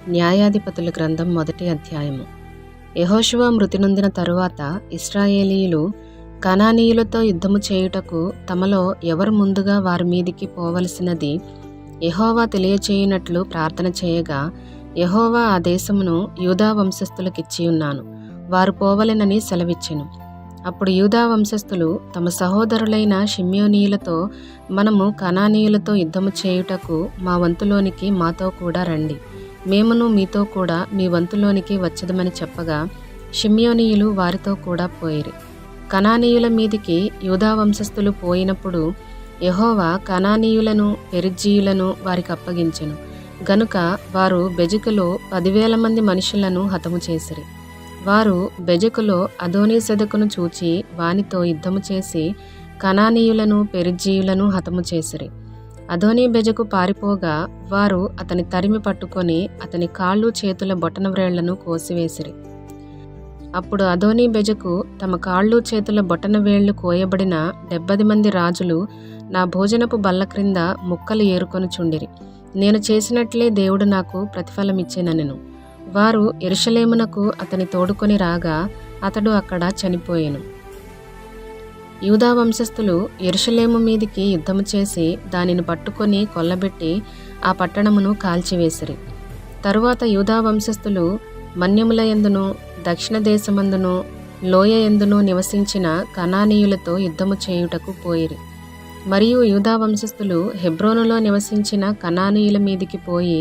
న్యాయాధిపతుల గ్రంథం 1వ అధ్యాయము. యెహోషువ మృతి నొందిన తరువాత ఇశ్రాయేలీయులు కనానీయులతో యుద్ధము చేయుటకు తమలో ఎవరు ముందుగా వారి మీదికి పోవలసినది యెహోవా తెలియచేయునట్లు ప్రార్థన చేయగా, యెహోవా ఆ దేశమును యూదా వంశస్థులకిచ్చియున్నాను, వారు పోవలెనని సెలవిచ్చెను. అప్పుడు యూదా వంశస్థులు తమ సహోదరులైన షిమ్యోనీయులతో, మనము కనానీయులతో యుద్ధము చేయుటకు మా వంతులోనికి మాతో కూడా రండి, మేమును మీతో కూడా మీ వంతులోనికి వచ్చదమని చెప్పగా, షిమ్యోనీయులు వారితో కూడా పోయిరి. కనానీయుల మీదికి యూదా వంశస్థులు పోయినప్పుడు యెహోవా కనానీయులను పెరిజ్జీయులను వారికి అప్పగించెను. గనుక వారు బెజెకులో 10,000 మంది మనుషులను హతము చేసిరి. వారు బెజెకులో అదోనీసెదెకును చూచి వానితో యుద్ధము చేసి కనానీయులను పెరిజ్జీయులను హతము చేసిరి. అదోనీ బెజెకు పారిపోగా వారు అతని తరిమి పట్టుకొని అతని కాళ్ళు చేతుల బొటన వ్రేళ్లను కోసివేసిరి. అప్పుడు అదోనీ బెజెకు, తమ కాళ్ళు చేతుల బొటన వేళ్లు కోయబడిన 70 మంది రాజులు నా భోజనపు బల్ల క్రింద ముక్కలు ఏరుకొనుచుండిరి. నేను చేసినట్లే దేవుడు నాకు ప్రతిఫలమిచ్చెననెను. వారు యెరూషలేమునకు అతని తోడుకొని రాగా అతడు అక్కడ చనిపోయెను. యూదా వంశస్థులు యెరూషలేము మీదికి యుద్ధము చేసి దానిని పట్టుకొని కొల్లబెట్టి ఆ పట్టణమును కాల్చివేసిరి. తరువాత యూదా వంశస్థులు మన్యముల యందును దక్షిణ దేశమందును లోయ యందును నివసించిన కనానీయులతో యుద్ధము చేయుటకు పోయిరి. మరియు యూదా వంశస్థులు హెబ్రోనులో నివసించిన కనానీయుల మీదికి పోయి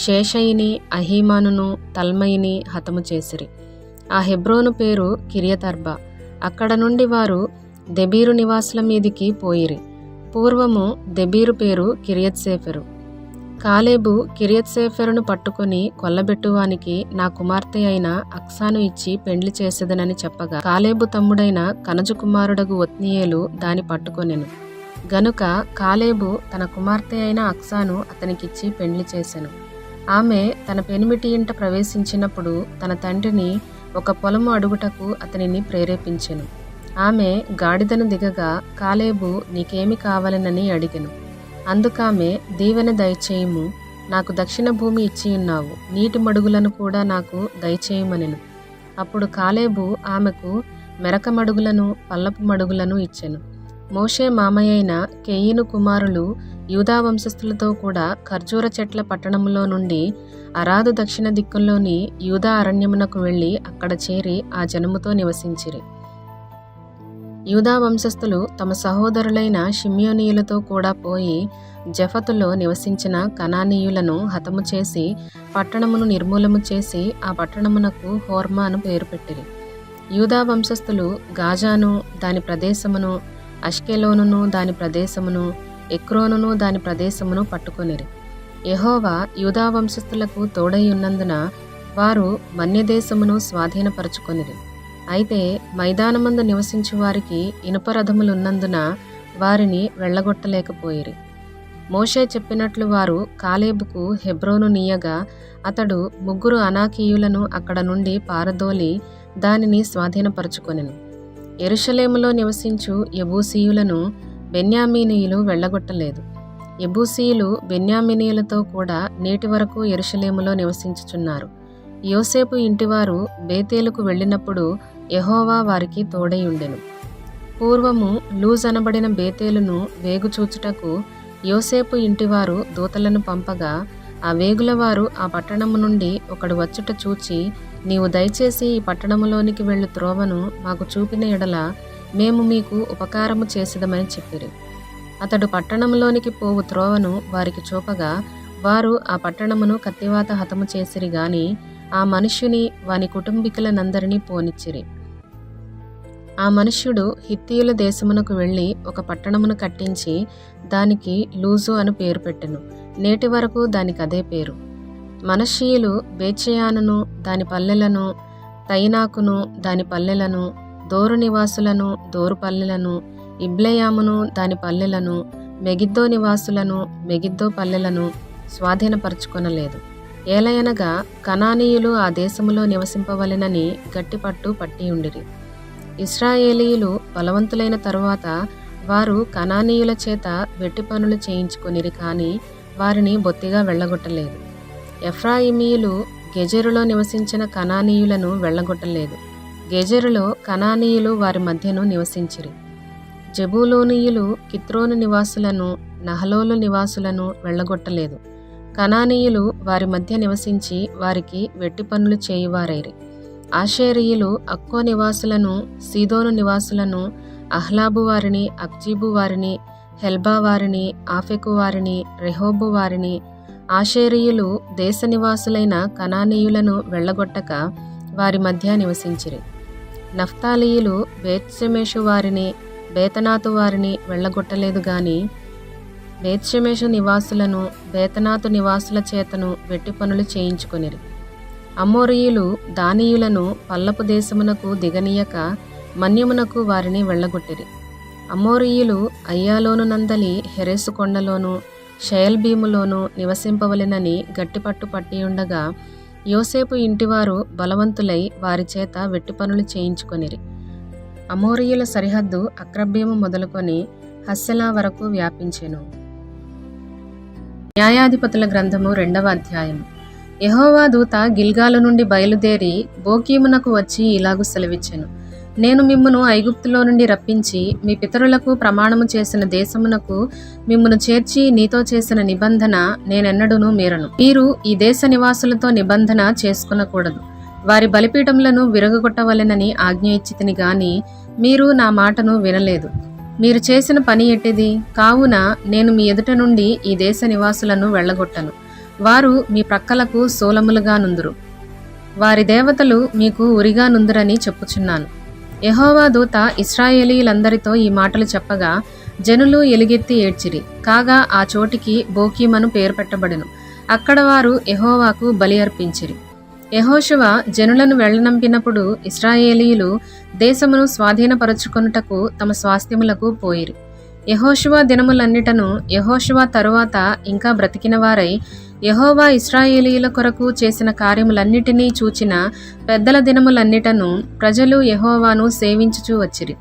షేషయిని, అహీమానును, తల్మయిని హతము చేసిరి. ఆ హెబ్రోను పేరు కిర్యతర్బా. అక్కడ నుండి వారు దెబీరు నివాసుల మీదికి పోయిరి. పూర్వము దెబీరు పేరు కిర్యత్సేఫెరు. కాలేబు కిర్యత్సేఫెరును పట్టుకొని కొల్లబెట్టువానికి నా కుమార్తె అయిన అక్సాను ఇచ్చి పెండ్లి చేసేదనని చెప్పగా, కాలేబు తమ్ముడైన కనజు కుమారుడగు ఒత్నీయేలు దాని పట్టుకొనెను. గనుక కాలేబు తన కుమార్తె అయిన అక్సాను అతనికిచ్చి పెండ్లి చేసెను. ఆమె తన పెనిమిటి ఇంట ప్రవేశించినప్పుడు తన తండ్రిని ఒక పొలము అడుగుటకు అతనిని ప్రేరేపించెను. ఆమె గాడిదను దిగగా, కాలేబు నీకేమి కావాలనని అడిగెను. అందుకామె, దీవెన దయచేయుము, నాకు దక్షిణ భూమి ఇచ్చియున్నావు, నీటి మడుగులను కూడా నాకు దయచేయమనెను. అప్పుడు కాలేబు ఆమెకు మెరక మడుగులను పల్లపు మడుగులను ఇచ్చెను. మోషే మామయ్యైన కెయీను కుమారులు యూదా వంశస్థులతో కూడా ఖర్జూర చెట్ల పట్టణములో నుండి అరాదు దక్షిణ దిక్కుల్లోని యూదా అరణ్యమునకు వెళ్ళి అక్కడ చేరి ఆ జనముతో నివసించిరి. యూదా వంశస్థులు తమ సహోదరులైన షిమ్యోనీయులతో కూడా పోయి జెఫతులో నివసించిన కనానీయులను హతము చేసి పట్టణమును నిర్మూలము చేసి ఆ పట్టణమునకు హోర్మా అను పేరు పెట్టిరి. యూదా వంశస్థులు గాజాను దాని ప్రదేశమును, అష్కెలోనును దాని ప్రదేశమును, ఎక్రోనును దాని ప్రదేశమును పట్టుకొనిరి. యెహోవా యూదా వంశస్థులకు తోడై ఉన్నందున వారు మన్యదేశమును స్వాధీనపరచుకొనిరి. అయితే మైదానమందు నివసించు వారికి ఇనుపరథములున్నందున వారిని వెళ్ళగొట్టలేకపోయిరి. మోషే చెప్పినట్లు వారు కాలేబుకు హెబ్రోను నీయగా, అతడు 3 అనాకీయులను అక్కడ నుండి పారదోలి దానిని స్వాధీనపరచుకొనెను. యెరూషలేములో నివసించు యెబూసీయులను బెన్యామీనీయులు వెళ్ళగొట్టలేదు. యెబూసీయులు బెన్యామీనీయులతో కూడా నేటి వరకు యెరూషలేములో నివసించుచున్నారు. యోసేపు ఇంటివారు బేతేలుకు వెళ్ళినప్పుడు యెహోవా వారికి తోడై ఉండెను. పూర్వము లూజ్ అనబడిన బేతేలును వేగుచూచుటకు యోసేపు ఇంటివారు దూతలను పంపగా, ఆ వేగులవారు ఆ పట్టణము నుండి ఒకడు వచ్చుట చూచి, నీవు దయచేసి ఈ పట్టణములోనికి వెళ్ళు త్రోవను మాకు చూపిన ఎడల మేము మీకు ఉపకారము చేసేదమని చెప్పిరి. అతడు పట్టణంలోనికి పోవు త్రోవను వారికి చూపగా, వారు ఆ పట్టణమును కత్తివాత హతము చేసిరి గాని ఆ మనుష్యుని వాని కుటుంబీకులనందరినీ పోనిచ్చిరి. ఆ మనుష్యుడు హిత్తీయుల దేశమునకు వెళ్ళి ఒక పట్టణమును కట్టించి దానికి లూజు అని పేరు పెట్టెను. నేటి వరకు దానికి అదే పేరు. మనష్షీయులు బేత్షెయానును దాని పల్లెలను, తయినాకును దాని పల్లెలను, దోరు నివాసులను దోరు పల్లెలను, ఇబ్లెయామును దాని పల్లెలను, మెగిద్దో నివాసులను మెగిద్దో పల్లెలను స్వాధీనపరచుకొనలేదు. ఏలయనగా కనానీయులు ఆ దేశములో నివసింపవలెనని గట్టిపట్టు పట్టియుండిరి. ఇశ్రాయేలీయులు బలవంతులైన తరువాత వారు కనానీయుల చేత వెట్టి పనులు చేయించుకొనిరి, కానీ వారిని బొత్తిగా వెళ్ళగొట్టలేదు. ఎఫ్రాయిమీయులు గెజెరులో నివసించిన కనానీయులను వెళ్ళగొట్టలేదు. గెజెరులో కనానీయులు వారి మధ్యను నివసించిరి. జెబూలూనీయులు కిత్రోను నివాసులను, నహలోలు నివాసులను వెళ్ళగొట్టలేదు. కనానీయులు వారి మధ్య నివసించి వారికి వెట్టి పనులు చేయువారైరి. ఆషేరీయులు అక్కో నివాసులను, సీదోను నివాసులను, అహ్లాబు వారిని, అక్జీబు వారిని, హెల్బా వారిని, ఆఫెకు వారిని, రెహోబు వారిని, ఆషేరీయులు దేశ నివాసులైన కనానీయులను వెళ్ళగొట్టక వారి మధ్య నివసించిరి. నఫ్తాలీయులు బేత్షెమెషు వారిని, బేతనాతు వారిని వెళ్ళగొట్టలేదు గాని బేత్షెమెషు నివాసులను, బేతనాతు నివాసుల చేతను వెట్టి పనులు చేయించుకొనిరి. అమోరీయులు దానీయులను పల్లపు దేశమునకు దిగనీయక మన్యమునకు వారిని వెళ్ళగొట్టిరి. అమోరీయులు అయ్యాలోను నందలి హెరెసు కొండలోను, షయల్బీములోను నివసింపవలెనని గట్టిపట్టు పట్టియుండగా యోసేపు ఇంటివారు బలవంతులై వారి చేత వెట్టి పనులు చేయించుకొనిరి. అమోరీయుల సరిహద్దు అక్రబ్బీము మొదలుకొని హస్సెలా వరకు వ్యాపించెను. న్యాయాధిపతుల గ్రంథము 2వ అధ్యాయము. యెహోవా దూత గిల్గాలు నుండి బయలుదేరి బోకీమునకు వచ్చి ఇలాగు సెలవిచ్చెను. నేను మిమ్మును ఐగుప్తులో నుండి రప్పించి మీ పితరులకు ప్రమాణము చేసిన దేశమునకు మిమ్మును చేర్చి నీతో చేసిన నిబంధన నేనెన్నడూను మీరను. మీరు ఈ దేశ నివాసులతో నిబంధన చేసుకొనకూడదు. వారి బలిపీఠములను విరగొట్టవలెనని ఆజ్ఞ ఇచ్చితిని గాని మీరు నా మాటను వినలేదు. మీరు చేసిన పని ఎట్టిది? కావున నేను మీ ఎదుట నుండి ఈ దేశ నివాసులను వెళ్ళగొట్టను. వారు మీ ప్రక్కలకు సోలములుగా నుందురు. వారి దేవతలు మీకు ఉరిగా నుందురని చెప్పుచున్నాను. యెహోవా దూత ఇశ్రాయేలీయులందరితో ఈ మాటలు చెప్పగా జనులు ఎలుగెత్తి ఏడ్చిరి. కాగా ఆ చోటికి బోకీమను పేరు పెట్టబడెను. అక్కడ వారు యెహోవాకు బలి అర్పించిరి. యెహోషువ జనులను వెళ్ళనంపినప్పుడు ఇశ్రాయేలీయులు దేశమును స్వాధీనపరచుకొనుటకు తమ స్వాస్థ్యములకు పోయిరి. యెహోషువ దినములన్నిటను యెహోషువ తరువాత ఇంకా బ్రతికిన వారై యెహోవా ఇశ్రాయేలీయుల కొరకు చేసిన కార్యములన్నిటినీ చూచిన పెద్దల దినములన్నిటను ప్రజలు యెహోవాను సేవించుచూ వచ్చిరి.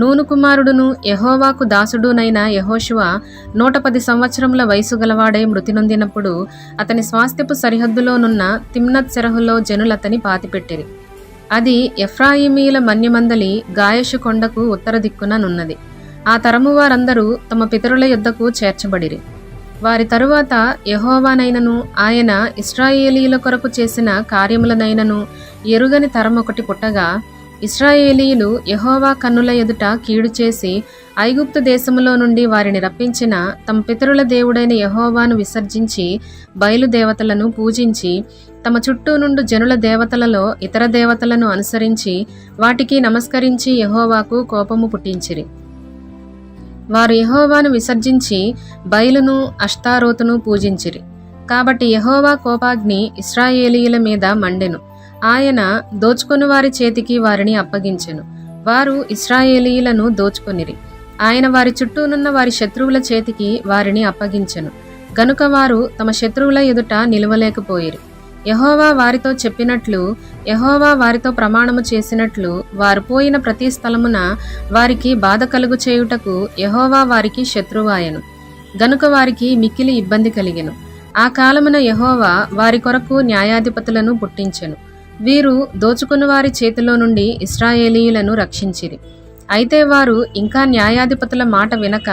నూను కుమారుడును యెహోవాకు దాసుడునైన యెహోషువ 110 సంవత్సరముల వయసు గలవాడై మృతి నొందినప్పుడు అతని స్వాస్థ్యపు సరిహద్దులోనున్న తిమ్నత్ సెరహులో జనులతని పాతిపెట్టిరి. అది ఎఫ్రాయిమీల మన్యమందలి గాయషు కొండకు ఉత్తర దిక్కున నున్నది. ఆ తరము వారందరూ తమ పితరుల యొద్దకు చేర్చబడిరి. వారి తరువాత యెహోవానైనను ఆయన ఇశ్రాయేలీయుల కొరకు చేసిన కార్యములనైనను ఎరుగని తరమొకటి పుట్టగా ఇశ్రాయేలీయులు యెహోవా కన్నుల ఎదుట కీడు చేసి ఐగుప్తు దేశములో నుండి వారిని రప్పించిన తమ పితరుల దేవుడైన యెహోవాను విసర్జించి బయలుదేవతలను పూజించి తమ చుట్టూ నుండి జనుల దేవతలలో ఇతర దేవతలను అనుసరించి వాటికి నమస్కరించి యెహోవాకు కోపము పుట్టించిరి. వారు యెహోవాను విసర్జించి బయలును అష్తారోతును పూజించిరి. కాబట్టి యెహోవా కోపాగ్ని ఇశ్రాయేలీయుల మీద మండెను. ఆయన దోచుకొని వారి చేతికి వారిని అప్పగించెను. వారు ఇశ్రాయేలీయులను దోచుకొనిరి. ఆయన వారి చుట్టూనున్న వారి శత్రువుల చేతికి వారిని అప్పగించెను. గనుక వారు తమ శత్రువుల ఎదుట నిలవలేకపోయిరి. యెహోవా వారితో చెప్పినట్లు, యెహోవా వారితో ప్రమాణము చేసినట్లు వారు పోయిన ప్రతి స్థలమున వారికి బాధ కలుగు చేయుటకు యెహోవా వారికి శత్రువాయెను. గనుక వారికి మిక్కిలి ఇబ్బంది కలిగెను. ఆ కాలమున యెహోవా వారి కొరకు న్యాయాధిపతులను పుట్టించెను. వీరు దోచుకుని వారి చేతిలో నుండి ఇశ్రాయేలీయులను రక్షించిరి. అయితే వారు ఇంకా న్యాయాధిపతుల మాట వినక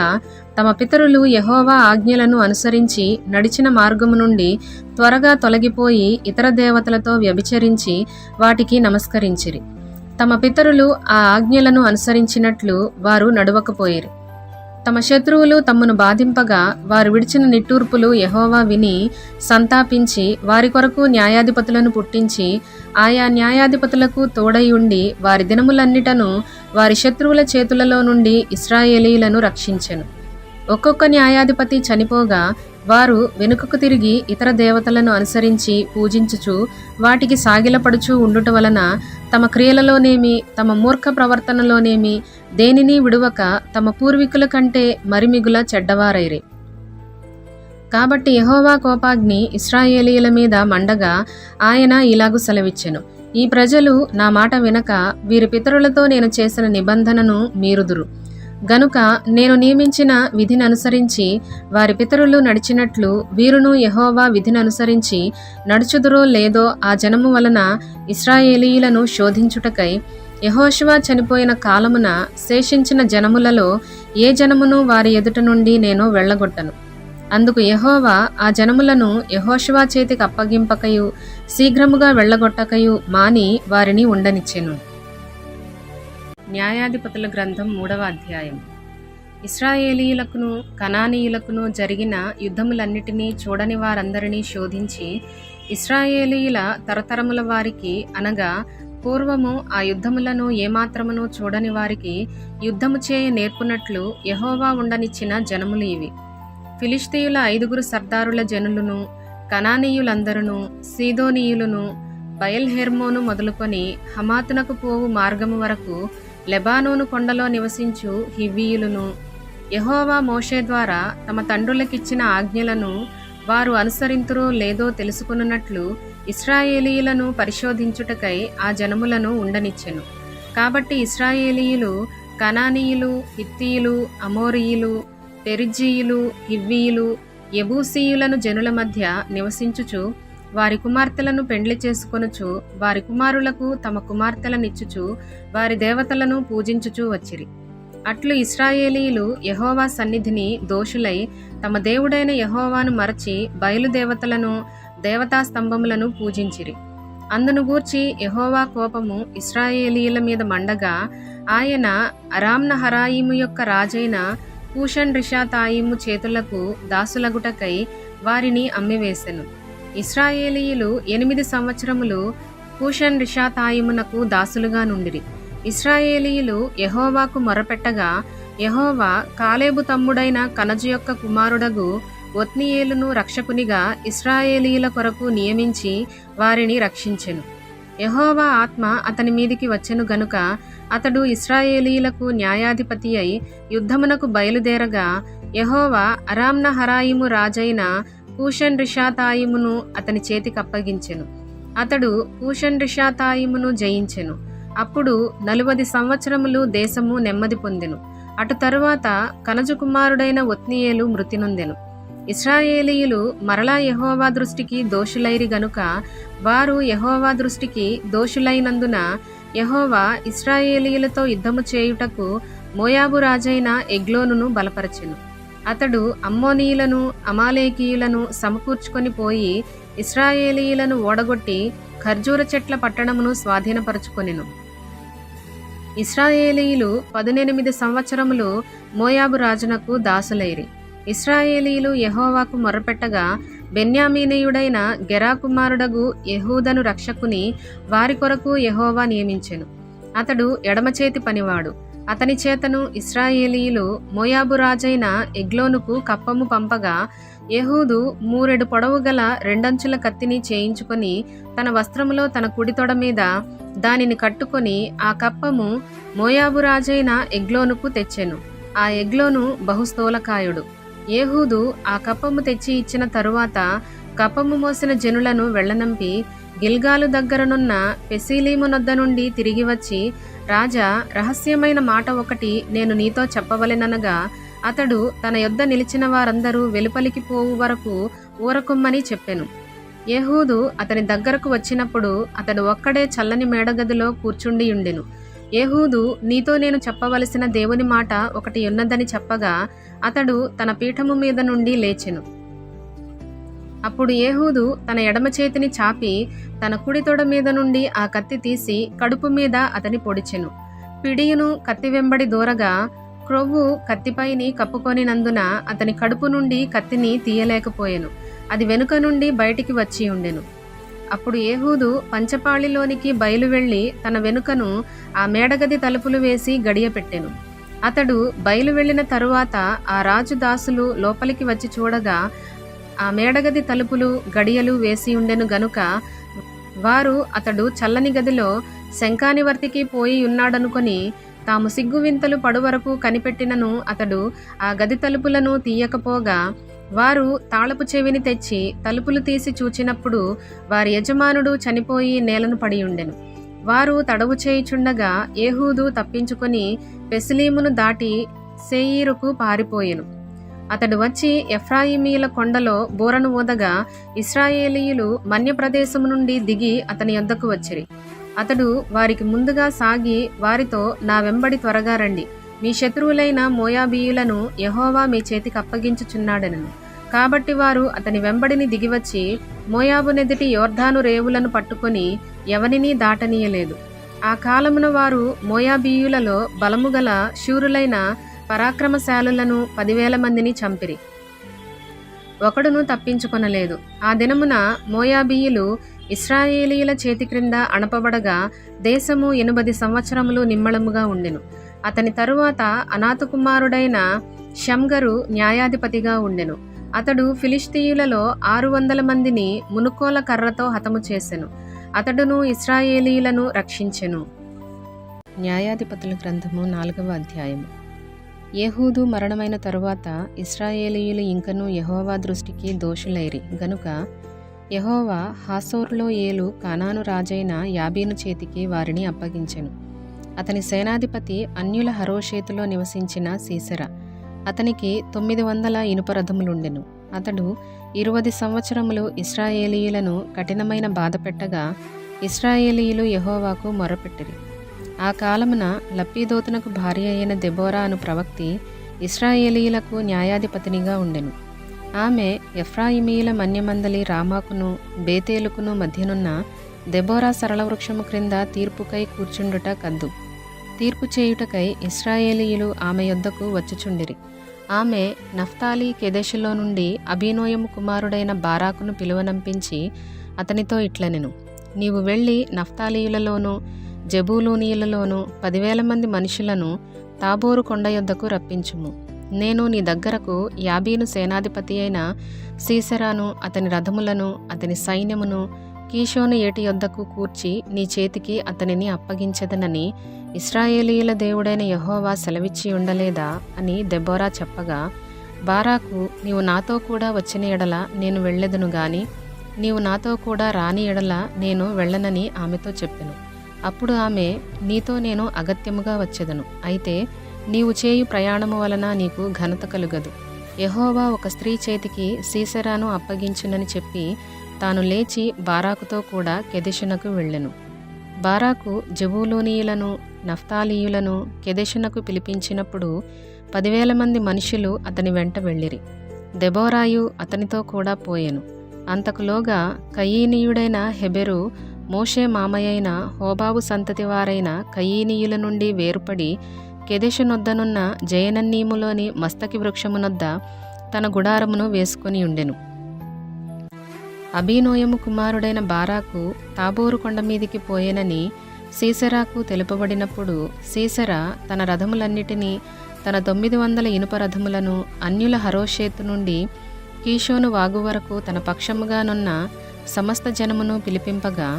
తమ పితరులు యెహోవా ఆజ్ఞలను అనుసరించి నడిచిన మార్గము నుండి త్వరగా తొలగిపోయి ఇతర దేవతలతో వ్యభిచరించి వాటికి నమస్కరించిరి. తమ పితరులు ఆ ఆజ్ఞలను అనుసరించినట్లు వారు నడవకపోయిరి. తమ శత్రువులు తమను బాధింపగా వారు విడిచిన నిట్టూర్పులు యెహోవా విని సంతాపించి వారి కొరకు న్యాయాధిపతులను పుట్టించి ఆయా న్యాయాధిపతులకు తోడై ఉండి వారి దినములన్నిటను వారి శత్రువుల చేతులలో నుండి ఇశ్రాయేలీయులను రక్షించెను. ఒక్కొక్క న్యాయాధిపతి చనిపోగా వారు వెనుకకు తిరిగి ఇతర దేవతలను అనుసరించి పూజించుచు వాటికి సాగిలపడుచు ఉండుట వలన తమ క్రియలలోనేమి తమ మూర్ఖ ప్రవర్తనలోనేమి దేనిని విడువక తమ పూర్వీకుల కంటే మరిమిగుల చెడ్డవారైరి. కాబట్టి యెహోవా కోపాగ్ని ఇశ్రాయేలీయుల మీద మండగా ఆయన ఇలాగు సెలవిచ్చెను. ఈ ప్రజలు నా మాట వినక వీరి పితరులతో నేను చేసిన నిబంధనను మీరుదురు. గనుక నేను నియమించిన విధిని అనుసరించి వారి పితరులు నడిచినట్లు వీరును యెహోవా విధిని అనుసరించి నడుచుదురో లేదో ఆ జనము వలన ఇశ్రాయేలీయులను శోధించుటకై యెహోషువ చనిపోయిన కాలమున శేషించిన జనములలో ఏ జనమును వారి ఎదుట నుండి నేను వెళ్ళగొట్టను. అందుకు యెహోవా ఆ జనములను యెహోషువ చేతికి అప్పగింపకయు శీఘ్రముగా వెళ్ళగొట్టకయు మాని వారిని ఉండనిచ్చెను. న్యాయాధిపతుల గ్రంథం 3వ అధ్యాయం. ఇశ్రాయేలీయులకును కనానీయులకును జరిగిన యుద్ధములన్నిటినీ చూడని వారందరినీ శోధించి ఇశ్రాయేలీయుల తరతరముల వారికి అనగా పూర్వము ఆ యుద్ధములను ఏమాత్రమును చూడని వారికి యుద్ధము చేయ నేర్పునట్లు యెహోవా ఉండనిచ్చిన జనములు ఇవి. ఫిలిష్తీయుల 5 సర్దారుల జనులను, కనానీయులందరును, సీదోనీయులను, బయల్హెర్మోను మొదలుకొని హమాతునకు పోవు మార్గము వరకు లెబానోను కొండలో నివసించు హివ్వీయులను, యెహోవా మోషే ద్వారా తమ తండ్రులకిచ్చిన ఆజ్ఞలను వారు అనుసరింతురో లేదో తెలుసుకొనున్నట్లు ఇశ్రాయేలీయులను పరిశోధించుటకై ఆ జనములను ఉండనిచ్చెను. కాబట్టి ఇశ్రాయేలీయులు కనానీయులు, హిత్తీయులు, అమోరీయులు, పెరిజ్జీయులు, హివ్వీయులు, యెబూసీయులను జనుల మధ్య నివసించుచు వారి కుమార్తెలను పెండ్లి చేసుకొనుచు వారి కుమారులకు తమ కుమార్తెలనిచ్చుచు వారి దేవతలను పూజించుచూ వచ్చిరి. అట్లు ఇశ్రాయేలీయులు యెహోవా సన్నిధిని దోషులై తమ దేవుడైన యెహోవాను మరచి బయలుదేవతలను దేవతా స్తంభములను పూజించిరి. అందును గూర్చి యెహోవా కోపము ఇశ్రాయేలీయుల మీద మండగా ఆయన అరామ్నహరాయిము యొక్క రాజైన కూషన్ రిషాతాయిము చేతులకు దాసులగుటకై వారిని అమ్మివేసెను. ఇశ్రాయేలీయులు 8 సంవత్సరములు కూషన్ రిషాతాయిమునకు దాసులుగా నుండిరి. ఇశ్రాయేలీయులు యెహోవాకు మొరపెట్టగా యెహోవా కాలేబు తమ్ముడైన కనజు యొక్క కుమారుడగు ఒత్నీయేలును రక్షకునిగా ఇశ్రాయేలీయుల కొరకు నియమించి వారిని రక్షించెను. యెహోవా ఆత్మ అతని మీదికి వచ్చెను గనుక అతడు ఇశ్రాయేలీయులకు న్యాయాధిపతి అయి యుద్ధమునకు బయలుదేరగా యెహోవా అరామ్నహరాయిము రాజైన కూషన్ రిషాతాయిమును అతని చేతికి అప్పగించెను. అతడు కూషన్ రిషాతాయిమును జయించెను. అప్పుడు 40 సంవత్సరములు దేశము నెమ్మది పొందెను. అటు తరువాత కనజు కుమారుడైన ఒత్నీయేలు మృతి నొందెను. ఇశ్రాయేలీయులు మరలా యెహోవా దృష్టికి దోషులైరి గనుక వారు యెహోవా దృష్టికి దోషులైనందున యెహోవా ఇశ్రాయేలీయులతో యుద్ధము చేయుటకు మోయాబు రాజైన ఎగ్లోనును బలపరచెను. అతడు అమ్మోనీయులను అమాలేకీయులను సమకూర్చుకొని పోయి ఇశ్రాయేలీయులను ఓడగొట్టి ఖర్జూర చెట్ల పట్టణమును స్వాధీనపరచుకొనెను. ఇశ్రాయేలీయులు 18 సంవత్సరములు మోయాబు రాజునకు దాసులైరి. ఇశ్రాయేలీయులు యెహోవాకు మొర్రపెట్టగా బెన్యామీనీయుడైన గెరా కుమారుడగు యెహూదను రక్షకుని వారి కొరకు యెహోవా నియమించెను. అతడు ఎడమచేతి పనివాడు. అతని చేతను ఇశ్రాయేలీయులు మోయాబు రాజైన ఎగ్లోనుకు కప్పము పంపగా యెహూదు 3 పొడవు గల 2 అంచుల కత్తిని చేయించుకొని తన వస్త్రములో తన కుడి తొడ మీద దానిని కట్టుకొని ఆ కప్పము మోయాబు రాజైన ఎగ్లోనుకు తెచ్చెను. ఆ ఎగ్లోను బహుస్థూలకాయుడు. యెహూదు ఆ కప్పము తెచ్చి ఇచ్చిన తరువాత కప్పము మోసిన జనులను వెళ్ళనంపి గిల్గాలు దగ్గరనున్న పెసీలీము నొద్ద నుండి తిరిగి వచ్చి, రాజా, రహస్యమైన మాట ఒకటి నేను నీతో చెప్పవలెననగా అతడు తన యొద్ద నిలిచిన వారందరూ వెలుపలికి పోవు వరకు ఊరకొమ్మని చెప్పెను. యెహూదు అతని దగ్గరకు వచ్చినప్పుడు అతడు ఒక్కడే చల్లని మేడగదిలో కూర్చుండియుండెను. యెహూదు, నీతో నేను చెప్పవలసిన దేవుని మాట ఒకటి ఉన్నదని చెప్పగా అతడు తన పీఠము మీద నుండి లేచెను. అప్పుడు యెహూదు తన ఎడమ చేతిని చాపి తన కుడి తొడ మీద నుండి ఆ కత్తి తీసి కడుపు మీద అతని పొడిచెను. పిడియును కత్తి వెంబడి దూరగా క్రొవ్వు కత్తిపైని కప్పుకొనినందున అతని కడుపు నుండి కత్తిని తీయలేకపోయెను. అది వెనుక నుండి బయటికి వచ్చి ఉండెను. అప్పుడు యెహూదు పంచపాళిలోనికి బయలు వెళ్లి తన వెనుకను ఆ మేడగది తలుపులు వేసి గడియ పెట్టెను. అతడు బయలు వెళ్లిన తరువాత ఆ రాజు దాసులు లోపలికి వచ్చి చూడగా ఆ మేడగది తలుపులు గడియలు వేసి ఉండెను గనుక వారు అతడు చల్లని గదిలో శంఖానివర్తికి పోయి ఉన్నాడనుకొని తాము సిగ్గువింతలు పడువరకు కనిపెట్టినను అతడు ఆ గది తలుపులను తీయకపోగా వారు తాళపు చెవిని తెచ్చి తలుపులు తీసి చూచినప్పుడు వారి యజమానుడు చనిపోయి నేలను పడి ఉండెను. వారు తడవు చేయుచుండగా యెహూదు తప్పించుకొని పెసిలీమును దాటి శేయీరుకు పారిపోయెను. అతడు వచ్చి ఎఫ్రాయిమీల కొండలో బూరను ఊదగా ఇశ్రాయేలీయులు మన్యప్రదేశము నుండి దిగి అతని యొద్దకు వచ్చిరి. అతడు వారికి ముందుగా సాగి వారితో, నా వెంబడి త్వరగా రండి, మీ శత్రువులైన మోయాబీయులను యెహోవా మీ చేతికి అప్పగించుచున్నాడనెను. కాబట్టి వారు అతని వెంబడిని దిగివచ్చి మోయాబునెదుటి యోర్దాను రేవులను పట్టుకొని ఎవనినీ దాటనీయలేదు. ఆ కాలమున వారు మోయాబీయులలో బలముగల శూరులైన పరాక్రమశాలులను 10,000 మందిని చంపిరి. ఒకడును తప్పించుకొనలేదు. ఆ దినమున మోయాబీయులు ఇశ్రాయేలీయుల చేతి క్రింద అణపబడగా దేశము 80 సంవత్సరములు నిమ్మళముగా ఉండెను. అతని తరువాత అనాతు కుమారుడైన షమ్గరు న్యాయాధిపతిగా ఉండెను. అతడు ఫిలిష్తీయులలో 600 మందిని మునుకోల కర్రతో హతము చేసెను. అతడును ఇశ్రాయేలీయులను రక్షించెను. న్యాయాధిపతుల గ్రంథము 4వ అధ్యాయము. యెహూదు మరణమైన తరువాత ఇశ్రాయేలీయులు ఇంకనూ యెహోవా దృష్టికి దోషులైరి గనుక యెహోవా హాసోరులో ఏలు కానాను రాజైన యాబీను చేతికి వారిని అప్పగించెను. అతని సేనాధిపతి అన్యుల హరోషేతులో నివసించిన సీసెరా. అతనికి 900 ఇనుప రథములుండెను. అతడు 20 సంవత్సరములు ఇశ్రాయేలీయులను కఠినమైన బాధ పెట్టగా ఇశ్రాయేలీయులు యెహోవాకు మొరపెట్టిరి. ఆ కాలమున లప్పీదోతునకు భార్య అయిన దెబోరా అను ప్రవక్తి ఇశ్రాయేలీయులకు న్యాయాధిపతినిగా ఉండెను. ఆమె ఎఫ్రాయిమీయుల మన్యమందలి రామాకును బేతేలుకును మధ్యనున్న దెబోరా సరళవృక్షము క్రింద తీర్పుకై కూర్చుండుట కద్దు. తీర్పు చేయుటకై ఇశ్రాయేలీయులు ఆమె యొద్దకు వచ్చుచుండిరి. ఆమె నఫ్తాలి కెదెషులో నుండి అబీనోయము కుమారుడైన బారాకును పిలువనంపించి అతనితో ఇట్లనెను, నీవు వెళ్ళి నఫ్తాలీయులలోనూ జబూలూనీయులలోనూ 10,000 మంది మనుషులను తాబోరు కొండ యొద్దకు రప్పించుము. నేను నీ దగ్గరకు యాబీను సేనాధిపతి అయిన సీసెరాను అతని రథములను అతని సైన్యమును కీషోను ఏటి యొద్దకు కూర్చి నీ చేతికి అతనిని అప్పగించెదనని ఇశ్రాయేలీయుల దేవుడైన యెహోవా సెలవిచ్చి ఉండలేదా అని దెబోరా చెప్పగా, బారాకు, నీవు నాతో కూడా వచ్చిన ఎడల నేను వెళ్ళెదను గాని నీవు నాతో కూడా రాని ఎడల నేను వెళ్ళనని ఆమెతో చెప్పెను. అప్పుడు ఆమె, నీతో నేను అగత్యముగా వచ్చెదను, అయితే నీవు చేయు ప్రయాణము వలన నీకు ఘనత కలుగదు. యెహోవా ఒక స్త్రీ చేతికి సీసెరాను అప్పగించునని చెప్పి తాను లేచి బారాకుతో కూడా కెదెషునకు వెళ్ళెను. బారాకు జబూలూనీయులను నఫ్తాలీయులను కెదెషునకు పిలిపించినప్పుడు 10,000 మంది మనుషులు అతని వెంట వెళ్ళిరి. దెబోరాయు అతనితో కూడా పోయెను. అంతకులోగా కయీనీయుడైన హెబెరు మోషే మామయ్యైన హోబాబు సంతతి వారైన కయీనీయుల నుండి వేరుపడి కెదెషునొద్దనున్న జయనన్నీములోని మస్తకి వృక్షమునొద్ద తన గుడారమును వేసుకొని ఉండెను. అబీనోయము కుమారుడైన బారాకు తాబోరు కొండ మీదికి పోయేనని సీసెరాకు తెలుపబడినప్పుడు సీసెరా తన రథములన్నిటినీ తన 900 ఇనుప రథములను అన్యుల హరోషేతు నుండి కీషోను వాగు వరకు తన పక్షముగానున్న సమస్త జనమును పిలిపింపగా,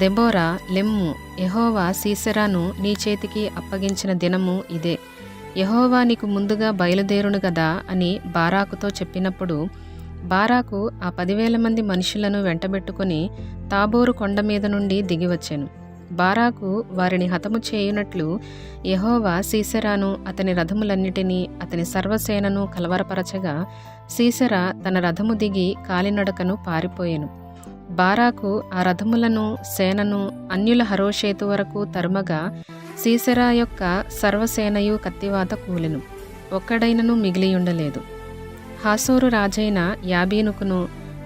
దెబోరా, లెమ్ము, యెహోవా సీసెరాను నీ చేతికి అప్పగించిన దినము ఇదే. యెహోవా నీకు ముందుగా బయలుదేరును గదా అని బారాకుతో చెప్పినప్పుడు బారాకు ఆ 10,000 మంది మనుషులను వెంటబెట్టుకుని తాబోరు కొండ మీద నుండి దిగివచ్చెను. బారాకు వారిని హతము చేయునట్లు యెహోవా సీసెరాను అతని రథములన్నిటినీ అతని సర్వసేనను కలవరపరచగా సీసెరా తన రథము దిగి కాలినడకను పారిపోయెను. బారాకు ఆ రథములను సేనను అన్యుల హరోషేతు వరకు తరుమగా సీసెరా యొక్క సర్వసేనయు కత్తివాత కూలెను, ఒక్కడైనను మిగిలియుండలేదు. హాసోరు రాజైన యాబీనుకును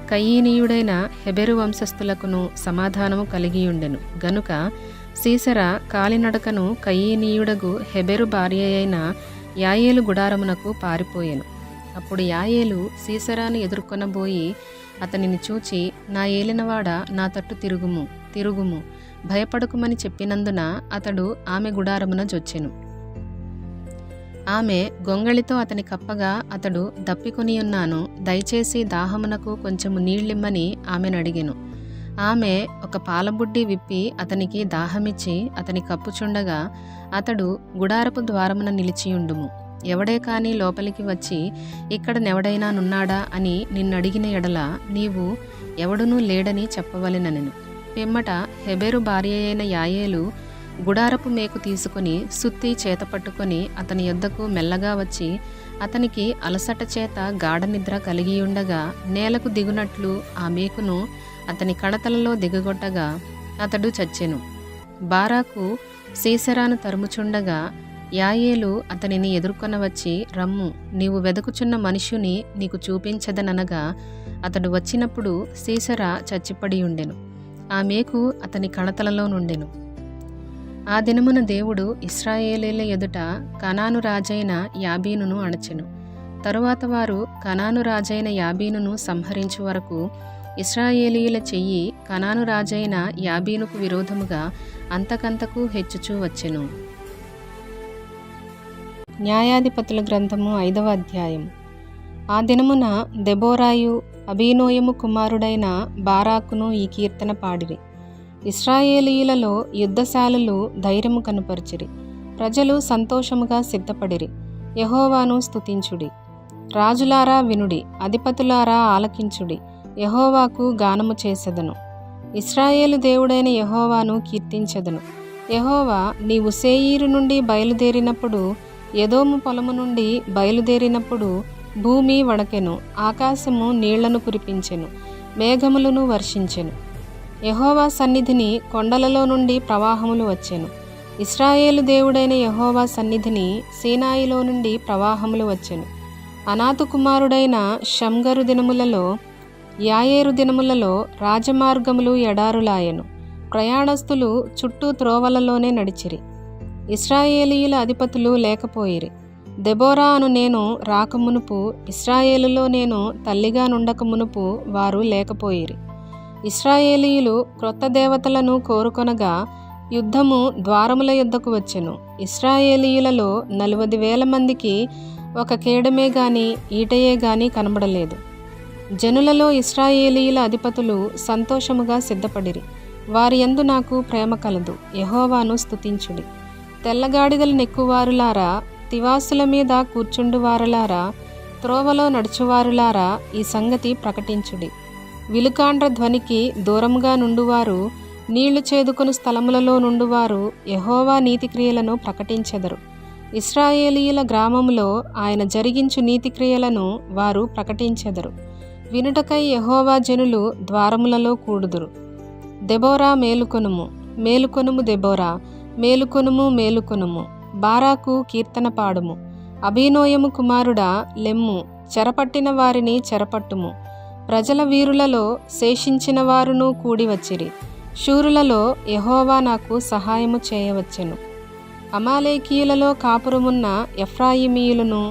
కయీనీయుడైన హెబెరు వంశస్థులకును సమాధానము కలిగియుండెను గనుక సీసెరా కాలినడకను కయీనీయుడగు హెబెరు భార్య అయిన యాయేలు గుడారమునకు పారిపోయెను. అప్పుడు యాయేలు సీసెరాను ఎదుర్కొనబోయి అతనిని చూచి, నా ఏలినవాడ, నా తట్టు తిరుగుము తిరుగుము, భయపడకుమని చెప్పినందున అతడు ఆమె గుడారమున జొచ్చెను. ఆమె గొంగళితో అతని కప్పగా అతడు దప్పికొనియున్నాను, దయచేసి దాహమునకు కొంచెము నీళ్ళిమ్మని ఆమెనడిగెను. ఆమె ఒక పాలబుడ్డి విప్పి అతనికి దాహమిచ్చి అతని కప్పుచుండగా అతడు గుడారపు ద్వారమున నిలిచియుండుము, ఎవడే కాని లోపలికి వచ్చి ఇక్కడ నెవడైనా నున్నాడా అని నిన్నడిగిన ఎడల నీవు ఎవడునూ లేడని చెప్పవలెననెను. పిమ్మట హెబెరు భార్య అయిన యాయేలు గుడారపు మేకు తీసుకొని సుత్తి చేత పట్టుకొని అతని యొద్దకు మెల్లగా వచ్చి అతనికి అలసట చేత గాఢ నిద్ర కలిగి ఉండగా నేలకు దిగునట్లు ఆ మేకును అతని కడతలలో దిగగొట్టగా అతడు చచ్చెను. బారాకు సీసెరాను తరుముచుండగా యాయేలు అతనిని ఎదుర్కొనవచ్చి, రమ్ము, నీవు వెదకుచున్న మనుష్యుని నీకు చూపించదనగా అతడు వచ్చినప్పుడు సీసెరా చచ్చిపడి ఉండెను. ఆ మేకు అతని కణతలలో నుండెను. ఆ దినమున దేవుడు ఇశ్రాయేలీయుల ఎదుట కనాను రాజైన యాబీనును అణచెను. తరువాత వారు కనాను రాజైన యాబీనును సంహరించు వరకు ఇశ్రాయేలీయుల చెయ్యి కనాను రాజైన యాబీనుకు విరోధముగా అంతకంతకు హెచ్చుచూ వచ్చెను. న్యాయాధిపతుల గ్రంథము 5వ అధ్యాయము. ఆ దినమున దెబోరాయు అబీనోయము కుమారుడైన బారాకును ఈ కీర్తన పాడిరి. ఇశ్రాయేలీయులలో యుద్ధశాలులు ధైర్యము కనుపరిచిరి. ప్రజలు సంతోషముగా సిద్ధపడిరి. యెహోవాను స్తుతించుడి. రాజులారా వినుడి, అధిపతులారా ఆలకించుడి. యెహోవాకు గానము చేసెదను. ఇశ్రాయేలు దేవుడైన యెహోవాను కీర్తించెదను. యెహోవా, నీవు సేయీరు నుండి బయలుదేరినప్పుడు, ఎదోము పొలము నుండి బయలుదేరినప్పుడు భూమి వణకెను, ఆకాశము నీళ్లను కురిపించెను, మేఘములను వర్షించెను. యెహోవా సన్నిధిని కొండలలో నుండి ప్రవాహములు వచ్చెను. ఇశ్రాయేలు దేవుడైన యెహోవా సన్నిధిని సీనాయిలో నుండి ప్రవాహములు వచ్చెను. అనాతు కుమారుడైన షమ్గరు దినములలో, యాయేరు దినములలో రాజమార్గములు ఎడారులాయెను. ప్రయాణస్తులు చుట్టూ త్రోవలలోనే నడిచిరి. ఇశ్రాయేలీయుల అధిపతులు లేకపోయిరి. దెబోరా అను నేను రాకమునుపు, ఇశ్రాయేలులో నేను తల్లిగా నుండకమునుపు వారు లేకపోయిరి. ఇశ్రాయేలీయులు క్రొత్త దేవతలను కోరుకొనగా యుద్ధము ద్వారముల యొద్దకు వచ్చెను. ఇశ్రాయేలీయులలో 40,000 మందికి ఒక కేడమే గాని ఈటయే గాని కనబడలేదు. జనులలో ఇశ్రాయేలీయుల అధిపతులు సంతోషముగా సిద్ధపడిరి. వారి యందు నాకు ప్రేమ కలదు. యెహోవాను స్తుతించుడి. తెల్లగాడిదలు నెక్కువారులారా, తివాసుల మీద కూర్చుండువారులారా, త్రోవలో నడుచువారులారా, ఈ సంగతి ప్రకటించుడి. విలుకాండ్ర ధ్వనికి దూరముగా నుండువారు, నీళ్లు చేదుకొను స్థలములలో నుండువారు యెహోవా నీతిక్రియలను ప్రకటించెదరు. ఇశ్రాయేలీయుల గ్రామములో ఆయన జరిగించు నీతిక్రియలను వారు ప్రకటించెదరు. వినుటకై యెహోవా జనులు ద్వారములలో కూడుదురు. దెబోరా మేలుకొనుము, మేలుకొనుము దెబోరా, మేలుకొనుము, మేలుకొనుము. బారాకు కీర్తన పాడుము. అబీనోయము కుమారుడా లెమ్ము, చెరపట్టిన వారిని చెరపట్టుము. ప్రజల వీరులలో శేషించిన వారును కూడి వచ్చిరి. శూరులలో యెహోవా నాకు సహాయము చేయవచ్చెను. అమాలేకీయులలో కాపురమున్న ఎఫ్రాయిమీయులను,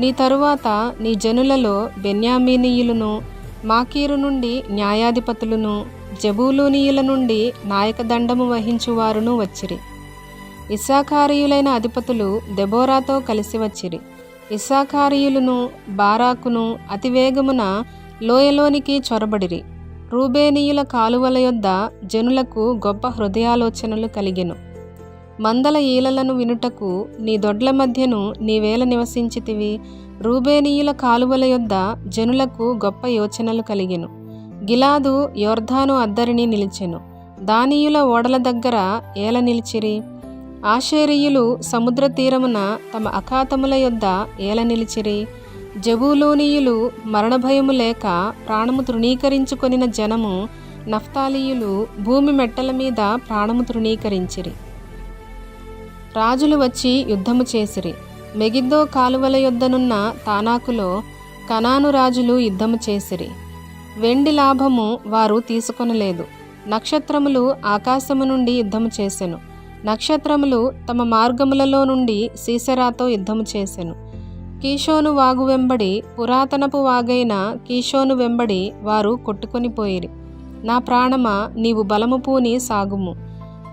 నీ తరువాత నీ జనులలో బెన్యామీనీయులను, మాకీరు నుండి న్యాయాధిపతులను, జబూలూనీయుల నుండి నాయకదండము వహించువారును వచ్చిరి. ఇస్సాకారీయులైన అధిపతులు దెబోరాతో కలిసి వచ్చిరి. ఇస్సాకారీయులను బారాకును అతివేగమున లోయలోనికి చొరబడిరి. రూబేనీయుల కాలువల యొద్ద జనులకు గొప్ప హృదయాలోచనలు కలిగెను. మందల ఈలలను వినుటకు నీ దొడ్ల మధ్యను నీవేళ నివసించితివి. రూబేనీయుల కాలువల యొద్ద జనులకు గొప్ప యోచనలు కలిగెను. గిలాదు యొర్దాను అద్దరిని నిలిచెను. దానీయుల ఓడల దగ్గర ఏల నిలిచిరి. ఆషేరీయులు సముద్ర తీరమున తమ అఖాతముల యొద్ద ఏల నిలిచిరి. జబూలూనీయులు మరణభయము లేక ప్రాణము తృణీకరించుకొనిన జనము, నఫ్తాలీయులు భూమి మెట్టల మీద ప్రాణము తృణీకరించిరి. రాజులు వచ్చి యుద్ధము చేసిరి. మెగిద్దో కాలువల యొద్దనున్న తానాకులో కనాను రాజులు యుద్ధము చేసిరి. వెండి లాభము వారు తీసుకొనలేదు. నక్షత్రములు ఆకాశము నుండి యుద్ధము చేసెను. నక్షత్రములు తమ మార్గములలో నుండి సీసెరాతో యుద్ధము చేసెను. కీషోను వాగు వెంబడి, పురాతనపు వాగైన కీషోను వెంబడి వారు కొట్టుకొని పోయిరి. నా ప్రాణమా, నీవు బలము పూని సాగుము.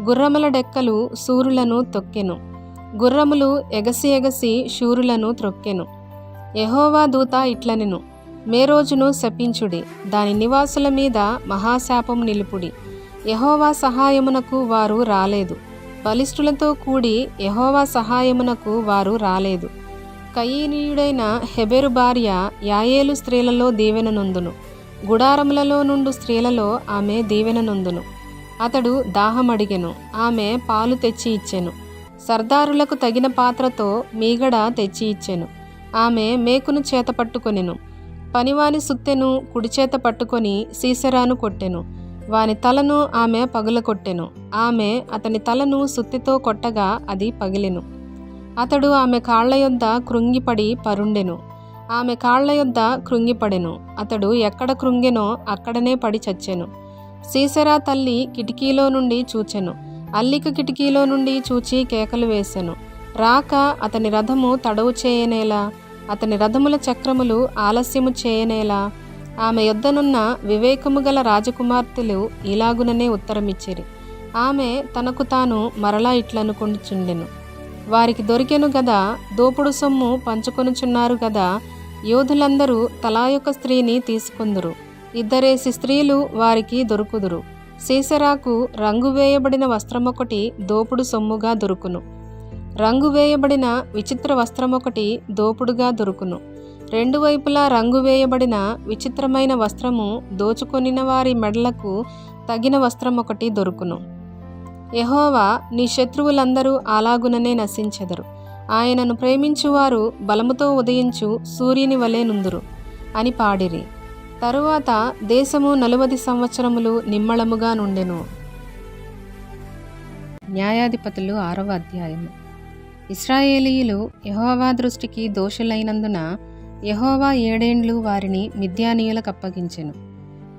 గుర్రముల డెక్కలు శూరులను తొక్కెను. గుర్రములు ఎగసి ఎగసి శూరులను త్రొక్కెను. యెహోవా దూత ఇట్లనెను, మేరోజును శపించుడి, దాని నివాసుల మీద మహాశాపము నిలుపుడి. యెహోవా సహాయమునకు వారు రాలేదు. బలిష్ఠులతో కూడి యెహోవా సహాయమునకు వారు రాలేదు. కయీనీయుడైన హెబెరు భార్య యాయేలు స్త్రీలలో దీవెన నొందును. గుడారములలో నుండు స్త్రీలలో ఆమె దీవెన నొందును. అతడు దాహమడిగెను. ఆమె పాలు తెచ్చి ఇచ్చెను. సర్దారులకు తగిన పాత్రతో మీగడ తెచ్చి ఇచ్చెను. ఆమె మేకును చేత పట్టుకొనెను. పనివాని సుత్తెను కుడిచేత పట్టుకొని సీసెరాను కొట్టెను. వాని తలను ఆమె పగులకొట్టెను. ఆమె అతని తలను సుత్తితో కొట్టగా అది పగిలెను. అతడు ఆమె కాళ్ల యొద్ద కృంగిపడి పరుండెను. ఆమె కాళ్ల యొద్ద కృంగిపడెను. అతడు ఎక్కడ కృంగెనో అక్కడనే పడి చచ్చెను. సీసెరా తల్లి కిటికీలో నుండి చూచెను. అల్లిక కిటికీలో నుండి చూచి కేకలు వేసెను. రాక అతని రథము తడవు చేయనేలా, అతని రథముల చక్రములు ఆలస్యము చేయనేలా. ఆమె యొద్దనున్న వివేకము గల రాజకుమార్తెలు ఇలాగుననే ఉత్తరమిచ్చిరి. ఆమె తనకు తాను మరలా ఇట్లనుకొనుచుండెను, వారికి దొరికెను గదా, దోపుడు సొమ్ము పంచుకొనుచున్నారు గదా, యోధులందరూ తలా యొక్క స్త్రీని తీసుకొందురు, ఇద్దరేసి స్త్రీలు వారికి దొరుకుదురు. సీసెరాకు రంగు వేయబడిన వస్త్రమొకటి దోపుడు సొమ్ముగా దొరుకును, రంగు వేయబడిన విచిత్ర వస్త్రమొకటి దోపుడుగా దొరుకును. రెండు వైపులా రంగు వేయబడిన విచిత్రమైన వస్త్రము దోచుకొనిన వారి మెడలకు తగిన వస్త్రమొకటి దొరుకును. యెహోవా నీ శత్రువులందరూ అలాగుననే నశించెదరు. ఆయనను ప్రేమించువారు బలముతో ఉదయించు సూర్యుని వలె నుందురు అని పాడిరి. తరువాత దేశము 40 సంవత్సరములు నిమ్మళముగా నుండెను. న్యాయాధిపతులు 6వ అధ్యాయము. ఇశ్రాయేలీయులు యెహోవా దృష్టికి దోషులైనందున యెహోవా 7 ఏండ్లు వారిని మిద్యానీయులకు అప్పగించెను.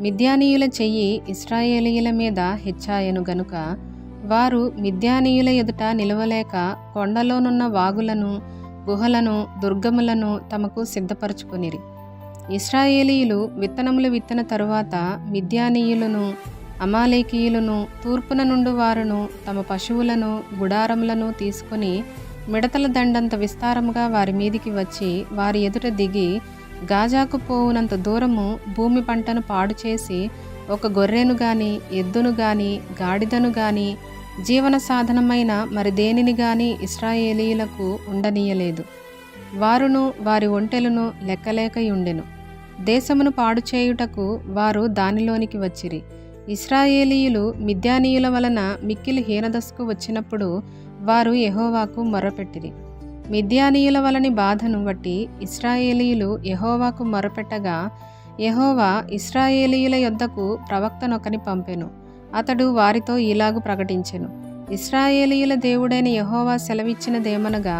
మిద్యానీయుల చెయ్యి ఇశ్రాయేలీయుల మీద హెచ్చాయెను గనుక వారు మిద్యానీయుల ఎదుట నిలవలేక కొండలోనున్న వాగులను, గుహలను, దుర్గములను తమకు సిద్ధపరచుకొనిరి. ఇశ్రాయేలీయులు విత్తనములు విత్తన తరువాత మిద్యానీయులను, అమాలేకీయులను, తూర్పున నుండి వారును తమ పశువులను, గుడారములను తీసుకొని మిడతల దండంత విస్తారముగా వారి మీదికి వచ్చి వారి ఎదుట దిగి గాజాకు పోవునంత దూరము భూమి పంటను పాడు చేసి ఒక గొర్రెను గాని, ఎద్దును గాని, గాడిదను గాని, జీవన సాధనమైన మరి దేనిని గాని ఇశ్రాయేలీయులకు ఉండనీయలేదు. వారును వారి ఒంటెలను లెక్కలేకయుండెను. దేశమును పాడు చేయుటకు వారు దానిలోనికి వచ్చిరి. ఇశ్రాయేలీయులు మిద్యానీయుల వలన మిక్కిలి హీనదశకు వచ్చినప్పుడు వారు యెహోవాకు మొర్రపెట్టిరి. మిద్యానీయుల వలని బాధను బట్టి ఇశ్రాయేలీయులు యెహోవాకు మొర్రపెట్టగా యెహోవా ఇశ్రాయేలీయుల యొద్దకు ప్రవక్తనొకని పంపెను. అతడు వారితో ఇలాగు ప్రకటించెను, ఇశ్రాయేలీయుల దేవుడైన యెహోవా సెలవిచ్చినదేమనగా,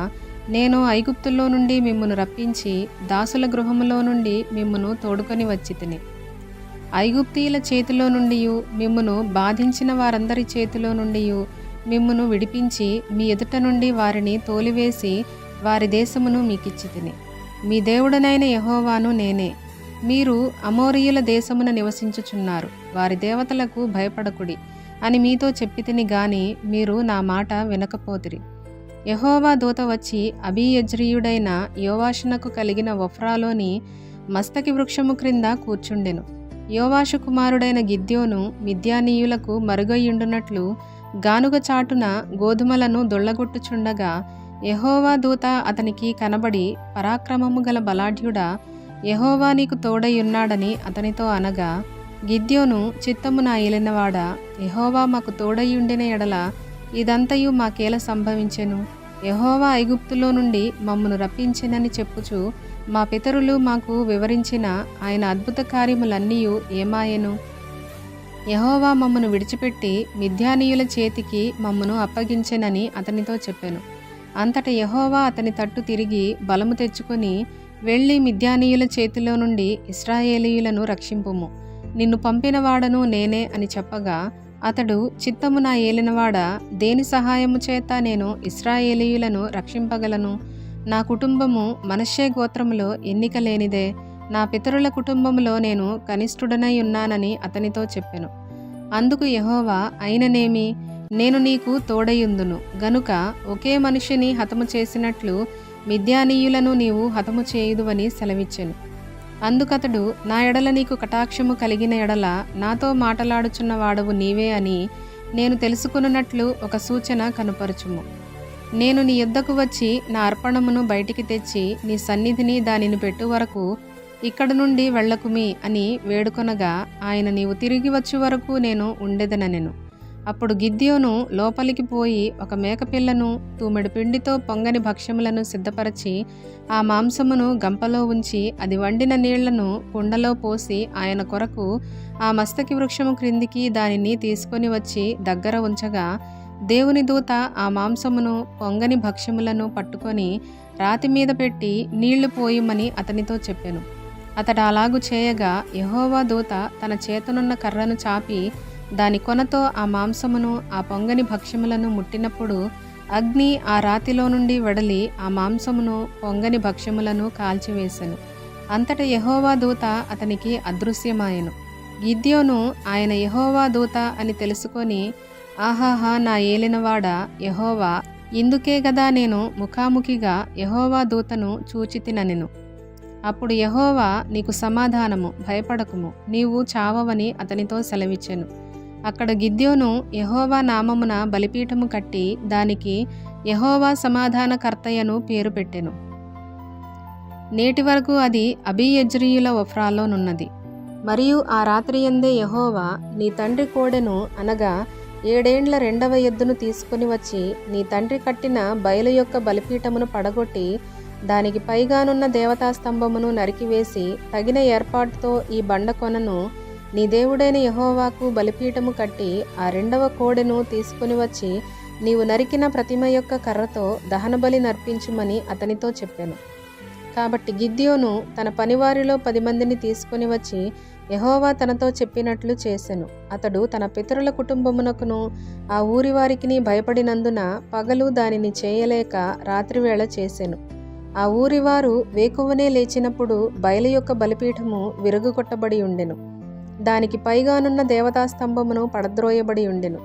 నేను ఐగుప్తులో నుండి మిమ్మును రప్పించి దాసుల గృహములో నుండి మిమ్మును తోడుకొని వచ్చితిని. ఐగుప్తీయుల చేతిలో నుండియు మిమ్మును బాధించిన వారందరి చేతిలో నుండియు మిమ్మును విడిపించి మీ ఎదుట నుండి వారిని తోలివేసి వారి దేశమును మీకిచ్చితిని. మీ దేవుడనైన యెహోవాను నేనే. మీరు అమోరీయుల దేశమున నివసించుచున్నారు, వారి దేవతలకు భయపడకుడి అని మీతో చెప్పితిని గాని మీరు నా మాట వినకపోతిరి. యెహోవా దూత వచ్చి అబీయజ్రీయుడైన యోవాషునకు కలిగిన ఒఫ్రాలోని మస్తకి వృక్షము క్రింద కూర్చుండెను. యోవాషు కుమారుడైన గిద్యోను మిద్యానీయులకు మరుగయ్యుండునట్లు గానుగ చాటున గోధుమలను దొళ్లగొట్టుచుండగా యెహోవా దూత అతనికి కనబడి, పరాక్రమము గల బలాఢ్యుడా, యెహోవా నీకు తోడయ్యున్నాడని అతనితో అనగా, గిద్యోను చిత్తము నా ఏలినవాడా, యెహోవా మాకు తోడయ్యుండిన ఎడల ఇదంతయు మాకేల సంభవించెను? యెహోవా ఐగుప్తులో నుండి మమ్మను రప్పించెనని చెప్పుచు మా పితరులు మాకు వివరించిన ఆయన అద్భుత కార్యములన్నీయు ఏమాయెను? యెహోవా మమ్మను విడిచిపెట్టి మిద్యానీయుల చేతికి మమ్మను అప్పగించెనని అతనితో చెప్పెను. అంతట యెహోవా అతని తట్టు తిరిగి బలము తెచ్చుకొని, వెళ్ళి మిద్యానీయుల చేతిలో నుండి ఇశ్రాయేలీయులను రక్షింపుము, నిన్ను పంపినవాడను నేనే అని చెప్పగా, అతడు, చిత్తము నా ఏలినవాడా, దేని సహాయము చేత నేను ఇశ్రాయేలీయులను రక్షింపగలను? నా కుటుంబము మనష్షే గోత్రములో ఎన్నిక లేనిదే, నా పితరుల కుటుంబములో నేను కనిష్ఠుడనై ఉన్నానని అతనితో చెప్పెను. అందుకు యెహోవా, అయిననేమి, నేను నీకు తోడయుందును గనుక ఒకే మనిషిని హతము చేసినట్లు మిద్యానీయులను నీవు హతము చేయుదువని సెలవిచ్చెను. అందుకతడు, నా ఎడల నీకు కటాక్షము కలిగిన ఎడల నాతో మాటలాడుచున్న వాడవు నీవే అని నేను తెలుసుకున్నట్లు ఒక సూచన కనుపరచుము. నేను నీ యొద్దకు వచ్చి నా అర్పణమును బయటికి తెచ్చి నీ సన్నిధిని దానిని పెట్టు వరకు ఇక్కడ నుండి వెళ్ళకుమి అని వేడుకొనగా, ఆయన నీవు తిరిగి వచ్చే వరకు నేను ఉండెదనెను. అప్పుడు గిద్యోను లోపలికి పోయి ఒక మేకపిల్లను తూమెడు పిండితో పొంగని భక్ష్యములను సిద్ధపరచి ఆ మాంసమును గంపలో ఉంచి అది వండిన నీళ్లను కుండలో పోసి ఆయన కొరకు ఆ మస్తకి వృక్షము క్రిందికి దానిని తీసుకొని వచ్చి దగ్గర ఉంచగా దేవుని దూత ఆ మాంసమును పొంగని భక్ష్యములను పట్టుకొని రాతి మీద పెట్టి నీళ్లు పోయిమని అతనితో చెప్పెను. అతడు అలాగు చేయగా యెహోవా దూత తన చేతనున్న కర్రను చాపి దాని కొనతో ఆ మాంసమును ఆ పొంగని భక్ష్యములను ముట్టినప్పుడు అగ్ని ఆ రాతిలో నుండి వెడలి ఆ మాంసమును పొంగని భక్ష్యములను కాల్చివేశెను. అంతట యెహోవా దూత అతనికి అదృశ్యమాయెను. గిద్యోను ఆయన యెహోవా దూత అని తెలుసుకొని, ఆహాహా, నా ఏలినవాడా యెహోవా, ఇందుకే గదా నేను ముఖాముఖిగా యెహోవా దూతను చూచితినెను. అప్పుడు యెహోవా, నీకు సమాధానము, భయపడకుము, నీవు చావవని అతనితో సెలవిచ్చెను. అక్కడ గిద్యోను యెహోవా నామమున బలిపీఠము కట్టి దానికి యెహోవా సమాధానకర్తయను పేరు పెట్టెను. నేటి వరకు అది అబీయెజ్రీయుల ఒఫ్రాలోనున్నది. మరియు ఆ రాత్రియందే యెహోవా నీ తండ్రి కోడెను అనగా 7 ఏండ్ల 2వ ఎద్దును తీసుకుని వచ్చి నీ తండ్రి కట్టిన బయలు యొక్క బలిపీఠమును పడగొట్టి దానికి పైగానున్న దేవతాస్తంభమును నరికివేసి తగిన ఏర్పాటుతో ఈ బండ కొనను నీ దేవుడైన యెహోవాకు బలిపీఠము కట్టి ఆ 2వ కోడెను తీసుకుని వచ్చి నీవు నరికిన ప్రతిమ యొక్క కర్రతో దహనబలి నర్పించుమని అతనితో చెప్పెను. కాబట్టి గిద్యోను తన పనివారిలో 10 మందిని తీసుకుని వచ్చి యెహోవా తనతో చెప్పినట్లు చేసెను. అతడు తన పితరుల కుటుంబమునకును ఆ ఊరి వారికిని భయపడినందున పగలు దానిని చేయలేక రాత్రివేళ చేసెను. ఆ ఊరివారు వేకువనే లేచినప్పుడు బయలు యొక్క బలిపీఠము విరుగుకొట్టబడి ఉండెను. దానికి పైగానున్న దేవతాస్తంభమును పడద్రోయబడి ఉండెను.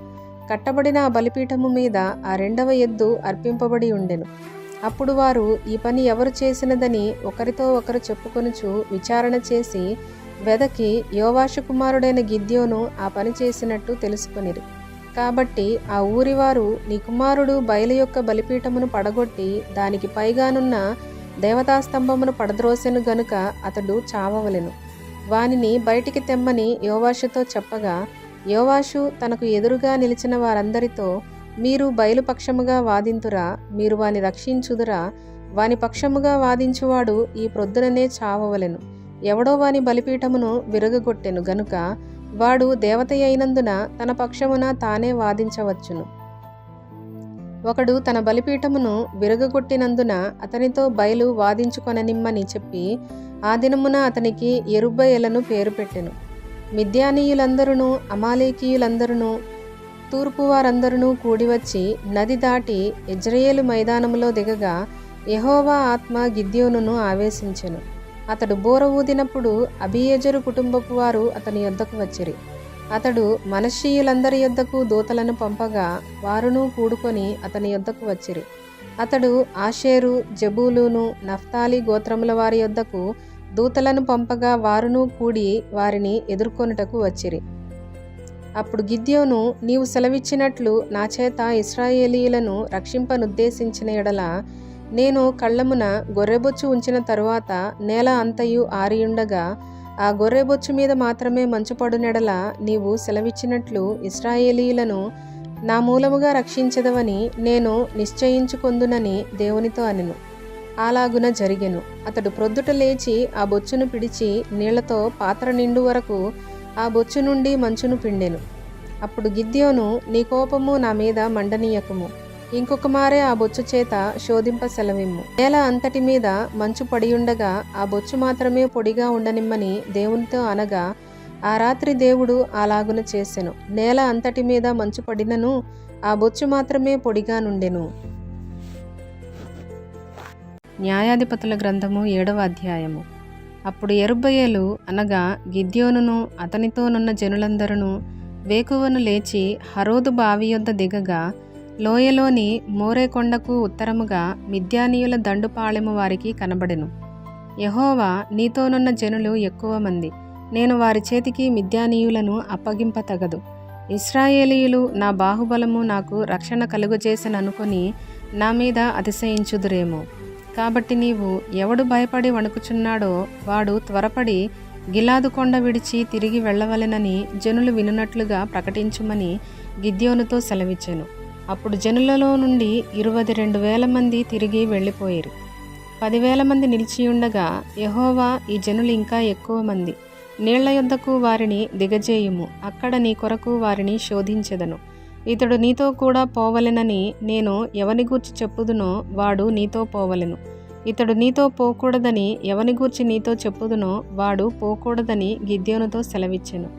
కట్టబడిన ఆ బలిపీఠము మీద ఆ 2వ ఎద్దు అర్పింపబడి ఉండెను. అప్పుడు వారు ఈ పని ఎవరు చేసినదని ఒకరితో ఒకరు చెప్పుకొనుచు విచారణ చేసి వెదకి యోవాషు కుమారుడైన గిద్యోను ఆ పని చేసినట్టు తెలుసుకొనిరి. కాబట్టి ఆ ఊరివారు, నీ కుమారుడు బయలు యొక్క బలిపీఠమును పడగొట్టి దానికి పైగానున్న దేవతాస్తంభమును పడద్రోసెను గనుక అతడు చావవలెను, వానిని బయటికి తెమ్మని యోవాషుతో చెప్పగా, యోవాషు తనకు ఎదురుగా నిలిచిన వారందరితో, మీరు బయలు పక్షముగా వాదింతురా, మీరు వాని రక్షించుదురా, వాని పక్షముగా వాదించువాడు ఈ ప్రొద్దుననే చావవలెను, ఎవడో వాని బలిపీఠమును విరగగొట్టెను గనుక వాడు దేవత అయినందున తన పక్షమున తానే వాదించవచ్చును. ఒకడు తన బలిపీఠమును విరగగొట్టినందున అతనితో బయలు వాదించుకొననిమ్మని చెప్పి ఆ దినమున అతనికి యెరుబ్బయలను పేరు పెట్టెను. మిద్యానీయులందరూ అమాలేకీయులందరూ తూర్పు వారందరూ కూడివచ్చి నది దాటి యెజ్రెయేలు మైదానములో దిగగా యెహోవా ఆత్మ గిద్యోనును ఆవేశించెను. అతడు బూర ఊదినప్పుడు అబీయెజెరు కుటుంబపు వారు అతని యొద్దకు వచ్చిరి. అతడు మనష్షీయులందరి యొద్దకు దూతలను పంపగా వారును కూడుకొని అతని యొద్దకు వచ్చిరి. అతడు ఆషేరు, జెబూలూను, నఫ్తాలి గోత్రముల వారి యొద్దకు దూతలను పంపగా వారును కూడి వారిని ఎదుర్కొనుటకు వచ్చిరి. అప్పుడు గిద్యోను, నీవు సెలవిచ్చినట్లు నా చేత ఇశ్రాయేలీయులను రక్షింపనుద్దేశించిన ఎడల నేను కళ్ళమున గొర్రెబొచ్చు ఉంచిన తరువాత నేల అంతయు ఆరియుండగా ఆ గొర్రెబొచ్చు మీద మాత్రమే మంచుపడునెడల నీవు సెలవిచ్చినట్లు ఇశ్రాయేలీయులను నా మూలముగా రక్షించదవని నేను నిశ్చయించుకొందునని దేవునితో అనెను. అలాగున జరిగెను. అతడు ప్రొద్దుట లేచి ఆ బొచ్చును పిడిచి నీళ్లతో పాత్ర నిండు వరకు ఆ బొచ్చు నుండి మంచును పిండెను. అప్పుడు గిద్యోను, నీ కోపము నా మీద మండనీయకము, ఇంకొక మారే ఆ బొచ్చు చేత శోధింప సెలవిమ్ము. నేల అంతటి మీద మంచు పడియుండగా ఆ బొచ్చు మాత్రమే పొడిగా ఉండనిమ్మని దేవునితో అనగా ఆ రాత్రి దేవుడు అలాగున చేసెను. నేల అంతటి మీద మంచు పడినను ఆ బొచ్చు మాత్రమే పొడిగా నుండెను. న్యాయాధిపతుల గ్రంథము 7వ అధ్యాయము. అప్పుడు యెరుబ్బయలు అనగా గిద్యోనును అతనితోనున్న జనులందరూ వేకువను లేచి హరోదు బావి యొద్ద దిగగా లోయలోని మోరే కొండకు ఉత్తరముగా మిద్యానీయుల దండుపాళెము వారికి కనబడెను. యెహోవా, నీతోనున్న జనులు ఎక్కువ మంది, నేను వారి చేతికి మిద్యానీయులను అప్పగింపతగదు. ఇశ్రాయేలీయులు నా బాహుబలము నాకు రక్షణ కలుగజేసననుకొని నా మీద అతిశయించుదురేమో. కాబట్టి నీవు ఎవడు భయపడి వణుకుచున్నాడో వాడు త్వరపడి గిలాదు కొండ విడిచి తిరిగి వెళ్ళవలెనని జనులు వినునట్లుగా ప్రకటించుమని గిద్యోనుతో సెలవిచ్చెను. అప్పుడు జనులలో నుండి 22,000 మంది తిరిగి వెళ్ళిపోయిరి. 10,000 మంది నిలిచియుండగా, యెహోవా, ఈ జనులు ఇంకా ఎక్కువ మంది, నీళ్ల యొద్దకు వారిని దిగజేయుము, అక్కడ నీ కొరకు వారిని శోధించెదను. ఇతడు నీతో కూడా పోవలెనని నేను ఎవని గూర్చి చెప్పుదునో వాడు నీతో పోవలెను. ఇతడు నీతో పోకూడదని ఎవని గూర్చి నీతో చెప్పుదునో వాడు పోకూడదని గిద్యోనుతో సెలవిచ్చెను.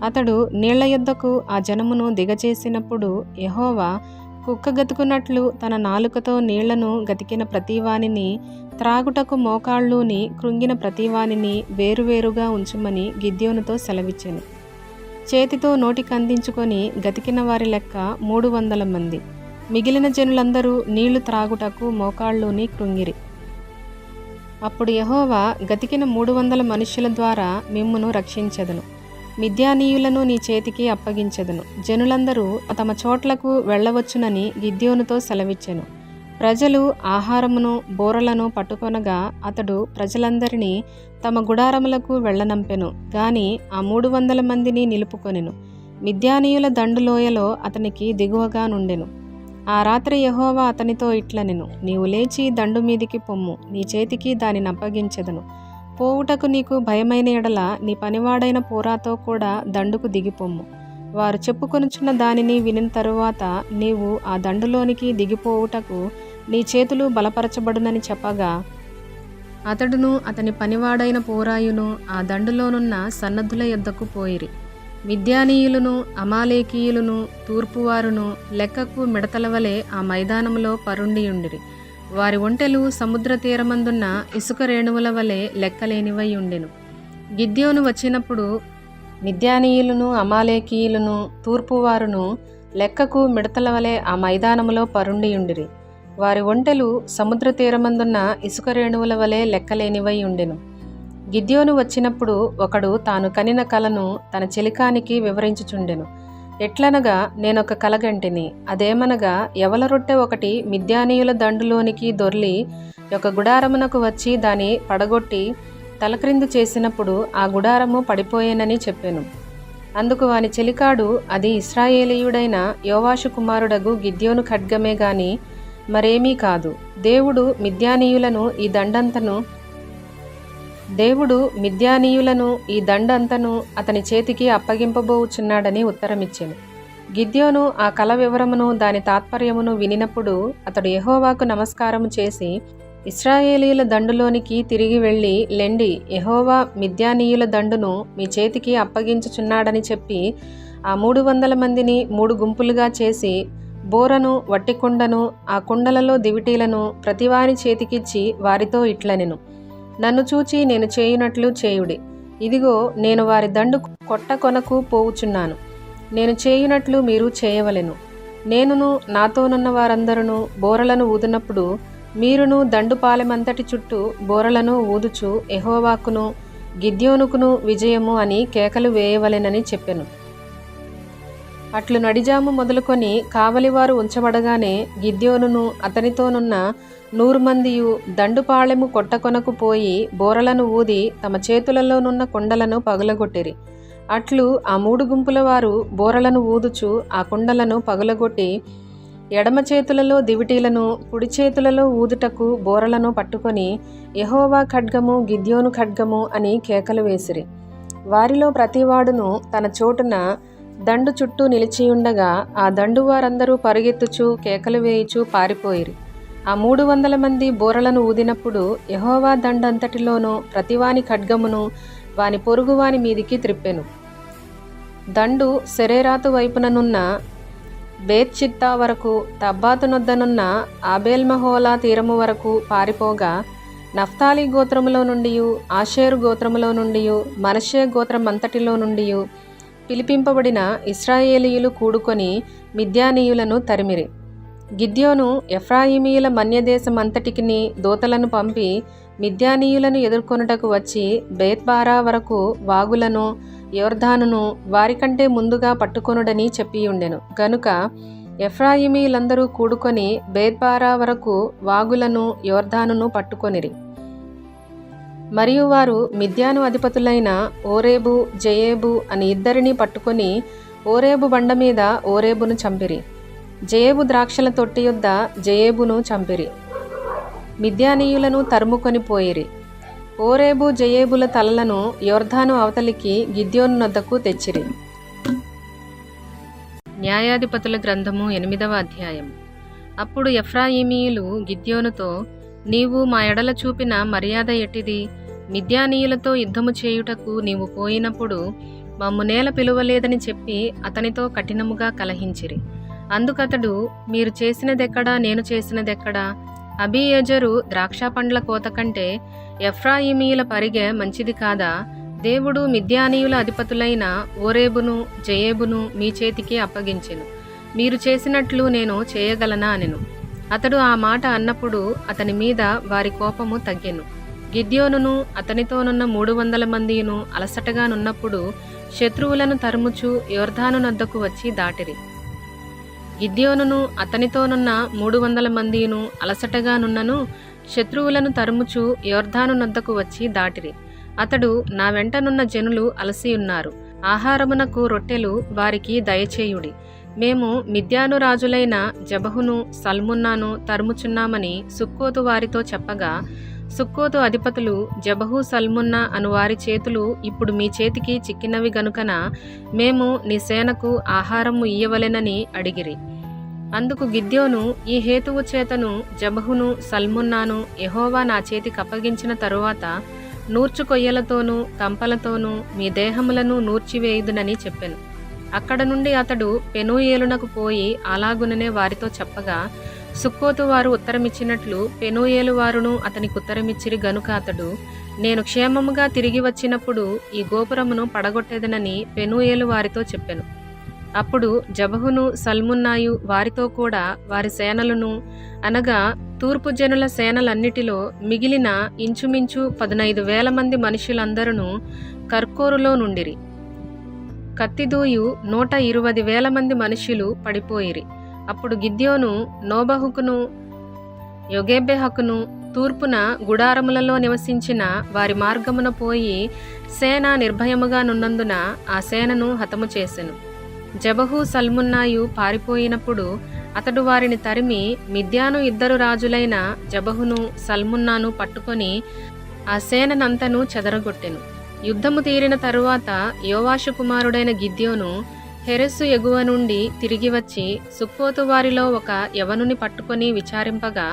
అతడు నీళ్ల యొద్దకు ఆ జనమును దిగజేసినప్పుడు యెహోవా కుక్క గతుకున్నట్లు తన నాలుకతో నీళ్లను గతికిన ప్రతివానిని, త్రాగుటకు మోకాళ్ళూని కృంగిన ప్రతివానిని వేరువేరుగా ఉంచుమని గిద్యోనుతో సెలవిచ్చెను. చేతితో నోటికందించుకొని గతికిన వారి లెక్క 300 మంది. మిగిలిన జనులందరూ నీళ్లు త్రాగుటకు మోకాళ్ళూని కృంగిరి. అప్పుడు యెహోవా, గతికిన 300 మనుష్యుల ద్వారా మిమ్మును రక్షించెదను, మిద్యానీయులను నీ చేతికి అప్పగించెదను. జనులందరూ తమ చోట్లకు వెళ్ళవచ్చునని గిద్యోనుతో సెలవిచ్చెను. ప్రజలు ఆహారమును బోరలను పట్టుకొనగా అతడు ప్రజలందరినీ తమ గుడారములకు వెళ్ళనంపెను గాని ఆ 300 మందిని నిలుపుకొనెను. మిద్యానీయుల దండులోయలో అతనికి దిగువగా నుండెను. ఆ రాత్రి యెహోవా అతనితో ఇట్లనెను, నీవు లేచి దండు మీదికి పొమ్ము, నీ చేతికి దానిని అప్పగించెదను. పోవుటకు నీకు భయమైన ఎడల నీ పనివాడైన పూరాతో కూడా దండుకు దిగిపొమ్ము. వారు చెప్పుకొనుచున్న దానిని వినిన తరువాత నీవు ఆ దండులోనికి దిగిపోవుటకు నీ చేతులు బలపరచబడునని చెప్పగా, అతడును అతని పనివాడైన పూరాయును ఆ దండులోనున్న సన్నద్ధుల యొద్దకు పోయిరి. మిద్యానీయులను అమాలేకీయులను తూర్పువారును లెక్కకు మిడతల వలె ఆ మైదానములో పరుండియుండిరి. వారి ఒంటెలు సముద్ర తీరమందున్న ఇసుక రేణువుల వలె లెక్కలేనివై ఉండెను. గిద్యోను వచ్చినప్పుడు మిద్యానీయులను అమాలేకీయులను తూర్పువారును లెక్కకు మిడతల వలె ఆ మైదానములో పరుండియుండిరి. వారి ఒంటెలు సముద్ర తీరమందున్న ఇసుక రేణువుల వలె లెక్కలేనివై ఉండెను. గిద్యోను వచ్చినప్పుడు ఒకడు తాను కనిన కలను తన చెలికానికి వివరించుచుండెను. ఎట్లనగా, నేనొక కలగంటిని. అదేమనగా, యవల రొట్టె ఒకటి మిద్యానీయుల దండులోనికి దొర్లి ఒక గుడారమునకు వచ్చి దాని పడగొట్టి తలక్రిందు చేసినప్పుడు ఆ గుడారము పడిపోయేనని చెప్పెను. అందుకు వాని చెలికాడు, అది ఇశ్రాయేలీయుడైన యోవాషు కుమారుడగు గిద్యోను ఖడ్గమే గాని మరేమీ కాదు. దేవుడు మిద్యానీయులను ఈ దండంతను అతని చేతికి అప్పగింపబోచున్నాడని ఉత్తరమిచ్చెను. గిద్యోను ఆ కల వివరమును దాని తాత్పర్యమును వినినప్పుడు అతడు యెహోవాకు నమస్కారము చేసి, ఇశ్రాయేలీయుల దండులోనికి తిరిగి వెళ్ళి లెండి, యెహోవా మిద్యానీయుల దండును మీ చేతికి అప్పగించుచున్నాడని చెప్పి ఆ 300 మందిని 3 గుంపులుగా చేసి బోరను వట్టి కుండను ఆ కుండలలో దివిటీలను ప్రతివాని చేతికిచ్చి వారితో ఇట్లనెను, నన్ను చూచి నేను చేయునట్లు చేయుడి. ఇదిగో, నేను వారి దండు కొట్ట కొనకు పోవుచున్నాను. నేను చేయునట్లు మీరు చేయవలెను. నేనును నాతోనున్న వారందరూ బోరలను ఊదినప్పుడు మీరును దండుపాలెమంతటి చుట్టూ బోరలను ఊదుచు యెహోవాకును గిద్యోనుకును విజయము అని కేకలు వేయవలెనని చెప్పెను. అట్లు నడిజాము మొదలుకొని కావలివారు ఉంచబడగానే గిద్యోనును అతనితోనున్న 100 మందియు దండుపాళెము కొట్టకొనకు పోయి బోరలను ఊది తమ చేతులలోనున్న కుండలను పగులగొట్టిరి. అట్లు ఆ 3 గుంపుల వారు బోరలను ఊదుచు ఆ కుండలను పగులగొట్టి ఎడమ చేతులలో దివిటీలను కుడి చేతులలో ఊదుటకు బోరలను పట్టుకొని యెహోవా ఖడ్గము గిద్యోను ఖడ్గము అని కేకలు వేసిరి. వారిలో ప్రతివాడును తన చోటున దండు చుట్టూ నిలిచియుండగా ఆ దండు వారందరూ పరుగెత్తుచు కేకలు వేయుచు పారిపోయిరి. ఆ 300 మంది బోరలను ఊదినప్పుడు యెహోవా దండంతటిలోనూ ప్రతివాని ఖడ్గమును వాని పొరుగువాని మీదికి త్రిప్పెను. దండు సెరేరాతు వైపుననున్న బేత్చిత్తా వరకు, తబ్బాతు నొద్దనున్న ఆబేల్మహోలా తీరము వరకు పారిపోగా, నఫ్తాలి గోత్రములో నుండి ఆషేరు గోత్రములో నుండి మనష్షే గోత్రమంతటిలో నుండి పిలిపింపబడిన ఇశ్రాయేలీయులు కూడుకొని మిద్యానీయులను తరిమిరి. గిద్యోను ఎఫ్రాయిమీయుల మన్యదేశమంతటికిని దూతలను పంపి మిద్యానీయులను ఎదుర్కొనుటకు వచ్చి బేత్బారా వరకు వాగులను యొర్దానును వారికంటే ముందుగా పట్టుకొనుడని చెప్పియుండెను. గనుక ఎఫ్రాయిమీయులందరూ కూడుకొని బేత్బారా వరకు వాగులను యొర్దానును పట్టుకొనిరి. మరియు వారు మిద్యాను అధిపతులైన ఓరేబు జయేబు అని 2 పట్టుకొని ఓరేబు బండ మీద ఓరేబును చంపిరి. జయేబు ద్రాక్షల తొట్టి యొద్ద జయేబును చంపిరి. మిద్యానీయులను తరుముకొని పోయిరి. ఓరేబు జయేబుల తలలను యొర్దాను అవతలికి గిద్యోను నొద్దకు తెచ్చిరి. న్యాయాధిపతుల గ్రంథము 8వ అధ్యాయం. అప్పుడు ఎఫ్రాయిమీయులు గిద్యోనుతో, నీవు మా ఎడల చూపిన మర్యాద ఎట్టిది? మిద్యానీయులతో యుద్ధము చేయుటకు నీవు పోయినప్పుడు మమ్ము నేల పిలువలేదని చెప్పి అతనితో కఠినముగా కలహించిరి. అందుకతడు, మీరు చేసినదెక్కడా, నేను చేసినదెక్కడా? అబీయెజరు ద్రాక్ష పండ్ల కోత కంటే ఎఫ్రాయిమీయుల పరిగె మంచిది కాదా? దేవుడు మిద్యానీయుల అధిపతులైన ఓరేబును జయేబును మీ చేతికి అప్పగించెను. మీరు చేసినట్లు నేను చేయగలనా అనెను. అతడు ఆ మాట అన్నప్పుడు అతని మీద వారి కోపము తగ్గెను. గిద్యోనును అతనితోనున్న 300 మందియును అలసటగా నున్నప్పుడు శత్రువులను తరుముచు యొర్దాను నొద్దకు వచ్చి దాటిరి. గిద్యోనును అతనితోనున్న 300 మందియును అలసటగా నున్నను శత్రువులను తరుముచు యొర్దాను నొద్దకు వచ్చి దాటిరి. అతడు, నా వెంటనున్న జనులు అలసియున్నారు, ఆహారమునకు రొట్టెలు వారికి దయచేయుడి. మేము మిద్యాను రాజులైన జబహును సల్మున్నాను తరుముచున్నామని సుక్కోతు వారితో చెప్పగా, సుక్కోతు అధిపతులు జబహు సల్మున్నా అను వారి చేతులు ఇప్పుడు మీ చేతికి చిక్కినవి గనుకన మేము నీ సేనకు ఆహారము ఇయ్యవలెనని అడిగిరి. అందుకు గిద్యోను, ఈ హేతువు చేతను జబహును సల్మున్నాను యెహోవా నా చేతికి అప్పగించిన తరువాత నూర్చు కొయ్యలతోనూ కంపలతోనూ మీ దేహములను నూర్చివేయుదునని చెప్పెను. అక్కడ నుండి అతడు పెనూయేలునకు పోయి అలాగుననే వారితో చెప్పగా, సుక్కోతు వారు ఉత్తరమిచ్చినట్లు పెనూయేలు వారును అతనికి ఉత్తరమిచ్చిరి గనుక అతడు, నేను క్షేమముగా తిరిగి వచ్చినప్పుడు ఈ గోపురమును పడగొట్టేదనని పెనూయేలు వారితో చెప్పెను. అప్పుడు జబహును సల్మున్నాయు వారితో కూడా వారి సేనలను, అనగా తూర్పు జనుల సేనలన్నిటిలో మిగిలిన ఇంచుమించు 15,000 మంది మనుషులందరూ కర్కోరులో నుండిరి. కత్తిదూయు 120,000 మంది మనుష్యులు పడిపోయిరి. అప్పుడు గిద్యోను నోబహుకును యొగెబెహకును తూర్పున గుడారములలో నివసించిన వారి మార్గమున పోయి సేన నిర్భయముగా నున్నందున ఆ సేనను హతము చేసెను. జబహు సల్మున్నాయు పారిపోయినప్పుడు అతడు వారిని తరిమి మిద్యాను 2 రాజులైన జబహును సల్మున్నాను పట్టుకొని ఆ సేననంతను చెదరగొట్టెను. యుద్ధము తీరిన తరువాత యోవాషు కుమారుడైన గిద్యోను హెరెస్సు ఎగువ నుండి తిరిగి వచ్చి సుక్కోతు వారిలో ఒక యవనుని పట్టుకొని విచారింపగా,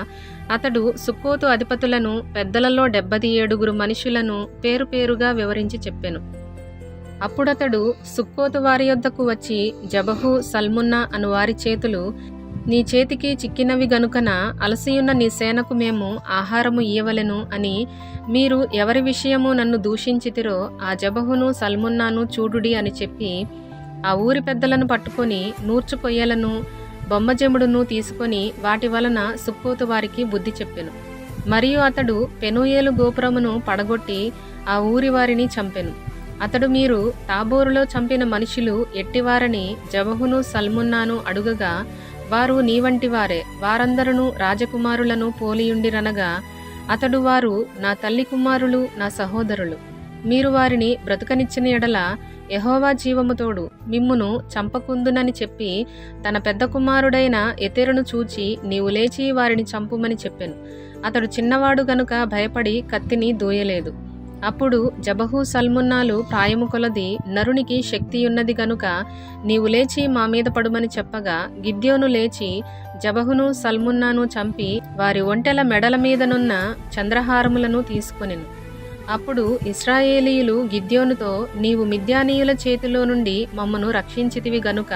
అతడు సుక్కోతు అధిపతులను పెద్దలలో 77 మనుషులను పేరు పేరుగా వివరించి చెప్పెను. అప్పుడతడు సుక్కోతు వారి యొద్దకు వచ్చి, జబహు సల్మున్నా అను వారి చేతులు నీ చేతికి చిక్కినవి గనుకన అలసియున్న నీ సేనకు మేము ఆహారము ఇయ్యవలెను అని మీరు ఎవరి విషయము నన్ను దూషించితిరో ఆ జబహును సల్మున్నాను చూడుడి అని చెప్పి ఆ ఊరి పెద్దలను పట్టుకొని నూర్చు కొయ్యలను బొమ్మజెముడును తీసుకొని వాటి వలన సుక్కోతు వారికి బుద్ధి చెప్పెను. మరియు అతడు పెనూయేలు గోపురమును పడగొట్టి ఆ ఊరి వారిని చంపెను. అతడు, మీరు తాబోరులో చంపిన మనుషులు ఎట్టివారని జబహును సల్మున్నాను అడుగగా, వారు నీ వంటి వారే, వారందరూ రాజకుమారులను పోలియుండిరనగా, అతడు, వారు నా తల్లి కుమారులు, నా సహోదరులు. మీరు వారిని బ్రతుకనిచ్చిన ఎడల యెహోవా జీవముతోడు మిమ్మును చంపకుందునని చెప్పి తన పెద్ద కుమారుడైన ఎతెరును చూచి, నీవు లేచి వారిని చంపుమని చెప్పెను. అతడు చిన్నవాడు గనుక భయపడి కత్తిని దూయలేదు. అప్పుడు జబహు సల్మున్నాలు ప్రాయము కొలది నరునికి శక్తియున్నది గనుక నీవు లేచి మా మీద పడుమని చెప్పగా, గిద్యోను లేచి జబహును సల్మున్నాను చంపి వారి ఒంటెల మెడల మీదనున్న చంద్రహారములను తీసుకొనెను. అప్పుడు ఇశ్రాయేలీయులు గిద్యోనుతో, నీవు మిద్యానీయుల చేతిలో నుండి మమ్మను రక్షించితివి గనుక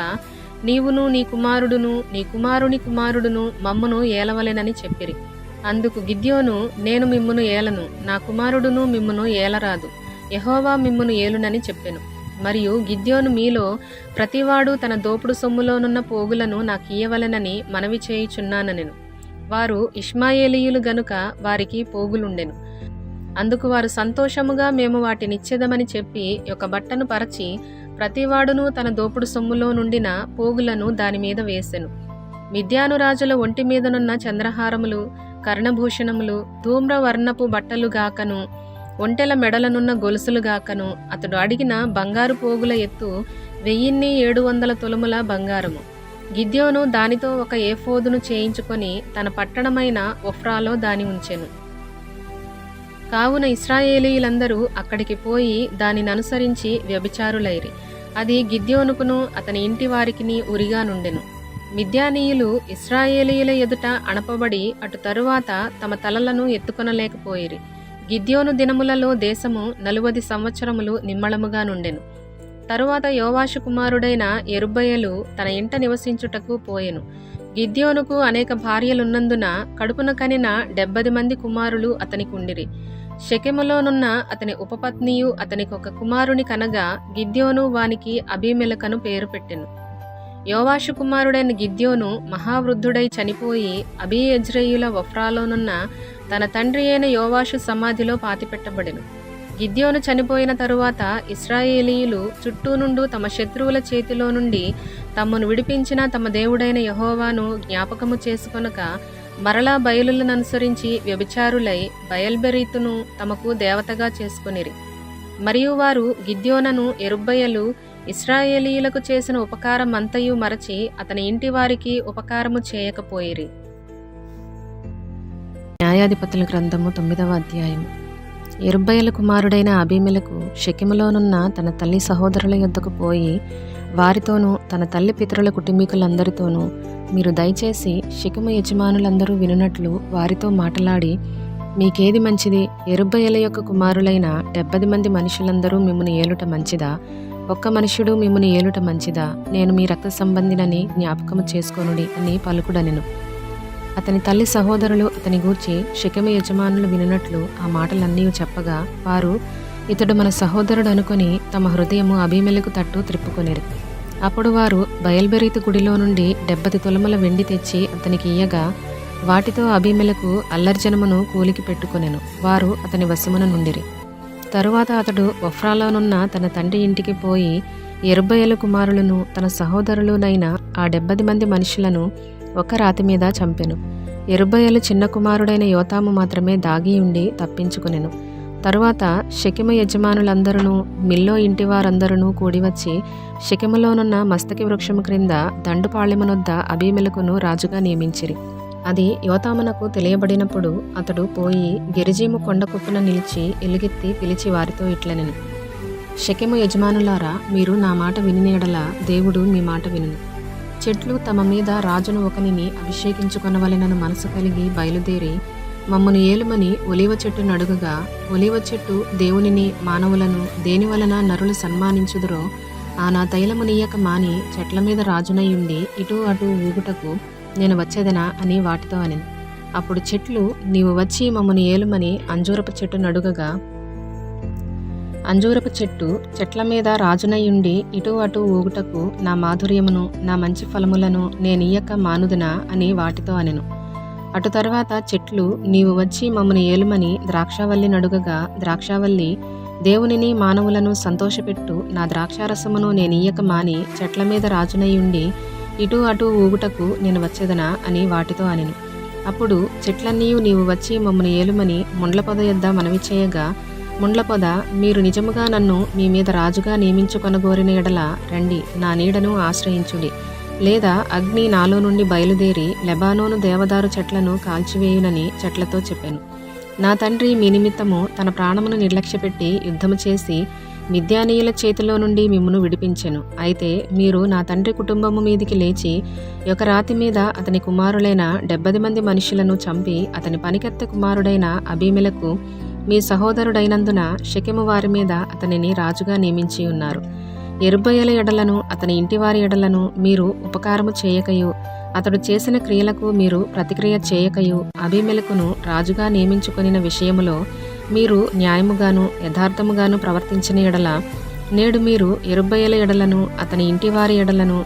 నీవును నీ కుమారుడును నీ కుమారుని కుమారుడును మమ్మను ఏలవలెనని చెప్పిరి. అందుకు గిద్యోను, నేను మిమ్మును ఏలను, నా కుమారుడును మిమ్మును ఏలరాదు, యెహోవా మిమ్మును ఏలునని చెప్పెను. మరియు గిద్యోను, మీలో ప్రతివాడు తన దోపుడు సొమ్ములోనున్న పోగులను నాకియ్యవలెనని మనవి చేయుచున్నానెను. వారు ఇష్మాయేలీయులు గనుక వారికి పోగులుండెను. అందుకు వారు సంతోషముగా మేము వాటినిచ్చెదమని చెప్పి ఒక బట్టను పరచి ప్రతివాడును తన దోపుడు సొమ్ములో నుండిన పోగులను దానిమీద వేసెను. మిద్యాను రాజుల ఒంటి మీదనున్న చంద్రహారములు, కర్ణభూషణములు, ధూమ్రవర్ణపు బట్టలుగాకను ఒంటెల మెడలనున్న గొలుసులుగాకను అతడు అడిగిన బంగారు పోగుల ఎత్తు 1700 తులముల బంగారము. గిద్యోను దానితో ఒక ఏఫోదును చేయించుకొని తన పట్టణమైన ఒఫ్రాలో దాని ఉంచెను. కావున ఇశ్రాయేలీయులందరూ అక్కడికి పోయి దానిని అనుసరించి వ్యభిచారులైరి. అది గిద్యోనుకును అతని ఇంటి వారికిని ఉరిగా నుండెను. మిద్యానీయులు ఇశ్రాయేలీయుల ఎదుట అణపబడి అటు తరువాత తమ తలలను ఎత్తుకొనలేకపోయిరి. గిద్యోను దినములలో దేశము 40 సంవత్సరములు నిమ్మళముగా నుండెను. తరువాత యోవాషు కుమారుడైన యెరుబ్బయలు తన ఇంట నివసించుటకు పోయెను. గిద్యోనుకు అనేక భార్యలున్నందున కడుపున కనిన 70 మంది కుమారులు అతనికి ఉండిరి. షెకెములోనున్న అతని ఉపపత్నియు అతనికి ఒక కుమారుని కనగా గిద్యోను వానికి అబీమెలకను పేరు పెట్టెను. యోవాషు కుమారుడైన గిద్యోను మహావృద్ధుడై చనిపోయి అబీయెజ్రీయుల ఒఫ్రాలోనున్న తన తండ్రి అయిన యోవాషు సమాధిలో పాతిపెట్టబడెను. గిద్యోను చనిపోయిన తరువాత ఇశ్రాయేలీయులు చుట్టూ నుండి తమ శత్రువుల చేతిలో నుండి తమను విడిపించిన తమ దేవుడైన యెహోవాను జ్ఞాపకము చేసుకొనక మరలా బయలులను అనుసరించి వ్యభిచారులై బయల్బెరీతును తమకు దేవతగా చేసుకొనిరి. మరియు వారు గిద్యోనను యెరుబ్బయలు ఇశ్రాయేలీయులకు చేసిన ఉపకారం అంతయు మరచి అతని ఇంటి వారికి ఉపకారము చేయకపోయిరి. న్యాయాధిపతుల గ్రంథము 9వ అధ్యాయం. యెరుబ్బయలు కుమారుడైన అబీమెలెకు షెకెములోనున్న తన తల్లి సహోదరుల యొద్దకు పోయి వారితోనూ తన తల్లి పితరుల కుటుంబీకులందరితోనూ, మీరు దయచేసి షెకెము యజమానులందరూ వినున్నట్లు వారితో మాటలాడి, మీకేది మంచిది? యెరుబ్బయల యొక్క కుమారులైన 70 మంది మనుషులందరూ మిమ్మును ఏలుట మంచిదా? ఒక్క మనుష్యుడు మిమ్మును ఏలుట మంచిదా? నేను మీ రక్త సంబంధినని జ్ఞాపకము చేసుకొనుడి అని పలుకుడనెను. అతని తల్లి సహోదరులు అతని గూర్చి షెకెము యజమానులు వినున్నట్లు ఆ మాటలన్నీ చెప్పగా వారు, ఇతడు మన సహోదరుడు అనుకొని తమ హృదయము అబీమెలెకు తట్టు త్రిప్పుకొనిరి. అప్పుడు వారు బయల్బెరీతు గుడిలో నుండి 70 తులముల వెండి తెచ్చి అతనికి ఇయ్యగా వాటితో అబీమెలెకు అల్లర్జనమును కూలికి పెట్టుకొనెను. వారు అతని వశమున నుండిరి. తరువాత అతడు ఒఫ్రాలోనున్న తన తండ్రి ఇంటికి పోయి యెరుబ్బయలు కుమారులను తన సహోదరులునైన ఆ 70 మంది మనుషులను ఒక రాతి మీద చంపెను. యెరుబ్బయలు చిన్న కుమారుడైన యోతాము మాత్రమే దాగి ఉండి తప్పించుకొనెను. తరువాత షెకెము యజమానులందరూ మిల్లో ఇంటి వారందరూ కూడివచ్చి షెకెములోనున్న మస్తకి వృక్షము క్రింద దండుపాళెమునొద్ద అబీమెలెకును రాజుగా నియమించిరి. అది యోతామునకు తెలియబడినప్పుడు అతడు పోయి గెరిజీము కొండ కుప్పున నిలిచి ఎలుగెత్తి పిలిచి వారితో ఇట్లనెను, షెకెము యజమానులారా, మీరు నా మాట విని ఎడల దేవుడు మీ మాట వినును. చెట్లు తమ మీద రాజును ఒకనిని అభిషేకించుకొనవలెనను మనసు కలిగి బయలుదేరి మమ్మను ఏలుమని ఒలీవ చెట్టు నడుగగా, ఒలీవ చెట్టు దేవునిని మానవులను దేనివలన నరులు సన్మానించుదురో ఆ నా తైలము నీయక మాని చెట్ల మీద రాజునయ్యుండి ఇటు అటు ఊగుటకు నేను వచ్చేదనా అని వాటితో అనెను. అప్పుడు చెట్లు, నీవు వచ్చి మమ్మను ఏలుమని అంజూరపు చెట్టు నడుగగా, అంజూరపు చెట్టు చెట్ల మీద రాజునయ్యుండి ఇటు అటు ఊగుటకు నా మాధుర్యమును నా మంచి ఫలములను నేనియ్యక మానుదునా అని వాటితో అనెను. అటు తర్వాత చెట్లు, నీవు వచ్చి మమ్మను ఏలుమని ద్రాక్షావల్లి నడుగగా, ద్రాక్షావల్లి, దేవునిని మానవులను సంతోషపెట్టు నా ద్రాక్షారసమును నేనియ్యక మాని చెట్ల మీద రాజునయ్యుండి ఇటు అటు ఊగుటకు నేను వచ్చేదనా అని వాటితో అనెను. అప్పుడు చెట్లన్నీయు నీవు వచ్చి మమ్మను ఏలుమని ముండ్ల పొద యొద్ద మనవి చేయగా, ముండ్ల పొద, మీరు నిజముగా నన్ను మీ మీద రాజుగా నియమించుకొనగోరిన ఎడల రండి, నా నీడను ఆశ్రయించుడి, లేదా అగ్ని నాలో నుండి బయలుదేరి లెబానోను దేవదారు చెట్లను కాల్చివేయునని చెట్లతో చెప్పాను. నా తండ్రి మీ నిమిత్తము తన ప్రాణమును నిర్లక్ష్యపెట్టి యుద్ధము చేసి మిద్యానీయుల చేతిలో నుండి మిమ్మును విడిపించెను. అయితే మీరు నా తండ్రి కుటుంబము మీదికి లేచి ఒక రాతి మీద అతని కుమారులైన 70 మంది మనుషులను చంపి అతని పనికెత్తె కుమారుడైన అబీమెలెకు మీ సహోదరుడైనందున షెకెము వారి మీద అతనిని రాజుగా నియమించి ఉన్నారు. యెరుబ్బయల ఎడలను అతని ఇంటివారి ఎడలను మీరు ఉపకారము చేయకయు అతడు చేసిన క్రియలకు మీరు ప్రతిక్రియ చేయకయు అబీమెలెకును రాజుగా నియమించుకొనిన విషయములో మీరు న్యాయముగాను యథార్థముగాను ప్రవర్తించిన ఎడల, నేడు మీరు యెరుబ్బయల ఎడలను అతని ఇంటివారి ఎడలను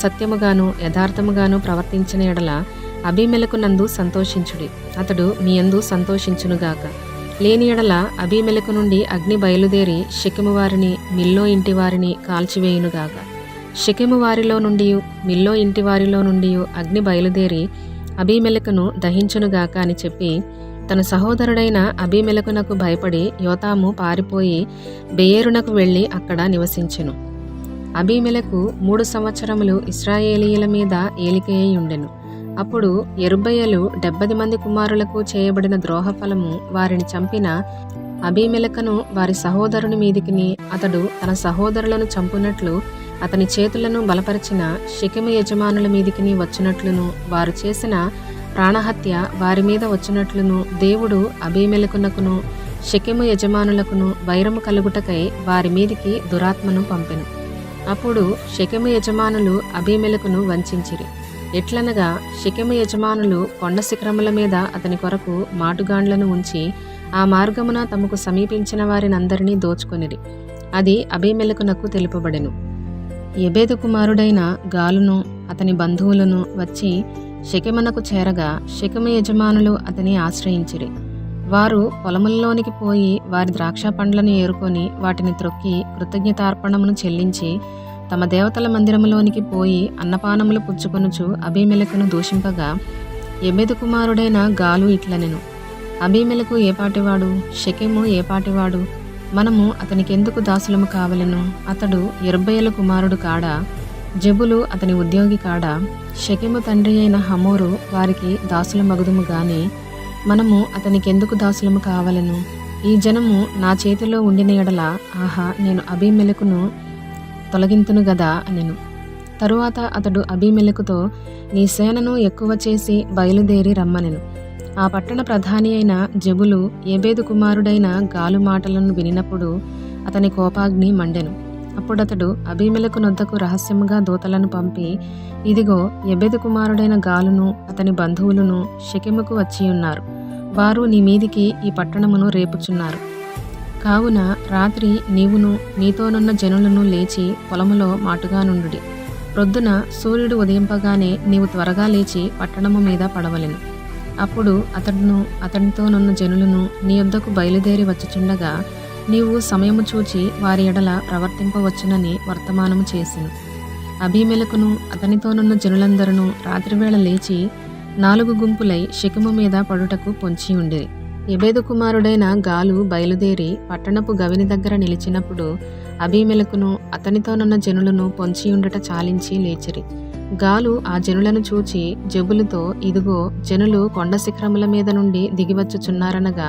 సత్యముగాను యథార్థముగాను ప్రవర్తించిన ఎడల అబీమెలెకునందు సంతోషించుడి, అతడు మీ యందు సంతోషించునుగాక. లేని ఎడల అబీమెలెకు నుండి అగ్ని బయలుదేరి షెకెము వారిని మిల్లో ఇంటి వారిని కాల్చివేయునుగాక. షెకెము వారిలో నుండి మిల్లో ఇంటి వారిలో నుండి అగ్ని బయలుదేరి అబీమెలెకును దహించునుగాక అని చెప్పి తన సహోదరుడైన అబీమెలెకునకు భయపడి యోతాము పారిపోయి బెయేరునకు వెళ్ళి అక్కడ నివసించెను. అబీమెలెకు 3 సంవత్సరములు ఇశ్రాయేలీయుల మీద ఏలికయ్యి ఉండెను. అప్పుడు యెరుబ్బయలు 70 మంది కుమారులకు చేయబడిన ద్రోహఫలము వారిని చంపిన అబీమెలెకును వారి సహోదరుని మీదికిని అతడు తన సహోదరులను చంపునట్లు అతని చేతులను బలపరిచిన షెకెము యజమానుల మీదికిని వచ్చినట్లును వారు చేసిన ప్రాణహత్య వారి మీద వచ్చినట్లును దేవుడు అబీమెలెకునకును షెకెము యజమానులకును వైరము కలుగుటకై వారి మీదికి దురాత్మను పంపెను. అప్పుడు షెకెము యజమానులు అబీమెలెకును వంచించిరి. ఎట్లనగా షెకెము యజమానులు కొండ శిఖరముల మీద అతని కొరకు మాటుగాండ్లను ఉంచి ఆ మార్గమున తమకు సమీపించిన వారినందరినీ దోచుకొనిరి. అది అబీమెలెకునకు తెలుపబడెను. ఎబేదు కుమారుడైన గాలును అతని బంధువులను వచ్చి షెకెమునకు చేరగా షెకెము యజమానులు అతని ఆశ్రయించిరి. వారు పొలములలోనికి పోయి వారి ద్రాక్ష పండ్లను ఏరుకొని వాటిని త్రొక్కి కృతజ్ఞతార్పణమును చెల్లించి తమ దేవతల మందిరములోనికి పోయి అన్నపానములు పుచ్చుకొనుచు అబీమెలెకును దూషింపగా ఎబెదు కుమారుడైన గాలు ఇట్లనెను, అబీమెలెకు ఏపాటివాడు, షెకెము ఏపాటివాడు, మనము అతనికెందుకు దాసులము కావలెను? అతడు యెరుబ్బయలు కుమారుడు కాడా? జెబులు అతని ఉద్యోగి కాడా? షెకెము తండ్రి అయిన హమోరు వారికి దాసుల మగుదుము గాని మనము అతనికెందుకు దాసులము కావలెను? ఈ జనము నా చేతిలో ఉండిన ఎడల ఆహా నేను అబీమెలెకును తొలగింతును గదా అనెను. తరువాత అతడు అబీమెలెకుతో నీ సేనను ఎక్కువ చేసి బయలుదేరి రమ్మనెను. ఆ పట్టణ ప్రధాని అయిన జెబులు ఎబేదు కుమారుడైన గాలు మాటలను వినినప్పుడు అతని కోపాగ్ని మండెను. అప్పుడతడు అబీమెలెకు నొద్దకు రహస్యముగా దూతలను పంపి, ఇదిగో ఎబెదు కుమారుడైన గాలును అతని బంధువులను షెకెముకు వచ్చియున్నారు. వారు నీ మీదికి ఈ పట్టణమును రేపుచున్నారు. కావున రాత్రి నీవును నీతోనున్న జనులను లేచి పొలములో మాటుగా నుండుడి. ప్రొద్దున సూర్యుడు ఉదయింపగానే నీవు త్వరగా లేచి పట్టణము మీద పడవలెను. అప్పుడు అతడును అతనితోనున్న జనులను నీ యొద్దకు బయలుదేరి వచ్చుచుండగా నీవు సమయము చూచి వారి ఎడల ప్రవర్తింపవచ్చునని వర్తమానము చేసెను. అబీమెలెకును అతనితోనున్న జనులందరూ రాత్రివేళ లేచి 4 గుంపులై షెకెము మీద పడుటకు పొంచి ఉండిరి. ఎబేదు కుమారుడైన గాలు బయలుదేరి పట్టణపు గవిని దగ్గర నిలిచినప్పుడు అబీమెలెకును అతనితోనున్న జనులను పొంచియుండుట చాలించి లేచిరి. గాలు ఆ జనులను చూచి జెబులుతో, ఇదిగో జనులు కొండ శిఖరముల మీద నుండి దిగివచ్చుచున్నారనగా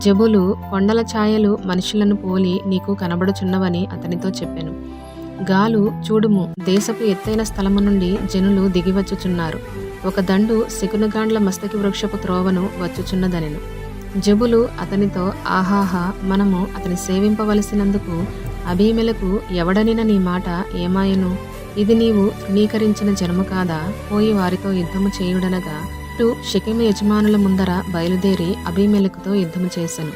జెబులు, కొండల ఛాయలు మనుషులను పోలి నీకు కనబడుచున్నవని అతనితో చెప్పెను. గాలు, చూడుము, దేశపు ఎత్తైన స్థలము నుండి జనులు దిగివచ్చుచున్నారు. ఒక దండు శకునగాండ్ల మస్తకి వృక్షపు త్రోవను వచ్చుచున్నదనెను. జెబులు అతనితో, ఆహాహా, మనము అతని సేవింపవలసినందుకు అబీమెలెకు ఎవడనిన నీ మాట ఏమాయను? ఇది నీవు తృణీకరించిన జనము కాదా? పోయి వారితో యుద్ధము చేయుడనగా ఇటు షెకెము యజమానుల ముందర బయలుదేరి అబీమెలెకుతో యుద్ధము చేసెను.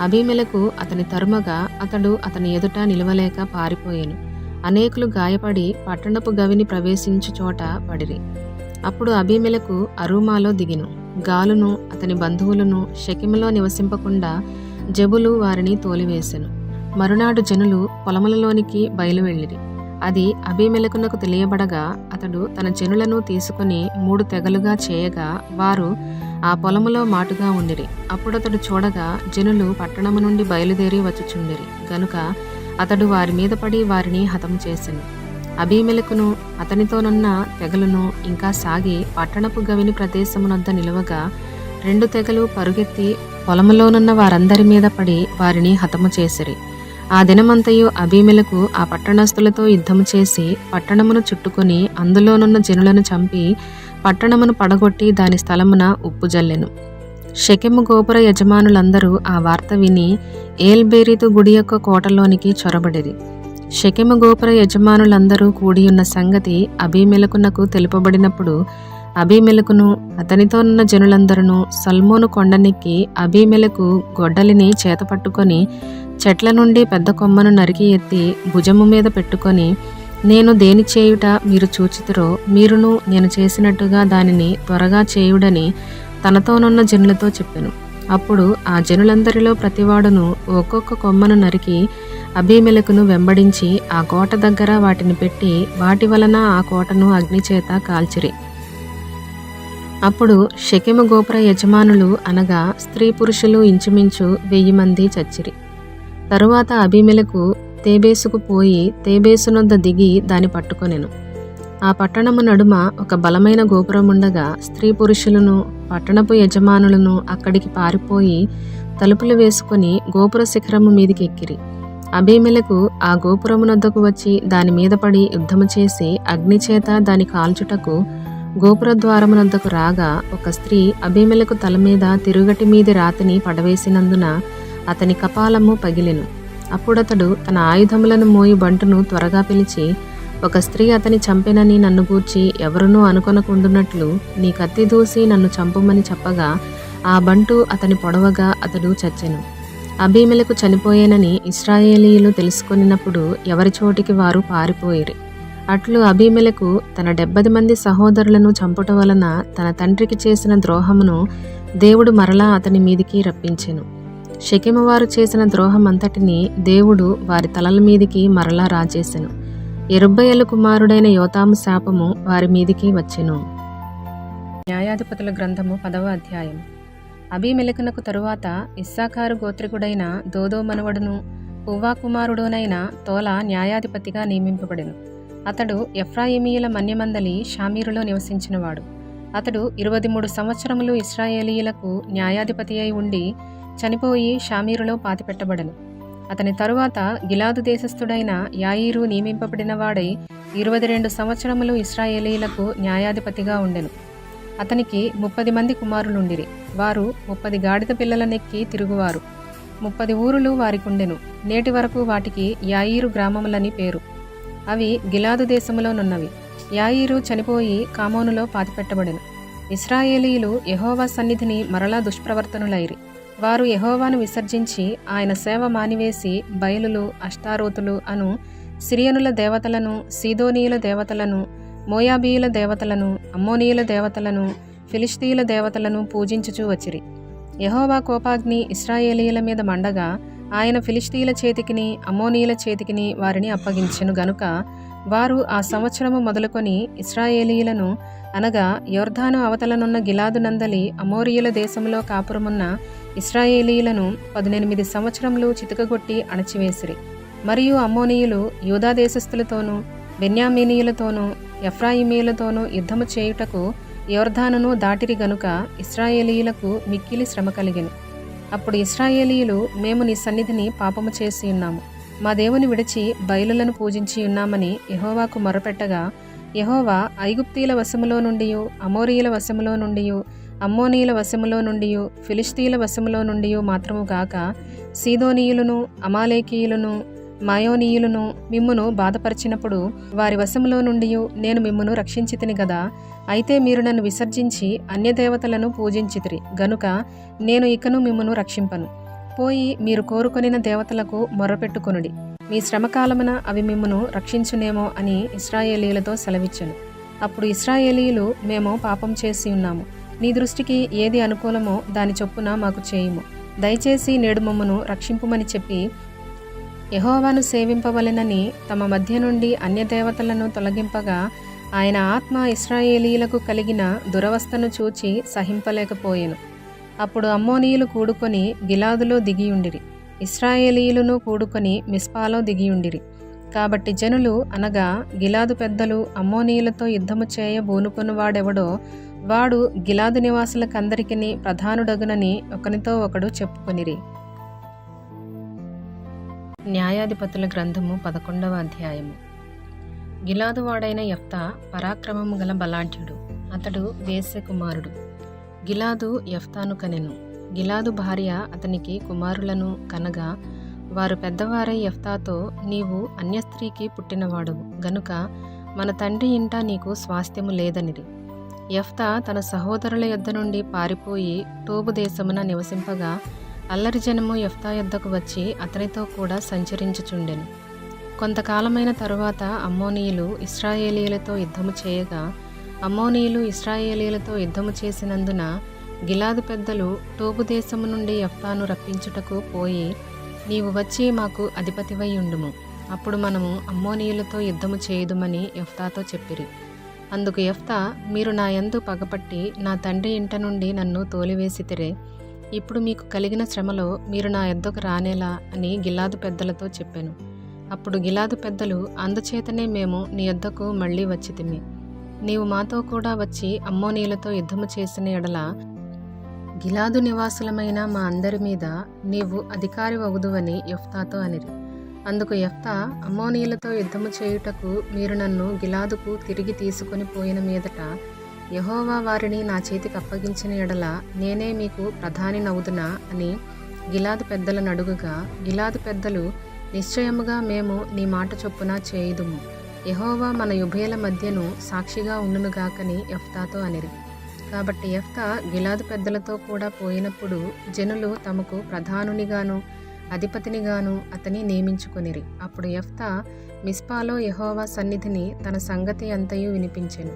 అబీమెలెకు అతని తరుమగా అతడు అతని ఎదుట నిలవలేక పారిపోయెను. అనేకులు గాయపడి పట్టణపు గవిని ప్రవేశించు చోట పడిరి. అప్పుడు అబీమెలెకు అరూమాలో దిగెను. గాలును అతని బంధువులను షెకెములో నివసింపకుండా జెబులు వారిని తోలివేసెను. మరునాడు జనులు పొలములలోనికి బయలువెళ్ళిరి. అది అబీమెలెకునకు తెలియబడగా అతడు తన జనులను తీసుకుని 3 తెగలుగా చేయగా వారు ఆ పొలములో మాటుగా ఉండిరి. అప్పుడతడు చూడగా జనులు పట్టణము నుండి బయలుదేరి వచ్చుచుండిరి గనుక అతడు వారి మీద పడి వారిని హతము చేసెను. అబీమెలెకును అతనితోనున్న తెగలను ఇంకా సాగి పట్టణపు గవిని ప్రదేశమునొద్ద నిలువగా 2 తెగలు పరుగెత్తి పొలములోనున్న వారందరి మీద పడి వారిని హతము చేసిరి. ఆ దినమంతయు అబీమెలెకు ఆ పట్టణస్థులతో యుద్ధము చేసి పట్టణమును చుట్టుకొని అందులోనున్న జనులను చంపి పట్టణమును పడగొట్టి దాని స్థలమున ఉప్పు జల్లెను. షెకెము గోపుర యజమానులందరూ ఆ వార్త విని ఏల్బేరీతు గుడి యొక్క కోటలోనికి చొరబడిరి. షెకెము గోపుర యజమానులందరూ కూడియున్న సంగతి అబీమెలెకునకు తెలుపబడినప్పుడు అబీమెలెకును అతనితోనున్న జనులందరూ సల్మోను కొండనెక్కి అబీమెలెకు గొడ్డలిని చేతపట్టుకొని చెట్ల నుండి పెద్ద కొమ్మను నరికి ఎత్తి భుజము మీద పెట్టుకొని, నేను దేని చేయుట మీరు చూచితిరో మీరును నేను చేసినట్టుగా దానిని త్వరగా చేయుడని తనతోనున్న జనులతో చెప్పెను. అప్పుడు ఆ జనులందరిలో ప్రతివాడును ఒక్కొక్క కొమ్మను నరికి అబీమెలెకును వెంబడించి ఆ కోట దగ్గర వాటిని పెట్టి వాటి వలన ఆ కోటను అగ్నిచేత కాల్చిరి. అప్పుడు షెకెము గోపుర యజమానులు అనగా స్త్రీ పురుషులు ఇంచుమించు 1000 మంది చచ్చిరి. తరువాత అబీమెలెకు తేబేసుకు పోయి తేబేసునొద్ద దిగి దాని పట్టుకొనెను. ఆ పట్టణము నడుమ ఒక బలమైన గోపురముండగా స్త్రీ పురుషులను పట్టణపు యజమానులను అక్కడికి పారిపోయి తలుపులు వేసుకుని గోపుర శిఖరము మీదికి ఎక్కిరి. అబీమెలెకు ఆ గోపురమునొద్దకు వచ్చి దాని మీద పడి యుద్ధము చేసి అగ్నిచేత దాని కాల్చుటకు గోపుర ద్వారమునొద్దకు రాగా ఒక స్త్రీ అబీమెలెకు తల మీద తిరుగటి మీది రాతిని పడవేసినందున అతని కపాలము పగిలెను. అప్పుడతడు తన ఆయుధములను మోయి బంటును త్వరగా పిలిచి, ఒక స్త్రీ అతని చంపెనని నన్ను గూర్చి ఎవరునూ అనుకొనకుండునట్లు నీ కత్తి దూసి నన్ను చంపమని చెప్పగా ఆ బంటు అతని పొడవగా అతడు చచ్చెను. అబీమెలెకు చనిపోయేనని ఇశ్రాయేలీయులు తెలుసుకొనినప్పుడు ఎవరి చోటికి వారు పారిపోయిరి. అట్లు అబీమెలెకు తన 70 మంది సహోదరులను చంపుట వలన తన తండ్రికి చేసిన ద్రోహమును దేవుడు మరలా అతని మీదికి రప్పించెను. షెకెము వారు చేసిన ద్రోహం అంతటిని దేవుడు వారి తలల మీదికి మరలా రాజేసెను. యెరుబ్బయలు కుమారుడైన యోతాము శాపము వారి మీదికి వచ్చెను. న్యాయాధిపతుల గ్రంథము 10వ అధ్యాయం. అబీమెలెకునకు తరువాత ఇస్సాకారు గోత్రికుడైన దోదో మనువడును పువ్వా కుమారుడునైన తోల న్యాయాధిపతిగా నియమింపబడెను. అతడు ఎఫ్రాయిమీయుల మన్యమందలి షామీరులో నివసించినవాడు. అతడు 23 సంవత్సరములు ఇశ్రాయేలీయులకు న్యాయాధిపతి అయి ఉండి చనిపోయి షామీరులో పాతిపెట్టబడెను. అతని తరువాత గిలాదు దేశస్థుడైన యాయీరు నియమింపబడిన వాడై 22 సంవత్సరములు ఇశ్రాయేలీయులకు న్యాయాధిపతిగా ఉండెను. అతనికి 30 మంది కుమారులుండిరి. వారు 30 గాడిద పిల్లలనెక్కి తిరుగువారు. 30 ఊరులు వారికుండెను. నేటి వరకు వాటికి యాయీరు గ్రామములని పేరు. అవి గిలాదు దేశములోనున్నవి. యాయీరు చనిపోయి కామోనులో పాతిపెట్టబడెను. ఇశ్రాయేలీయులు యెహోవా సన్నిధిని మరలా దుష్ప్రవర్తనులైరి. వారు యెహోవాను విసర్జించి ఆయన సేవ మానివేసి బయలులు, అష్టారోతులు అను సిరియనుల దేవతలను, సీదోనీయుల దేవతలను, మోయాబీయుల దేవతలను, అమ్మోనీయుల దేవతలను, ఫిలిష్తీయుల దేవతలను పూజించుచూ వచ్చిరి. యెహోవా కోపాగ్ని ఇశ్రాయేలీయుల మీద మండగా ఆయన ఫిలిష్తీయుల చేతికిని అమ్మోనీయుల చేతికిని వారిని అప్పగించెను గనుక వారు ఆ సంవత్సరము మొదలుకొని ఇశ్రాయేలీయులను అనగా యొర్దాను అవతలనున్న గిలాదు నందలి అమోరీయుల దేశంలో కాపురమున్న ఇశ్రాయేలీయులను 18 సంవత్సరములు చితకగొట్టి అణచివేసిరి. మరియు అమ్మోనీయులు యూదా దేశస్థులతోనూ బెన్యామీనీయులతోనూ ఎఫ్రాయిమీయులతోనూ యుద్ధము చేయుటకు యొర్దానును దాటిరి గనుక ఇశ్రాయేలీయులకు మిక్కిలి శ్రమ కలిగెను. అప్పుడు ఇశ్రాయేలీయులు, మేము నీ సన్నిధిని పాపము చేసి ఉన్నాము, మా దేవుని విడిచి బయలులను పూజించి ఉన్నామని యెహోవాకు మొరపెట్టగా యెహోవా ఐగుప్తీయుల వశములో నుండియు అమోరీయుల వశములో నుండియు అమ్మోనీయుల వశములో నుండియు ఫిలిష్తీయుల వశములో నుండియు మాత్రము గాక సీదోనీయులను అమాలేకీయులను మాయోనీయులను మిమ్మును బాధపరిచినప్పుడు వారి వశములో నుండి నేను మిమ్మును రక్షించితిని గదా. అయితే మీరు నన్ను విసర్జించి అన్యదేవతలను పూజించితిరి గనుక నేను ఇకను మిమ్మును రక్షింపను. పోయి మీరు కోరుకొనిన దేవతలకు మొర్రపెట్టుకొనుడి, మీ శ్రమకాలమున అవి మిమ్మును రక్షించునేమో అని ఇశ్రాయేలీయులతో సెలవిచ్చెను. అప్పుడు ఇశ్రాయేలీయులు, మేము పాపం చేసి ఉన్నాము, నీ దృష్టికి ఏది అనుకూలమో దాని చొప్పున మాకు చేయుము, దయచేసి నేడు మమ్మను రక్షింపుమని చెప్పి యెహోవాను సేవింపవలెనని తమ మధ్య నుండి అన్యదేవతలను తొలగింపగా ఆయన ఆత్మ ఇశ్రాయేలీయులకు కలిగిన దురవస్థను చూచి సహింపలేకపోయెను. అప్పుడు అమ్మోనీయులు కూడుకొని గిలాదులో దిగియుండిరి, ఇశ్రాయేలీయులను కూడుకొని మిస్పాలో దిగియుండిరి. కాబట్టి జనులు అనగా గిలాదు పెద్దలు అమ్మోనీయులతో యుద్ధము చేయ బూనుకొనువాడెవడో వాడు గిలాదు నివాసులకందరికీ ప్రధానుడగునని ఒకనితో ఒకడు చెప్పుకొనిరి. న్యాయాధిపతుల గ్రంథము 11వ అధ్యాయము. గిలాదు వాడైన యెఫ్తా పరాక్రమము గల బలాఢ్యుడు. అతడు వేశ్య కుమారుడు. గిలాదు యెఫ్తాను కనెను. గిలాదు భార్య అతనికి కుమారులను కనగా వారు పెద్దవారై యెఫ్తాతో, నీవు అన్యస్త్రీకి పుట్టినవాడవు గనుక మన తండ్రి ఇంట నీకు స్వాస్థ్యము లేదనిరి. యెఫ్తా తన సహోదరుల యొద్ద నుండి పారిపోయి టోబు దేశమున నివసింపగా అల్లరి జనము యెఫ్తా యొద్దకు వచ్చి అతనితో కూడా సంచరించుచుండెను. కొంతకాలమైన తరువాత అమ్మోనీయులు ఇశ్రాయేలీయులతో యుద్ధము చేయగా అమ్మోనీయులు ఇశ్రాయేలీయులతో యుద్ధము చేసినందున గిలాదు పెద్దలు టోబు దేశము నుండి యెఫ్తాను రప్పించుటకు పోయి, నీవు వచ్చి మాకు అధిపతివై ఉండుము, అప్పుడు మనము అమ్మోనీయులతో యుద్ధము చేయుదుమని యెఫ్తాతో చెప్పిరి. అందుకు యెఫ్తా, మీరు నా యందు పగపట్టి నా తండ్రి ఇంట నుండి నన్ను తోలివేసితిరే, ఇప్పుడు మీకు కలిగిన శ్రమలో మీరు నా యొద్దకు రానేలా అని గిలాదు పెద్దలతో చెప్పెను. అప్పుడు గిలాదు పెద్దలు, అందుచేతనే మేము నీ యొద్దకు మళ్ళీ వచ్చితిమి. నీవు మాతో కూడా వచ్చి అమ్మోనీయులతో యుద్ధము చేసిన ఎడల గిలాదు నివాసులమైన మా అందరి మీద నీవు అధికారి వగుదువని యెఫ్తాతో అనిరి. అందుకు యెఫ్తా, అమ్మోనీయులతో యుద్ధము చేయుటకు మీరు నన్ను గిలాదుకు తిరిగి తీసుకొని పోయిన మీదట యెహోవా వారిని నా చేతికి అప్పగించిన ఎడల నేనే మీకు ప్రధాని నవుదునా అని గిలాదు పెద్దలను అడుగగా, గిలాదు పెద్దలు, నిశ్చయముగా మేము నీ మాట చొప్పున చేయుదుము. యెహోవా మన ఉభయుల మధ్యను సాక్షిగా ఉండునుగాకని యెఫ్తాతో అనిరి. కాబట్టి యెఫ్తా గిలాదు పెద్దలతో కూడా పోయినప్పుడు జనులు తమకు ప్రధానునిగాను అధిపతినిగాను అతని నియమించుకొనిరి. అప్పుడు యెఫ్తా మిస్పాలో యెహోవా సన్నిధిని తన సంగతి అంతయు వినిపించెను.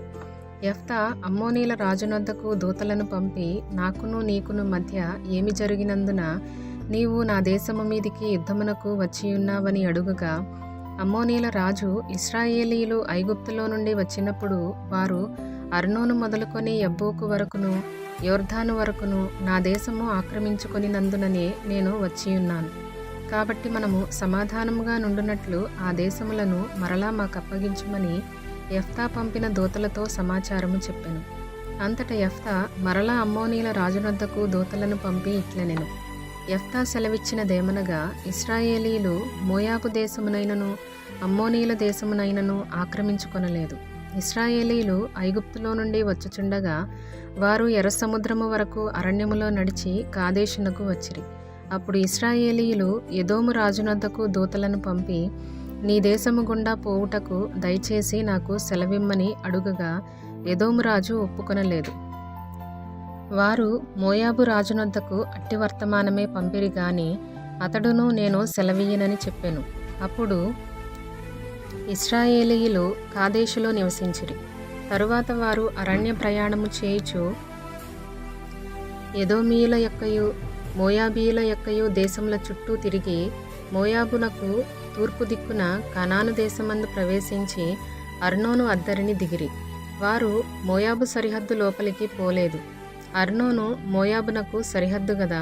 యెఫ్తా అమ్మోనీల రాజునొద్దకు దూతలను పంపి, నాకును నీకును మధ్య ఏమి జరిగినందున నీవు నా దేశము మీదికి యుద్ధమునకు వచ్చియున్నావని అడుగగా, అమ్మోనీల రాజు, ఇశ్రాయేలీయులు ఐగుప్తులో నుండి వచ్చినప్పుడు వారు అర్నోను మొదలుకొని యబ్బోకు వరకును యోర్దాను వరకును నా దేశము ఆక్రమించుకొనినందుననే నేను వచ్చియున్నాను. కాబట్టి మనము సమాధానముగా నుండునట్లు ఆ దేశములను మరలా మాకు అప్పగించుమని యెఫ్తా పంపిన దూతలతో సమాచారము చెప్పెను. అంతట యెఫ్తా మరలా అమ్మోనీల రాజునొద్దకు దూతలను పంపి ఇట్లనెను. యెఫ్తా సెలవిచ్చినదేమనగా, ఇశ్రాయేలీయులు మోయాబు దేశమునైనను అమ్మోనీల దేశమునైనను ఆక్రమించుకొనలేదు. ఇశ్రాయేలీయులు ఐగుప్తులో నుండి వచ్చుచుండగా వారు ఎర్ర సముద్రము వరకు అరణ్యములో నడిచి కాదేశునకు వచ్చిరి. అప్పుడు ఇశ్రాయేలీయులు ఎదోము రాజునొద్దకు దూతలను పంపి, నీ దేశము గుండా పోవుటకు దయచేసి నాకు సెలవిమ్మని అడుగగా ఎదోము రాజు ఒప్పుకొనలేదు. వారు మోయాబు రాజునొద్దకు అట్టి వర్తమానమే పంపిరి గాని అతడును నేను సెలవీయనని చెప్పెను. అప్పుడు ఇశ్రాయేలీయులు కాదేశులో నివసించిరి. తరువాత వారు అరణ్య ప్రయాణము చేయుచు ఎదోమీయుల యొక్కయు మోయాబీయుల యొక్కయు దేశముల చుట్టూ తిరిగి మోయాబునకు తూర్పు దిక్కున కనాను దేశమందు ప్రవేశించి అర్నోను అద్దరిని దిగిరి. వారు మోయాబు సరిహద్దు లోపలికి పోలేదు. అర్నోను మోయాబునకు సరిహద్దు గదా.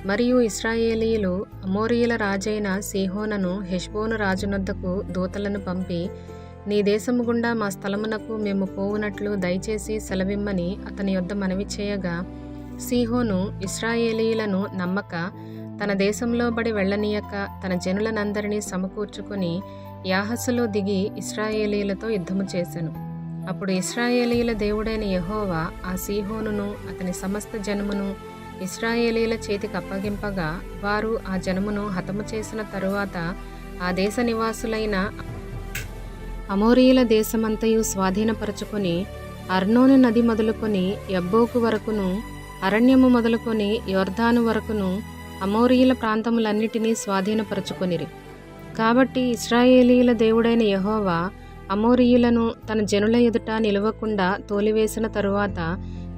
మరియు ఇశ్రాయేలీయులు అమోరీయుల రాజైన సీహోనును హెష్బోను రాజునొద్దకు దూతలను పంపి, నీ దేశము గుండా మా స్థలమునకు మేము పోవునట్లు దయచేసి సెలవిమ్మని అతని యొద్ద మనవి చేయగా, సీహోను ఇశ్రాయేలీయులను నమ్మక తన దేశంలో బడి వెళ్ళనీయక తన జనులనందరినీ సమకూర్చుకొని యాహసులో దిగి ఇశ్రాయేలీయులతో యుద్ధము చేసెను. అప్పుడు ఇశ్రాయేలీయుల దేవుడైన యెహోవా ఆ సీహోనును అతని సమస్త జనమును ఇశ్రాయేలీయుల చేతికి అప్పగింపగా వారు ఆ జనమును హతము చేసిన తరువాత ఆ దేశ నివాసులైన అమోరీయుల దేశమంతయు స్వాధీనపరచుకొని అర్నోను నది మొదలుకొని యబ్బోకు వరకును అరణ్యము మొదలుకొని యోర్దాను వరకును అమోరీయుల ప్రాంతములన్నిటినీ స్వాధీనపరచుకొనిరి. కాబట్టి ఇశ్రాయేలీయుల దేవుడైన యెహోవా అమోరీయులను తన జనుల ఎదుట నిలవకుండా తోలివేసిన తరువాత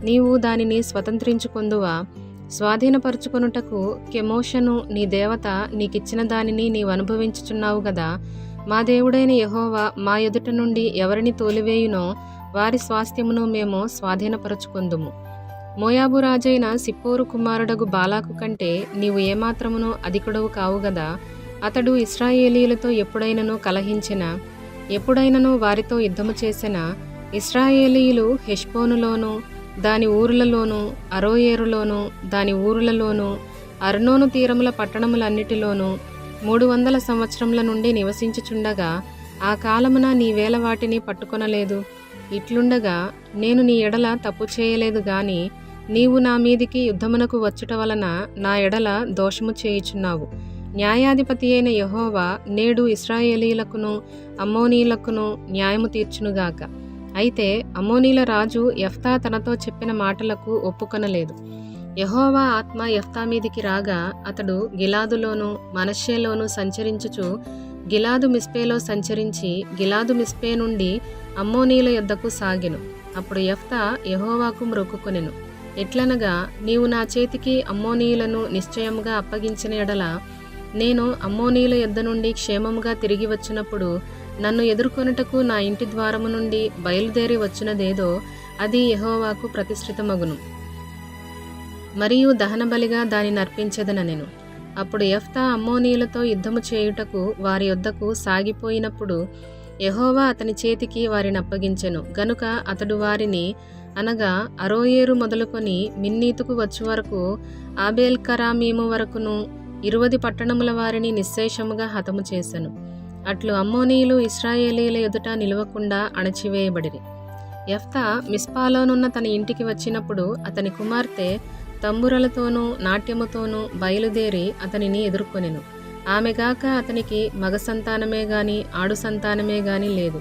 నీవు దానిని స్వతంత్రించుకొందువా? స్వాధీనపరుచుకొనుటకు కెమోషను నీ దేవత నీకిచ్చిన దానిని నీవు అనుభవించుచున్నావు గదా. మా దేవుడైన యెహోవా మా ఎదుట నుండి ఎవరిని తోలివేయునో వారి స్వాస్థ్యమును మేము స్వాధీనపరచుకొందుము. మోయాబు రాజైన సిప్పోరు కుమారుడగు బాలాకు కంటే నీవు ఏమాత్రమునూ అధికుడవు కావు గదా. అతడు ఇశ్రాయేలీయులతో ఎప్పుడైనను కలహించినా, ఎప్పుడైనను వారితో యుద్ధము చేసినా, ఇశ్రాయేలీయులు హెష్బోనులోను దాని ఊరులలోను అరోయేరులోను దాని ఊరులలోను అర్నోను తీరముల పట్టణములన్నిటిలోనూ 300 సంవత్సరముల నుండి నివసించుచుండగా ఆ కాలమున నీవేళ వాటిని పట్టుకొనలేదు. ఇట్లుండగా నేను నీ ఎడల తప్పు చేయలేదు గాని నీవు నా మీదికి యుద్ధమునకు వచ్చుట వలన నా ఎడల దోషము చేయుచున్నావు. న్యాయాధిపతి అయిన యెహోవా నేడు ఇశ్రాయేలీయులకును అమ్మోనీయులకును న్యాయము తీర్చునుగాక. అయితే అమ్మోనీల రాజు యెఫ్తా తనతో చెప్పిన మాటలకు ఒప్పుకొనలేదు. యెహోవా ఆత్మ యెఫ్తా మీదికి రాగా అతడు గిలాదులోను మనష్షేలోను సంచరించుచు గిలాదు మిస్పేలో సంచరించి గిలాదు మిస్పే నుండి అమ్మోనీయుల యొద్దకు సాగెను. అప్పుడు యెఫ్తా యెహోవాకు మ్రొక్కుకొనెను. ఎట్లనగా, నీవు నా చేతికి అమ్మోనీయులను నిశ్చయముగా అప్పగించిన ఎడల నేను అమ్మోనీయుల యొద్ద నుండి క్షేమముగా తిరిగి వచ్చినప్పుడు నన్ను ఎదుర్కొనుటకు నా ఇంటి ద్వారము నుండి బయలుదేరి వచ్చినదేదో అది యెహోవాకు ప్రతిష్ఠితమగును. మరియు దహనబలిగా దానిని అర్పించెదనెను. అప్పుడు యెఫ్తా అమ్మోనీయులతో యుద్ధము చేయుటకు వారి యొద్దకు సాగిపోయినప్పుడు యెహోవా అతని చేతికి వారిని అప్పగించెను. గనుక అతడు వారిని, అనగా అరోయేరు మొదలుకొని మిన్నీతుకు వచ్చు వరకు ఆబేల్కరామీము వరకును 20 పట్టణముల వారిని నిశ్శేషముగా హతము చేసెను. అట్లు అమ్మోనీయులు ఇశ్రాయేలీయుల ఎదుట నిలవకుండా అణచివేయబడిరి. యెఫ్తా మిస్పాలోనున్న తన ఇంటికి వచ్చినప్పుడు అతని కుమార్తె తంబురలతోనూ నాట్యముతోనూ బయలుదేరి అతనిని ఎదుర్కొనెను. ఆమెగాక అతనికి మగ సంతానమే గాని ఆడు సంతానమే గాని లేదు.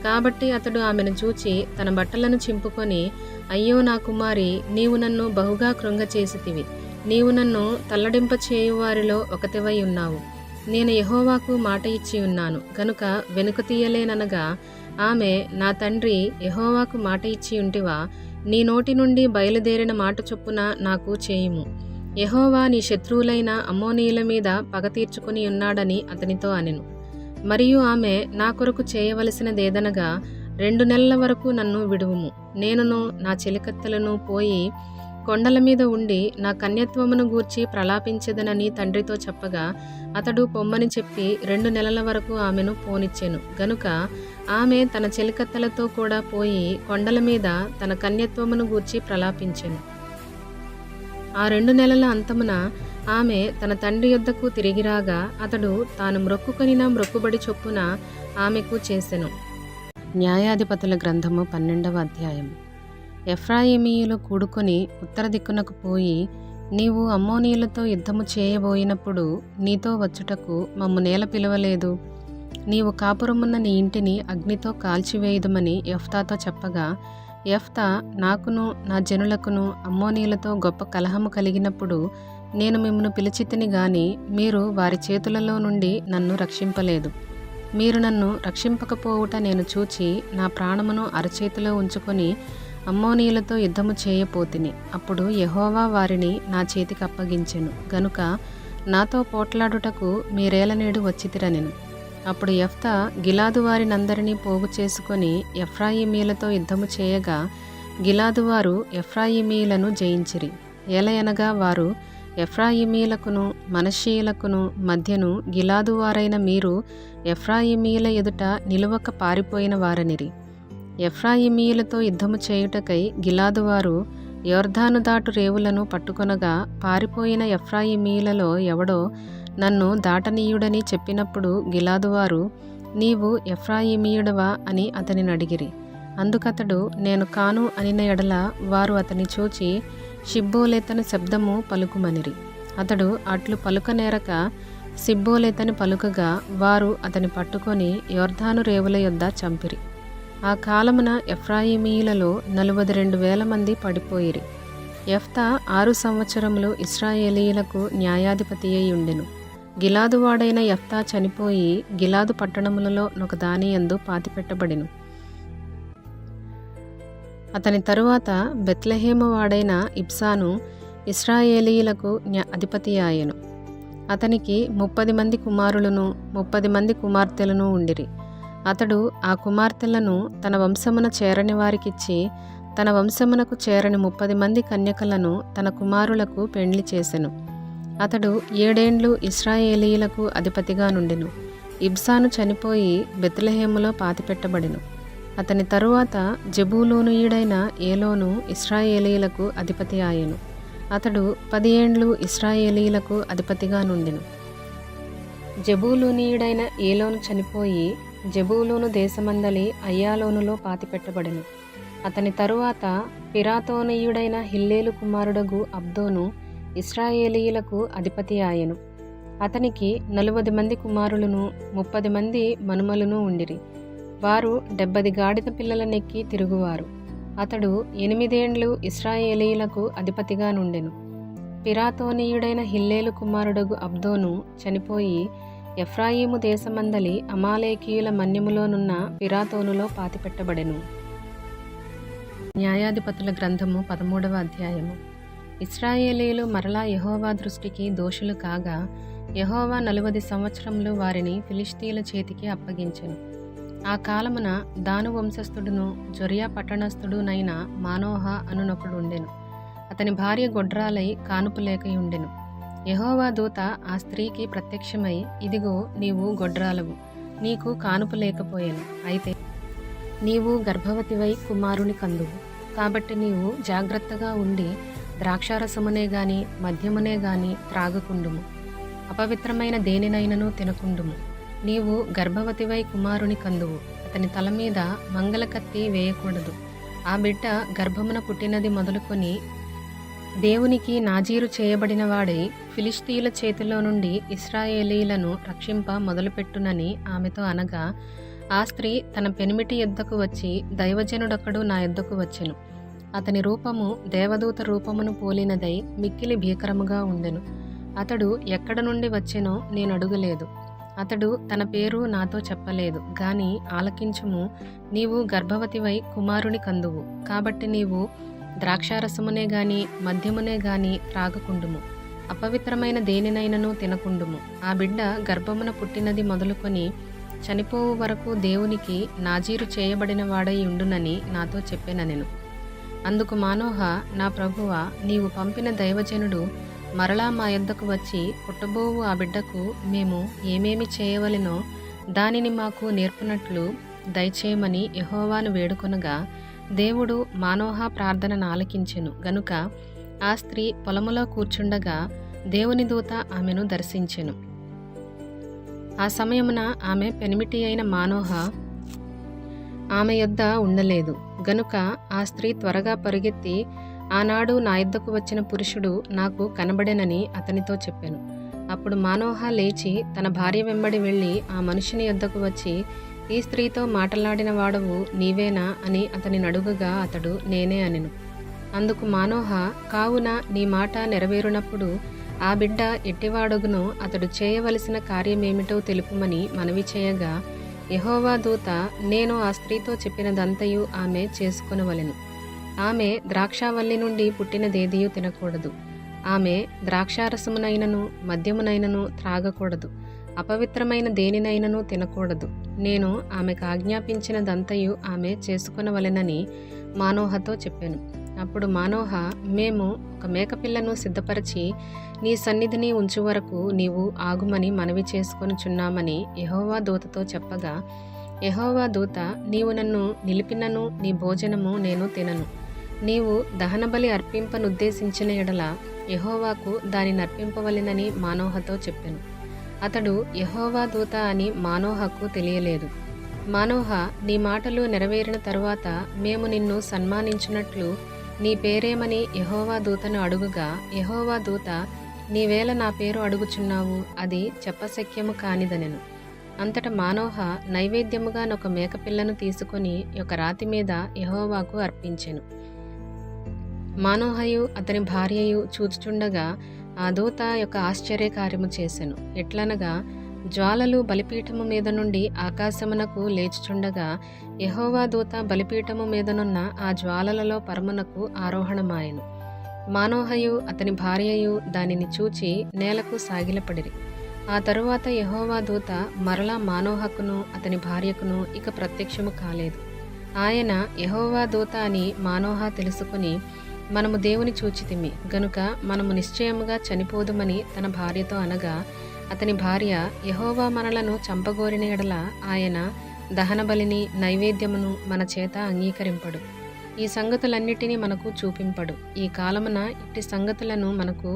కాబట్టి అతడు ఆమెను చూచి తన బట్టలను చింపుకొని, అయ్యో నా కుమారి, నీవు నన్ను బహుగా కృంగచేసితివి. నీవు నన్ను తల్లడింప చేయువారిలో ఒకతివై ఉన్నావు. నేను యెహోవాకు మాట ఇచ్చి ఉన్నాను గనుక వెనుక తీయలేననగా, ఆమె, నా తండ్రి, యెహోవాకు మాట ఇచ్చి ఉంటివా? నీ నోటి నుండి బయలుదేరిన మాట చొప్పున నాకు చేయుము. యెహోవా నీ శత్రువులైన అమ్మోనీయుల మీద పగ తీర్చుకుని ఉన్నాడని అతనితో అనెను. మరియు ఆమె, నా కొరకు చేయవలసినదేదనగా 2 నెలల వరకు నన్ను విడువుము. నేనును నా చెలికత్తెలను పోయి కొండల మీద ఉండి నా కన్యత్వమును గూర్చి ప్రలాపించెదనని తండ్రితో చెప్పగా, అతడు పొమ్మని చెప్పి 2 నెలల వరకు ఆమెను పోనిచ్చెను. గనుక ఆమె తన చెలికత్తెలతో కూడా పోయి కొండల మీద తన కన్యత్వమును గూర్చి ప్రలాపించెను. ఆ 2 నెలల అంతమున ఆమె తన తండ్రి యొద్దకు తిరిగిరాగా, అతడు తాను మ్రొక్కుకొనిన మ్రొక్కుబడి చొప్పున ఆమెకు చేసెను. న్యాయాధిపతుల గ్రంథము 12వ అధ్యాయం. ఎఫ్రాయిమీయులు కూడుకొని ఉత్తర దిక్కునకు పోయి, నీవు అమ్మోనీయులతో యుద్ధము చేయబోయినప్పుడు నీతో వచ్చుటకు మమ్ము నేల పిలవలేదు. నీవు కాపురమున్న నీ ఇంటిని అగ్నితో కాల్చివేయుదుమని యెఫ్తాతో చెప్పగా, యెఫ్తా, నాకును నా జనులకును అమ్మోనీయులతో గొప్ప కలహము కలిగినప్పుడు నేను మిమ్మును పిలిచితిని గాని మీరు వారి చేతులలో నుండి నన్ను రక్షింపలేదు. మీరు నన్ను రక్షింపకపోవుట నేను చూచి నా ప్రాణమును అరచేతిలో ఉంచుకొని అమ్మోనీయులతో యుద్ధము చేయపోతిని. అప్పుడు యెహోవా వారిని నా చేతికి అప్పగించెను. గనుక నాతో పోట్లాడుటకు మీరేలనేడు వచ్చితిరనెను. అప్పుడు యెఫ్తా గిలాదు వారినందరినీ పోగు చేసుకొని ఎఫ్రాయిమీలతో యుద్ధము చేయగా, గిలాదువారు ఎఫ్రాయిమీలను జయించిరి. ఏలయనగా వారు ఎఫ్రాయిమీలకును మనష్షీయులకును మధ్యను గిలాదువారైన మీరు ఎఫ్రాయిమీల ఎదుట నిలువక పారిపోయిన వారనిరి. ఎఫ్రాయిమీలతో యుద్ధము చేయుటకై గిలాదువారు యొర్దాను దాటు రేవులను పట్టుకొనగా, పారిపోయిన ఎఫ్రాయిమీలలో ఎవడో నన్ను దాటనీయుడని చెప్పినప్పుడు గిలాదువారు, నీవు ఎఫ్రాయిమీయుడవా అని అతనిని అడిగిరి. అందుకతడు, నేను కాను అనిన ఎడల వారు అతని చూచి షిబ్బోలెతని శబ్దము పలుకుమనిరి. అతడు అట్లు పలుకనేరక సిబ్బోలెతని పలుకగా, వారు అతని పట్టుకొని యొర్దాను రేవుల యొద్ద చంపిరి. ఆ కాలమున ఎఫ్రాయిమీయులలో 42,000 మంది పడిపోయిరి. యెఫ్తా 6 సంవత్సరములు ఇశ్రాయేలీయులకు న్యాయాధిపతి అయి ఉండెను. గిలాదువాడైన యెఫ్తా చనిపోయి గిలాదు పట్టణములలో ఒకదాని యందు పాతిపెట్టబడెను. అతని తరువాత బెత్లెహేము వాడైన ఇబ్సాను ఇశ్రాయేలీయులకు అధిపతి ఆయెను. అతనికి 30 మంది కుమారులను 30 మంది కుమార్తెలను ఉండిరి. అతడు ఆ కుమార్తెలను తన వంశమున చేరని వారికిచ్చి, తన వంశమునకు చేరని 30 మంది కన్యకలను తన కుమారులకు పెండ్లి చేసెను. అతడు 7 ఏండ్లు ఇశ్రాయేలీయులకు అధిపతిగా నుండెను. ఇబ్సాను చనిపోయి బెత్లెహేములో పాతిపెట్టబడెను. అతని తరువాత జెబూలూనీయుడైన ఏలోను ఇశ్రాయేలీయులకు అధిపతి ఆయెను. అతడు 10 ఏండ్లు ఇశ్రాయేలీయులకు అధిపతిగా నుండెను. జెబూలూనీయుడైన ఏలోను చనిపోయి జెబూలూను దేశమందలి అయ్యాలోనులో పాతిపెట్టబడెను. అతని తరువాత పిరాతోనీయుడైన హిల్లేలు కుమారుడగు అబ్దోను ఇశ్రాయేలీయులకు అధిపతి ఆయెను. అతనికి 40 మంది కుమారులను 30 మంది మనుమలను ఉండిరి. వారు 70 గాడిద పిల్లలనెక్కి తిరుగువారు. అతడు 8 ఏండ్లు ఇశ్రాయేలీయులకు అధిపతిగా నుండెను. పిరాతోనీయుడైన హిల్లేలు కుమారుడగు అబ్దోను చనిపోయి ఎఫ్రాయిము దేశమందలి అమాలేకీయుల మన్యములోనున్న పిరాతోనులో పాతిపెట్టబడెను. న్యాయాధిపతుల గ్రంథము 13వ అధ్యాయము. ఇశ్రాయేలీయులు మరలా యెహోవా దృష్టికి దోషులు కాగా, యెహోవా 40 సంవత్సరములు వారిని ఫిలిష్తీయుల చేతికి అప్పగించెను. ఆ కాలమున దాను వంశస్థుడును జొరియా పట్టణస్థుడునైన మానోహ అనునొకడు ఉండెను. అతని భార్య గొడ్రాలై కానుపు లేకయుండెను. యెహోవా దూత ఆ స్త్రీకి ప్రత్యక్షమై, ఇదిగో నీవు గొడ్రాలవు, నీకు కానుపు లేకపోయెను. అయితే నీవు గర్భవతివై కుమారుని కందువు. కాబట్టి నీవు జాగ్రత్తగా ఉండి ద్రాక్షారసమునే గాని మద్యమునే గాని త్రాగకుండుము. అపవిత్రమైన దేనినైనను తినకుండుము. నీవు గర్భవతివై కుమారుని కందువు. అతని తల మీద మంగళకత్తి వేయకూడదు. ఆ బిడ్డ గర్భమున పుట్టినది మొదలుకొని దేవునికి నాజీరు చేయబడిన వాడై ఫిలిష్తీయుల చేతిలో నుండి ఇశ్రాయేలీయులను రక్షింప మొదలుపెట్టునని ఆమెతో అనగా, ఆ స్త్రీ తన పెనిమిటి యొద్దకు వచ్చి, దైవజనుడొకడు నా యొద్దకు వచ్చెను. అతని రూపము దేవదూత రూపమును పోలినదై మిక్కిలి భీకరముగా ఉండెను. అతడు ఎక్కడ నుండి వచ్చెనో నేను అడుగలేదు. అతడు తన పేరు నాతో చెప్పలేదు గాని, ఆలకించుము, నీవు గర్భవతివై కుమారుని కందువు. కాబట్టి నీవు ద్రాక్షారసమునే గాని మద్యమునే గాని త్రాగకుండుము. అపవిత్రమైన దేనినైనను తినకుండుము. ఆ బిడ్డ గర్భమున పుట్టినది మొదలుకొని చనిపోవు వరకు దేవునికి నాజీరు చేయబడిన వాడై ఉండునని నాతో చెప్పెననెను. అందుకు మానోహ, నా ప్రభువా, నీవు పంపిన దైవజనుడు మరలా మా యొద్దకు వచ్చి, పుట్టబోవు ఆ బిడ్డకు మేము ఏమేమి చేయవలెనో దానిని మాకు నేర్పునట్లు దయచేయమని యెహోవాను వేడుకొనగా, దేవుడు మానోహ ప్రార్థనను ఆలకించెను గనుక ఆ స్త్రీ పొలములో కూర్చుండగా దేవుని దూత ఆమెను దర్శించెను. ఆ సమయమున ఆమె పెనిమిటి అయిన మానోహ ఆమె యొద్ద ఉండలేదు గనుక ఆ స్త్రీ త్వరగా పరుగెత్తి, ఆనాడు నా యొద్దకు వచ్చిన పురుషుడు నాకు కనబడెనని అతనితో చెప్పెను. అప్పుడు మానోహ లేచి తన భార్య వెంబడి వెళ్ళి ఆ మనుషుని యొద్దకు వచ్చి, ఈ స్త్రీతో మాటలాడిన వాడవు నీవేనా అని అతని అడుగగా అతడు నేనే అనెను. అందుకు మానోహ, కావున నీ మాట నెరవేరునప్పుడు ఆ బిడ్డ ఎట్టివాడగునో అతడు చేయవలసిన కార్యమేమిటో తెలుపుమని మనవి చేయగా, యెహోవా దూత, నేను ఆ స్త్రీతో చెప్పినదంతయు ఆమె చేసుకొనవలెను. ఆమె ద్రాక్షావల్లి నుండి పుట్టినదేదియూ తినకూడదు. ఆమె ద్రాక్షారసమునైనను మద్యమునైనను త్రాగకూడదు. అపవిత్రమైన దేనినైనను తినకూడదు. నేను ఆమెకు ఆజ్ఞాపించినదంతయు ఆమె చేసుకొనవలెనని మానోహతో చెప్పాను. అప్పుడు మానోహ, మేము ఒక మేకపిల్లను సిద్ధపరిచి నీ సన్నిధిని ఉంచు వరకు నీవు ఆగుమని మనవి చేసుకొనుచున్నామని యెహోవా దూతతో చెప్పగా, యెహోవా దూత, నీవు నన్ను నిలిపినను నీ భోజనము నేను తినను. నీవు దహనబలి అర్పింపనుద్దేశించిన ఎడల యెహోవాకు దానిని అర్పింపవలెనని మానోహతో చెప్పెను. అతడు యెహోవా దూత అని మానోహకు తెలియలేదు. మానోహ, నీ మాటలు నెరవేరిన తరువాత మేము నిన్ను సన్మానించున్నట్లు నీ పేరేమని యెహోవా దూతను అడుగుగా, యెహోవా దూత, నీవేళ నా పేరు అడుగుచున్నావు, అది చెప్పశక్యము కానిదనెను. అంతట మానోహ నైవేద్యముగా ఒక మేకపిల్లను తీసుకొని ఒక రాతి మీద యెహోవాకు అర్పించెను. మానోహయు అతని భార్యయు చూచుచుండగా ఆ దూత యొక్క ఆశ్చర్యకార్యము చేసెను. ఎట్లనగా, జ్వాలలు బలిపీఠము మీద నుండి ఆకాశమునకు లేచుచుండగా యెహోవా దూత బలిపీఠము మీదనున్న ఆ జ్వాలలలో పరమునకు ఆరోహణమాయెను. మానోహయు అతని భార్యయు దానిని చూచి నేలకు సాగిలపడిరి. ఆ తరువాత యెహోవా దూత మరలా మానోహకును అతని భార్యకును ఇక ప్రత్యక్షము కాలేదు. ఆయన యెహోవా దూత అని మానోహ తెలుసుకుని, మనము దేవుని చూచితిమి గనుక మనము నిశ్చయముగా చనిపోదుమని తన భార్యతో అనగా, అతని భార్య, యెహోవా మనలను చంపగోరిన ఎడల ఆయన దహనబలిని నైవేద్యమును మన చేత అంగీకరింపడు. ఈ సంగతులన్నిటినీ మనకు చూపింపడు. ఈ కాలమున ఇట్టి సంగతులను మనకు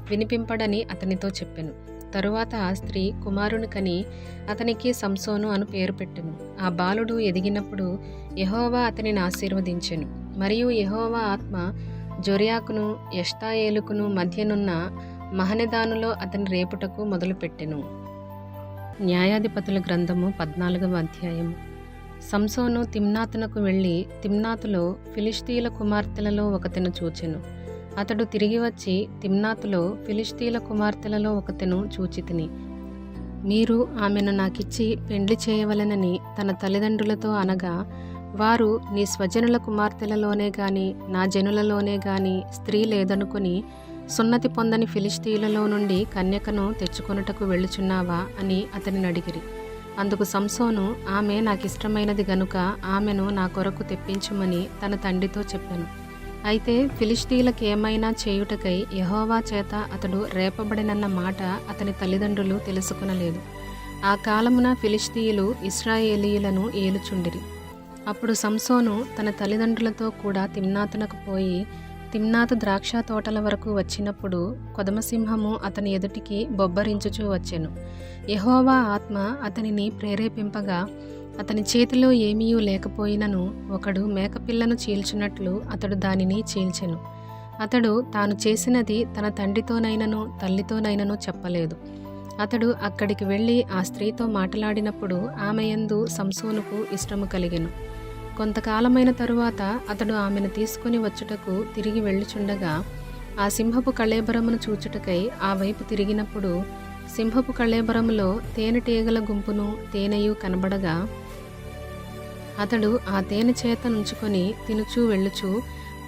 వినిపింపడని అతనితో చెప్పెను. తరువాత ఆ స్త్రీ కుమారుని కని అతనికి సంసోను అను పేరు పెట్టెను. ఆ బాలుడు ఎదిగినప్పుడు యెహోవా అతనిని ఆశీర్వదించెను. మరియు యెహోవా ఆత్మ జొర్యాకును ఎష్తాయేలుకును మధ్యనున్న మహనెదానులో అతని రేపుటకు మొదలుపెట్టెను. న్యాయాధిపతుల గ్రంథము 14వ అధ్యాయము. సంసోను తిమ్నాతునకు వెళ్ళి తిమ్నాతులో ఫిలిష్తీయుల కుమార్తెలలో ఒకతెను చూచెను. అతడు తిరిగి వచ్చి, తిమ్నాతులో ఫిలిష్తీయుల కుమార్తెలలో ఒకతెను చూచితిని. మీరు ఆమెను నాకిచ్చి పెండ్లి చేయవలెనని తన తల్లిదండ్రులతో అనగా, వారు నీ స్వజనుల కుమార్తెలలోనే గాని నా జనులలోనే గాని స్త్రీ లేదనుకొని సున్నతి పొందని ఫిలిష్తీయులలో నుండి కన్యకను తెచ్చుకొనుటకు వెళ్ళుచున్నావా అని అతనిని అడిగిరి. అందుకు సంసోను, ఆమె నాకిష్టమైనది గనుక ఆమెను నా కొరకు తెప్పించుమని తన తండ్రితో చెప్పెను. అయితే ఫిలిష్తీయులకేమైనా చేయుటకై యెహోవా చేత అతడు రేపబడినన్న మాట అతని తల్లిదండ్రులు తెలుసుకొనలేదు. ఆ కాలమున ఫిలిష్తీయులు ఇశ్రాయేలీయులను ఏలుచుండిరి. అప్పుడు సంసోను తన తల్లిదండ్రులతో కూడా తిమ్నాతునకు పోయి తిమ్నాతు ద్రాక్ష తోటల వరకు వచ్చినప్పుడు కొదమసింహము అతని ఎదుటికి బొబ్బరించుచూ వచ్చెను. యెహోవా ఆత్మ అతనిని ప్రేరేపింపగా అతని చేతిలో ఏమీయూ లేకపోయినను ఒకడు మేకపిల్లను చీల్చినట్లు అతడు దానిని చీల్చెను. అతడు తాను చేసినది తన తండ్రితోనైనను తల్లితోనైనను చెప్పలేదు. అతడు అక్కడికి వెళ్ళి ఆ స్త్రీతో మాట్లాడినప్పుడు ఆమె యందు సంసోనుకు ఇష్టము కలిగెను. కొంతకాలమైన తరువాత అతడు ఆమెను తీసుకుని వచ్చుటకు తిరిగి వెళ్ళుచుండగా ఆ సింహపు కళేబరమును చూచుటకై ఆ వైపు తిరిగినప్పుడు సింహపు కళేబరములో తేనెటీగల గుంపును తేనెయు కనబడగా అతడు ఆ తేనె చేత నుంచుకొని తినుచూ వెళ్ళుచూ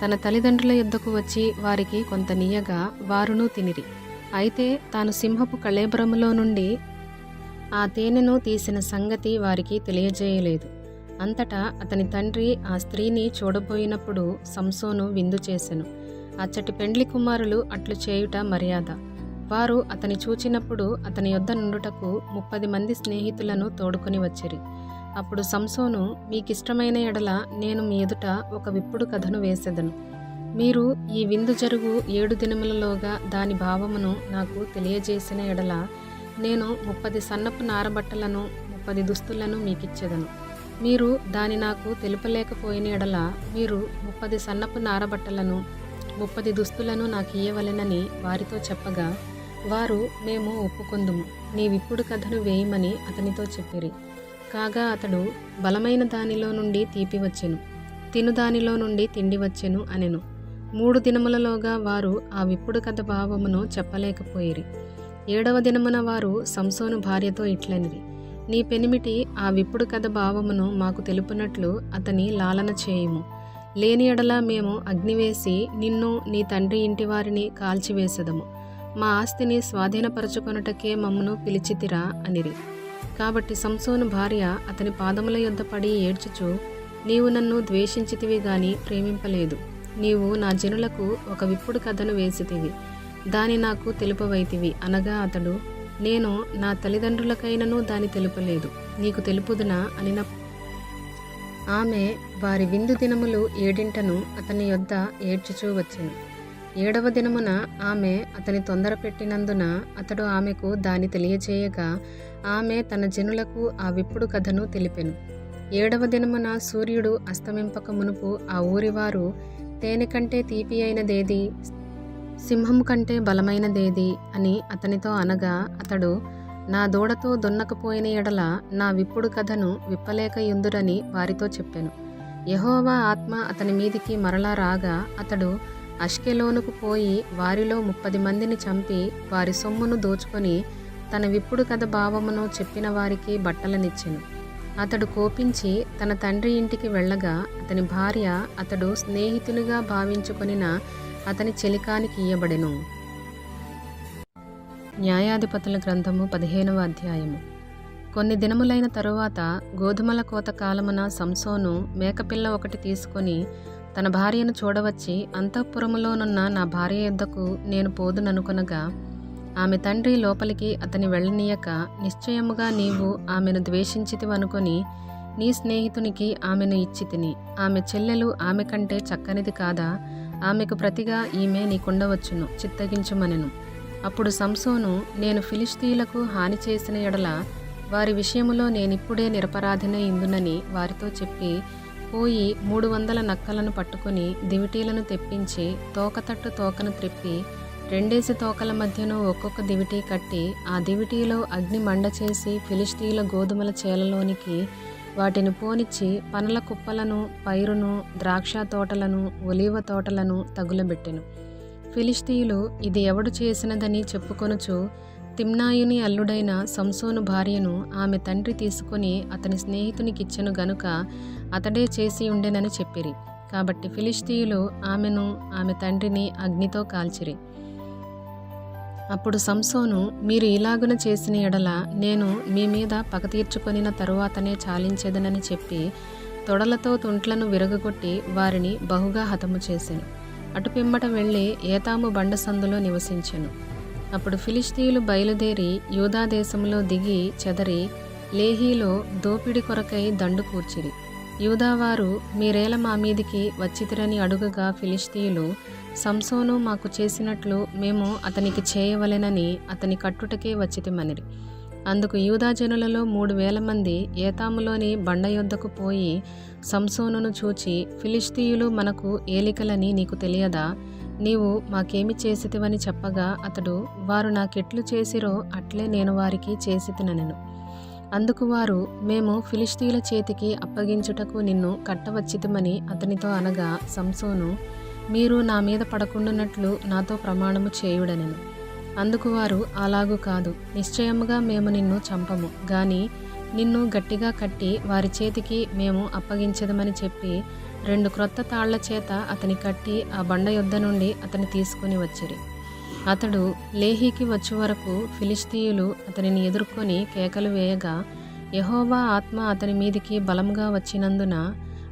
తన తల్లిదండ్రుల యొద్దకు వచ్చి వారికి కొంత నీయగా వారును తినిరి. అయితే తాను సింహపు కళేబరములో నుండి ఆ తేనెను తీసిన సంగతి వారికి తెలియజేయలేదు. అంతటా అతని తండ్రి ఆ స్త్రీని చూడబోయినప్పుడు సంసోను విందు చేసెను. అచ్చటి పెండ్లి కుమారులు అట్లు చేయుట మర్యాద. వారు అతని చూచినప్పుడు అతని యొద్ద నుండుటకు 30 మంది స్నేహితులను తోడుకొని వచ్చిరి. అప్పుడు సంసోను, మీకిష్టమైన ఎడల నేను మీ ఎదుట ఒక విప్పుడు కథను వేసెదను. మీరు ఈ విందు జరుగు 7 దినములలోగా దాని భావమును నాకు తెలియజేసిన ఎడల నేను 30 సన్నపు నారబట్టలను 30 దుస్తులను మీకిచ్చెదను. మీరు దాని నాకు తెలుపలేకపోయిన ఎడల మీరు 30 సన్నపు నారబట్టలను 30 దుస్తులను నాకు ఇయ్యవలెనని వారితో చెప్పగా వారు, మేము ఒప్పుకొందుము, నీ విప్పుడు కథను వేయమని అతనితో చెప్పిరి. కాగా అతడు, బలమైన దానిలో నుండి తీపి వచ్చెను, తిను దానిలో నుండి తిండి వచ్చెను అనెను. 3 దినములలోగా వారు ఆ విప్పుడు కథ భావమును చెప్పలేకపోయిరి. 7వ దినమున వారు సంసోను భార్యతో ఇట్లనిరి, నీ పెనిమిటి ఆ విప్పుడు కథ భావమును మాకు తెలుపునట్లు అతని లాలన చేయుము. లేని ఎడల మేము అగ్నివేసి నిన్ను నీ తండ్రి ఇంటి వారిని కాల్చివేసెదము. మా ఆస్తిని స్వాధీనపరచుకొనుటకే మమ్మను పిలిచితిరా అనిరి. కాబట్టి సంసోను భార్య అతని పాదముల యొద్ద పడి ఏడ్చుచు, నీవు నన్ను ద్వేషించితివి గాని ప్రేమింపలేదు. నీవు నా జనులకు ఒక విప్పుడు కథను వేసితివి, దాని నాకు తెలుపవైతివి అనగా అతడు, నేను నా తల్లిదండ్రులకైనను దాని తెలుపలేదు, నీకు తెలుపుదునా అనిన. ఆమె వారి విందు దినములు 7 అతని యొద్ద ఏడ్చుచూ వచ్చెను. 7వ దినమున ఆమె అతని తొందర పెట్టినందున అతడు ఆమెకు దాని తెలియచేయగా ఆమె తన జనులకు ఆ విప్పుడు కథను తెలిపెను. 7వ దినమున సూర్యుడు అస్తమింపక మునుపు ఆ ఊరివారు, తేనె కంటే తీపి అయినదేది, సింహము కంటే బలమైనదేది అని అతనితో అనగా అతడు, నా దూడతో దున్నకపోయిన ఎడల నా విప్పుడు కథను విప్పలేక యుందురని వారితో చెప్పెను. యెహోవా ఆత్మ అతని మీదికి మరలా రాగా అతడు అష్కెలోనుకు పోయి వారిలో 30 మందిని చంపి వారి సొమ్మును దోచుకొని తన విప్పుడు కథ భావమును చెప్పిన వారికి బట్టలనిచ్చెను. అతడు కోపించి తన తండ్రి ఇంటికి వెళ్ళగా అతని భార్య అతడు స్నేహితునిగా భావించుకొనిన అతని చెలికానికి ఇయ్యబడెను. న్యాయాధిపతుల గ్రంథము 15వ అధ్యాయము. కొన్ని దినములైన తరువాత గోధుమల కోత కాలమున సంసోను మేకపిల్ల ఒకటి తీసుకొని తన భార్యను చూడవచ్చి, అంతఃపురములోనున్న నా భార్య యొద్దకు నేను పోదుననుకొనగా ఆమె తండ్రి లోపలికి అతని వెళ్ళనీయక, నిశ్చయముగా నీవు ఆమెను ద్వేషించితివనుకొని నీ స్నేహితునికి ఆమెను ఇచ్చితిని. ఆమె చెల్లెలు ఆమె కంటే చక్కనిది కాదా? ఆమెకు ప్రతిగా ఈమె నీకుండవచ్చును, చిత్తగించుమనెను. అప్పుడు సంసోను, నేను ఫిలిష్తీయులకు హాని చేసిన ఎడల వారి విషయములో నేనిప్పుడే నిరపరాధినై ఇందునని వారితో చెప్పి పోయి 300 నక్కలను పట్టుకుని దివిటీలను తెప్పించి తోకతట్టు తోకను త్రిప్పి 2 తోకల మధ్యను ఒక్కొక్క దివిటీ కట్టి ఆ దివిటీలో అగ్ని మండ చేసి ఫిలిష్తీయుల గోధుమల చేలలోనికి వాటిని పోనిచ్చి పనల కుప్పలను, పైరును, ద్రాక్ష తోటలను, ఒలీవ తోటలను తగులబెట్టెను. ఫిలిష్తీయులు ఇది ఎవడు చేసినదని చెప్పుకొనుచు తిమ్నాయుని అల్లుడైన సంసోను భార్యను ఆమె తండ్రి తీసుకొని అతని స్నేహితునికిచ్చెను గనుక అతడే చేసి ఉండెనని చెప్పిరి. కాబట్టి ఫిలిష్తీయులు ఆమెను ఆమె తండ్రిని అగ్నితో కాల్చిరి. అప్పుడు సంసోను, మీరు ఇలాగున చేసిన ఎడల నేను మీ మీద పగ తీర్చుకొనిన తరువాతనే చాలించెదనని చెప్పి తొడలతో తుంట్లను విరగగొట్టి వారిని బహుగా హతము చేసెను. అటుపిమ్మట వెళ్ళి ఏతాము బండ సందులో నివసించెను. అప్పుడు ఫిలిష్తీయులు బయలుదేరి యూదా దేశంలో దిగి చెదరి లేహీలో దోపిడి కొరకై దండు కూర్చిరి. యూదావారు మీరేల మా మీదికి వచ్చితిరని అడుగగా ఫిలిష్తీయులు సంసోను మాకు చేసినట్లు మేము అతనికి చేయవలెనని అతని కట్టుటకే వచ్చితిమనిరి. అందుకు యూదా జనులలో 3,000 మంది ఏతాములోని బండ యొద్దకు పోయి సంసోనును చూచి, ఫిలిష్తీయులు మనకు ఏలికలని నీకు తెలియదా? నీవు మాకేమి చేసితివని చెప్పగా అతడు, వారు నాకెట్లు చేసిరో అట్లే నేను వారికి చేసితినెను. అందుకు వారు, మేము ఫిలిష్తీయుల చేతికి అప్పగించుటకు నిన్ను కట్టవచ్చితిమని అతనితో అనగా సంసోను, మీరు నా మీద పడకుండానట్లు నాతో ప్రమాణము చేయుడనెను. అందుకు వారు, అలాగు కాదు, నిశ్చయముగా మేము నిన్ను చంపము గాని నిన్ను గట్టిగా కట్టి వారి చేతికి మేము అప్పగించదమని చెప్పి 2 క్రొత్త తాళ్ల చేత అతని కట్టి ఆ బండ యొద్ద నుండి అతని తీసుకుని వచ్చిరి. అతడు లేహీకి వచ్చు వరకు ఫిలిష్తీయులు అతనిని ఎదుర్కొని కేకలు వేయగా యెహోవా ఆత్మ అతని మీదికి బలముగా వచ్చినందున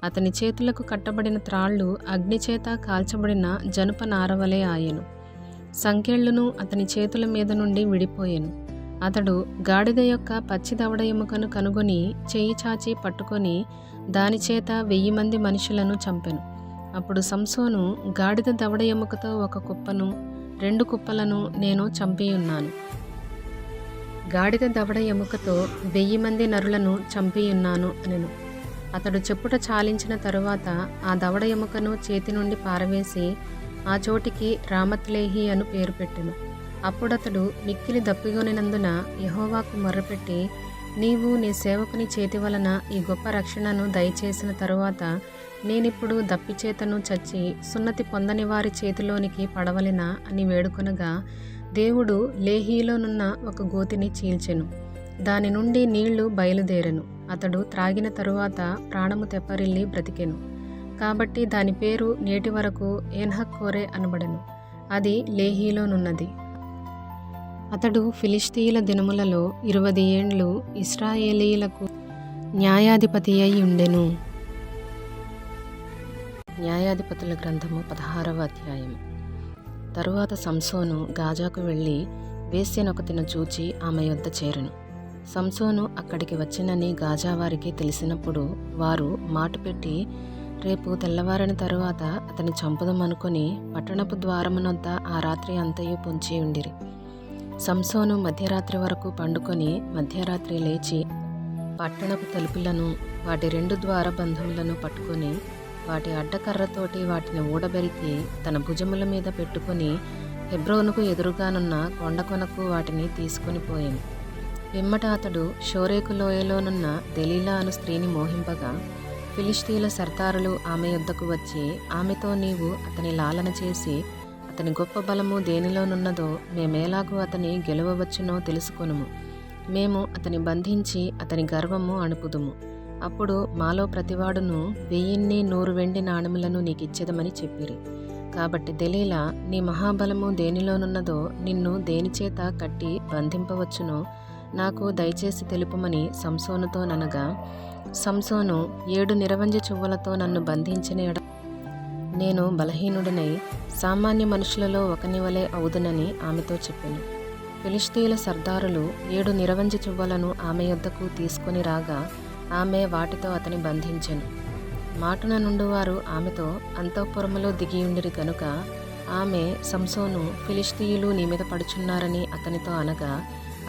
అతని చేతులకు కట్టబడిన త్రాళ్ళు అగ్నిచేత కాల్చబడిన జనుప నారవలే ఆయెను. సంకెళ్లును అతని చేతుల మీద నుండి విడిపోయెను. అతడు గాడిద యొక్క పచ్చి దవడ ఎముకను కనుగొని చెయ్యి చాచి పట్టుకొని దానిచేత 1000 మంది మనుషులను చంపెను. అప్పుడు సంసోను, గాడిద దవడ ఎముకతో 1 కుప్పను 2 కుప్పలను నేను చంపియున్నాను. గాడిద దవడ ఎముకతో 1000 మంది నరులను చంపియున్నాను అనెను. అతడు చెప్పుట చాలించిన తరువాత ఆ దవడ ఎముకను చేతి నుండి పారవేసి ఆ చోటికి రామత్లేహి అను పేరు పెట్టెను. అప్పుడతడు మిక్కిలి దప్పిగొనినందున యెహోవాకు మొర్రపెట్టి, నీవు నీ సేవకుని చేతి వలన ఈ గొప్ప రక్షణను దయచేసిన తరువాత నేనిప్పుడు దప్పిచేతను చచ్చి సున్నతి పొందని వారి చేతిలోనికి పడవలెనా అని వేడుకొనగా దేవుడు లేహీలోనున్న ఒక గోతిని చీల్చెను. దాని నుండి నీళ్లు బయలుదేరెను. అతడు త్రాగిన తరువాత ప్రాణము తెప్పరిల్లి బ్రతికెను. కాబట్టి దాని పేరు నేటి వరకు ఏన్హక్కోరే అనబడెను. అది లేహీలోనున్నది. అతడు ఫిలిష్తీయుల దినములలో 20 ఏండ్లు ఇశ్రాయేలీయులకు న్యాయాధిపతి అయి ఉండెను. న్యాయాధిపతుల గ్రంథము 16వ అధ్యాయము. తరువాత సంసోను గాజాకు వెళ్ళి వేశ్యనొకతిని చూచి ఆమె యొద్ద చేరెను. సంసోను అక్కడికి వచ్చినని గాజావారికి తెలిసినప్పుడు వారు మాటుపెట్టి రేపు తెల్లవారిన తరువాత అతని చంపుదమనుకొని పట్టణపు ద్వారమునొద్ద ఆ రాత్రి అంతయు పొంచి ఉండిరి. సంసోను మధ్యరాత్రి వరకు పండుకొని మధ్యరాత్రి లేచి పట్టణపు తలుపులను వాటి 2 ద్వారబంధములను పట్టుకొని వాటి అడ్డకర్రతోటి వాటిని ఊడబెరికి తన భుజముల మీద పెట్టుకొని హెబ్రోనుకు ఎదురుగానున్న కొండకొనకు వాటిని తీసుకొని పోయాను. పిమ్మట అతడు షోరేకు లోయలోనున్న దెలీలా అను స్త్రీని మోహింపగా ఫిలిష్తీయుల సర్దారులు ఆమె యొద్దకు వచ్చి, ఆమెతో నీవు అతని లాలన చేసి అతని గొప్ప బలము దేనిలోనున్నదో మేమేలాగూ అతని గెలవవచ్చునో తెలుసుకొనుము. మేము అతని బంధించి అతని గర్వము అణుపుదుము. అప్పుడు మాలో ప్రతివాడును 1000 వెండి నాణెములను నీకిచ్చెదమని చెప్పిరి. కాబట్టి దెలీలా, నీ మహాబలము దేనిలోనున్నదో నిన్ను దేనిచేత కట్టి బంధింపవచ్చునో నాకు దయచేసి తెలుపుమని సంసోనుతో ననగా, సంసోను 7 నిరవంజి చువ్వలతో నన్ను బంధించిన ఎడ నేను బలహీనుడినై సామాన్య మనుషులలో ఒకని వలె అవుదునని ఆమెతో చెప్పెను. ఫిలిష్తీయుల సర్దారులు 7 నిరవంజి చువ్వలను ఆమె యొద్దకు తీసుకొని రాగా ఆమె వాటితో అతని బంధించెను. మాటున నుండి వారు ఆమెతో అంతఃపురములో దిగియుండిరి గనుక ఆమె సంసోను, ఫిలిష్తీయులు నీ మీద పడుచున్నారని అతనితో అనగా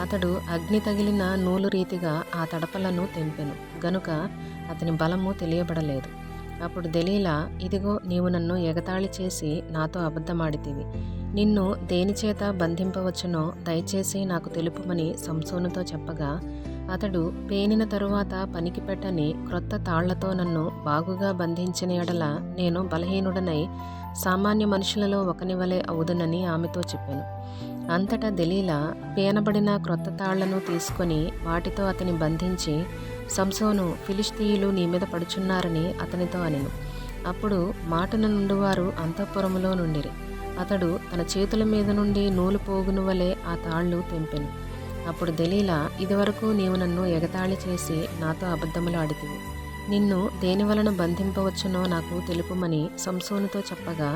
అతడు అగ్ని తగిలిన నూలు రీతిగా ఆ తడపలను తెంపెను గనుక అతని బలము తెలియబడలేదు. అప్పుడు దెలీలా, ఇదిగో నీవు నన్ను ఎగతాళి చేసి నాతో అబద్ధమాడితివి. నిన్ను దేనిచేత బంధింపవచ్చునో దయచేసి నాకు తెలుపుమని సంసోనుతో చెప్పగా అతడు పేనిన తరువాత పనికి పెట్టని క్రొత్త తాళ్లతో నన్ను బాగుగా బంధించిన ఎడల నేను బలహీనుడనై సామాన్య మనుషులలో ఒకని వలె అవుదునని ఆమెతో చెప్పెను. అంతటా దెలీలా పేనబడిన క్రొత్త తాళ్లను తీసుకొని వాటితో అతని బంధించి, సంసోను, ఫిలిష్తీయులు నీ మీద పడుచున్నారని అతనితో అనెను. అప్పుడు మాటున నుండివారు అంతఃపురములో నుండిరి. అతడు తన చేతుల మీద నుండి నూలు పోగును వలె ఆ తాళ్ళు తెంపెను. అప్పుడు దెలీలా, ఇదివరకు నీవు నన్ను ఎగతాళి చేసి నాతో అబద్ధములు ఆడితివి. నిన్ను దేని వలన బంధింపవచ్చునో నాకు తెలుపుమని సంసోనుతో చెప్పగా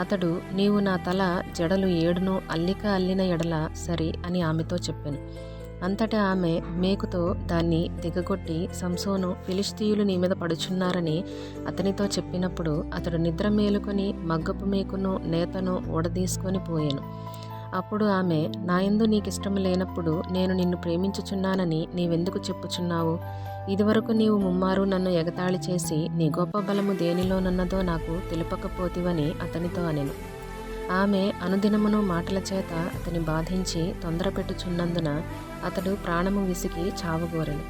అతడు, నీవు నా తల జడలు 7 అల్లిక అల్లిన ఎడల సరి అని ఆమెతో చెప్పెను. అంతటా ఆమె మేకుతో దాన్ని దిగగొట్టి, సంసోను, ఫిలిష్తీయులు నీ మీద పడుచున్నారని అతనితో చెప్పినప్పుడు అతడు నిద్ర మేలుకొని మగ్గపు మేకును నేతను ఊడదీసుకొని పోయెను. అప్పుడు ఆమె, నాయందు నీకిష్టము లేనప్పుడు నేను నిన్ను ప్రేమించుచున్నానని నీవెందుకు చెప్పుచున్నావు? ఇదివరకు నీవు ముమ్మారు నన్ను ఎగతాళి చేసి నీ గొప్ప బలము దేనిలోనున్నదో నాకు తెలుపకపోతివని అతనితో అనెను. ఆమె అనుదినమును మాటల చేత అతని బాధించి తొందరపెట్టుచున్నందున అతడు ప్రాణము విసికి చావగోరెను.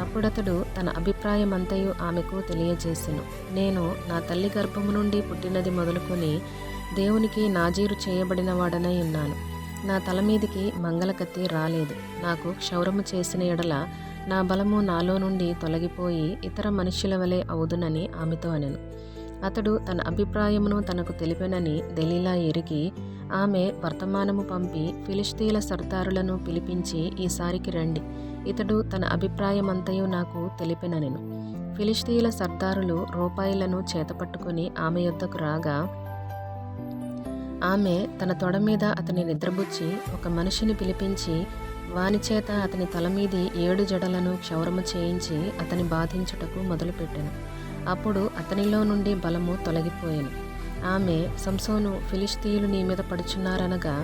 అప్పుడతడు తన అభిప్రాయమంతయు ఆమెకు తెలియజేసెను. నేను నా తల్లి గర్భము నుండి పుట్టినది మొదలుకొని దేవునికి నాజీరు చేయబడిన వాడనై ఉన్నాను. నా తల మీదికి మంగళకత్తి రాలేదు. నాకు క్షౌరము చేసిన ఎడల నా బలము నాలో నుండి తొలగిపోయి ఇతర మనుష్యుల వలె అవుదునని ఆమెతో అనెను. అతడు తన అభిప్రాయమును తనకు తెలిపెనని దెలీలా ఎరిగి ఆమె వర్తమానము పంపి, ఫిలిష్తీయుల సర్దారులను పిలిపించి ఈసారికి రండి, ఇతడు తన అభిప్రాయమంతయు నాకు తెలిపెననెను. ఫిలిష్తీయుల సర్దారులు రూపాయలను చేతపట్టుకొని ఆమె యొద్దకు రాగా ఆమె తన తొడ మీద అతని నిద్రబుచ్చి ఒక మనిషిని పిలిపించి వాని చేత అతని తల మీది 7 జడలను క్షౌరము చేయించి అతని బాధించుటకు మొదలుపెట్టెను. అప్పుడు అతనిలో నుండి బలము తొలగిపోయెను. ఆమె, సంసోను, ఫిలిష్తీయులు నీ మీద పడుచున్నారనగా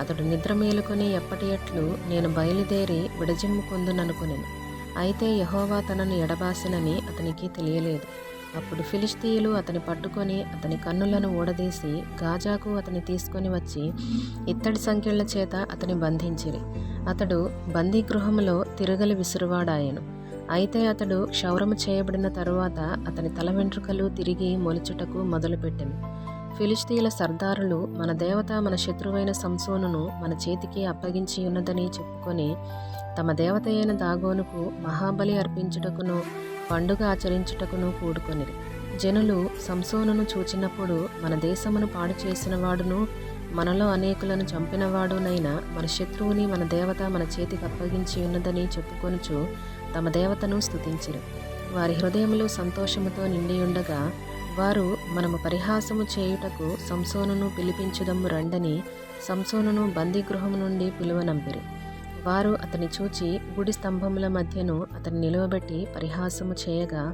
అతడు నిద్ర మేలుకొని ఎప్పటి ఎట్లు నేను బయలుదేరి విడజిమ్ముకొందుననుకొనెను. అయితే యెహోవా తనను ఎడబాసెనని అతనికి తెలియలేదు. అప్పుడు ఫిలిష్తీయులు అతని పట్టుకొని అతని కన్నులను ఊడదీసి గాజాకు అతని తీసుకొని వచ్చి ఇత్తడి సంకెళ్ల చేత అతని బంధించిరి. అతడు బందీగృహములో తిరగలి విసురువాడాయెను. అయితే అతడు క్షౌరము చేయబడిన తరువాత అతని తల వెంట్రుకలు తిరిగి మొలుచుటకు మొదలుపెట్టెను. ఫిలిష్తీయుల సర్దారులు, మన దేవత మన శత్రువైన సంసోనును మన చేతికి అప్పగించి ఉన్నదని చెప్పుకొని తమ దేవత అయిన దాగోనుకు మహాబలి అర్పించుటకును పండుగ ఆచరించుటకును కూడుకొనిరి. జనులు సంసోనును చూచినప్పుడు, మన దేశమును పాడు చేసిన వాడును మనలో అనేకులను చంపినవాడునైన మన శత్రువుని మన దేవత మన చేతికి అప్పగించి ఉన్నదని చెప్పుకొనుచు తమ దేవతను స్తుతించిరి. వారి హృదయములు సంతోషముతో నిండియుండగా వారు, మనము పరిహాసము చేయుటకు సంసోనును పిలిపించుదము రండని సంసోనును బందీగృహము నుండి పిలువనంపిరి. వారు అతని చూచి గుడి స్తంభముల మధ్యను అతని నిలువబెట్టి పరిహాసము చేయగా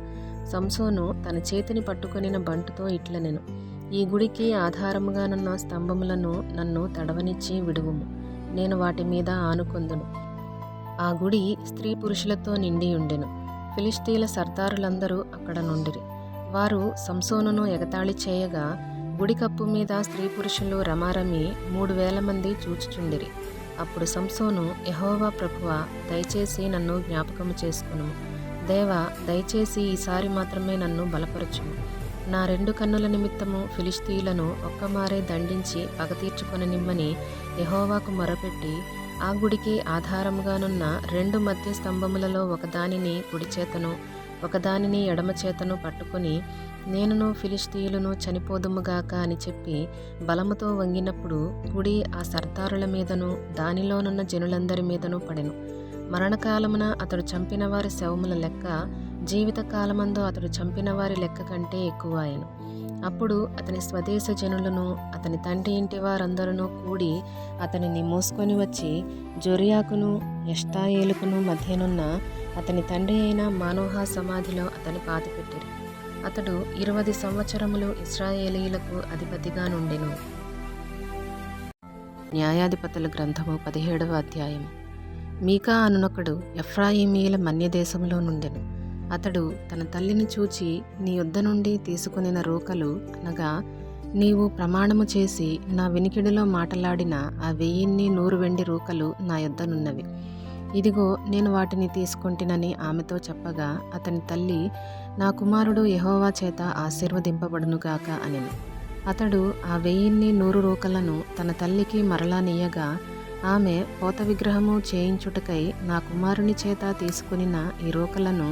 సంసోను తన చేతిని పట్టుకొనిన బంటుతో ఇట్లనెను, ఈ గుడికి ఆధారముగానున్న స్తంభములను నన్ను తడవనిచ్చి విడువుము, నేను వాటి మీద ఆనుకొందును. ఆ గుడి స్త్రీ పురుషులతో నిండియుండెను. ఫిలిష్తీయుల సర్దారులందరూ అక్కడ నుండిరి. వారు సంసోనును ఎగతాళి చేయగా గుడి కప్పు మీద స్త్రీ పురుషులు రమారమి 3,000 మంది చూచుచుండిరి. అప్పుడు సంసోను, యెహోవా ప్రభువా, దయచేసి నన్ను జ్ఞాపకము చేసుకును. దేవా, దయచేసి ఈసారి మాత్రమే నన్ను బలపరచుము. నా 2 కన్నుల నిమిత్తము ఫిలిష్తీయులను ఒక్కమారే దండించి పగ తీర్చుకొననిమ్మని యెహోవాకు మొరపెట్టి ఆ గుడికి ఆధారముగానున్న 2 మధ్య స్తంభములలో ఒకదానిని కుడి చేతను ఒకదానిని ఎడమ చేతను పట్టుకొని నేనును ఫిలిష్తీయులను చనిపోదుముగాక అని చెప్పి బలముతో వంగినప్పుడు గుడి ఆ సర్దారుల మీదను దానిలోనున్న జనులందరి మీదను పడెను. మరణకాలమున అతడు చంపిన వారి శవముల లెక్క జీవితకాలమందు అతడు చంపిన వారి లెక్క కంటే ఎక్కువ ఆయను. అప్పుడు అతని స్వదేశ జనులను అతని తండ్రి ఇంటి వారందరూ కూడి అతనిని మోసుకొని వచ్చి జొరియాకును ఎష్తాయేలుకును మధ్యనున్న అతని తండ్రి అయిన మానోహ సమాధిలో అతని పాతిపెట్టిరి. అతడు 20 సంవత్సరములు ఇశ్రాయేలీయులకు అధిపతిగా నుండెను. న్యాయాధిపతుల గ్రంథము 17వ అధ్యాయం. మీకా అనునొకడు ఎఫ్రాయిమీయుల మన్యదేశములో నుండెను. అతడు తన తల్లిని చూచి, నీ యొద్ద నుండి తీసుకొనిన రూకలు అనగా నీవు ప్రమాణము చేసి నా వినికిడిలో మాటలాడిన ఆ 1100 వెండి రూకలు నా యొద్దనున్నవి. ఇదిగో నేను వాటిని తీసుకొంటినని ఆమెతో చెప్పగా అతని తల్లి, నా కుమారుడు యెహోవా చేత ఆశీర్వదింపబడునుగాక అనెను. అతడు ఆ 1100 రూకలను తన తల్లికి మరలా నీయగా ఆమె, పోత విగ్రహము చేయించుటకై నా కుమారుని చేత తీసుకునిన ఈ రూకలను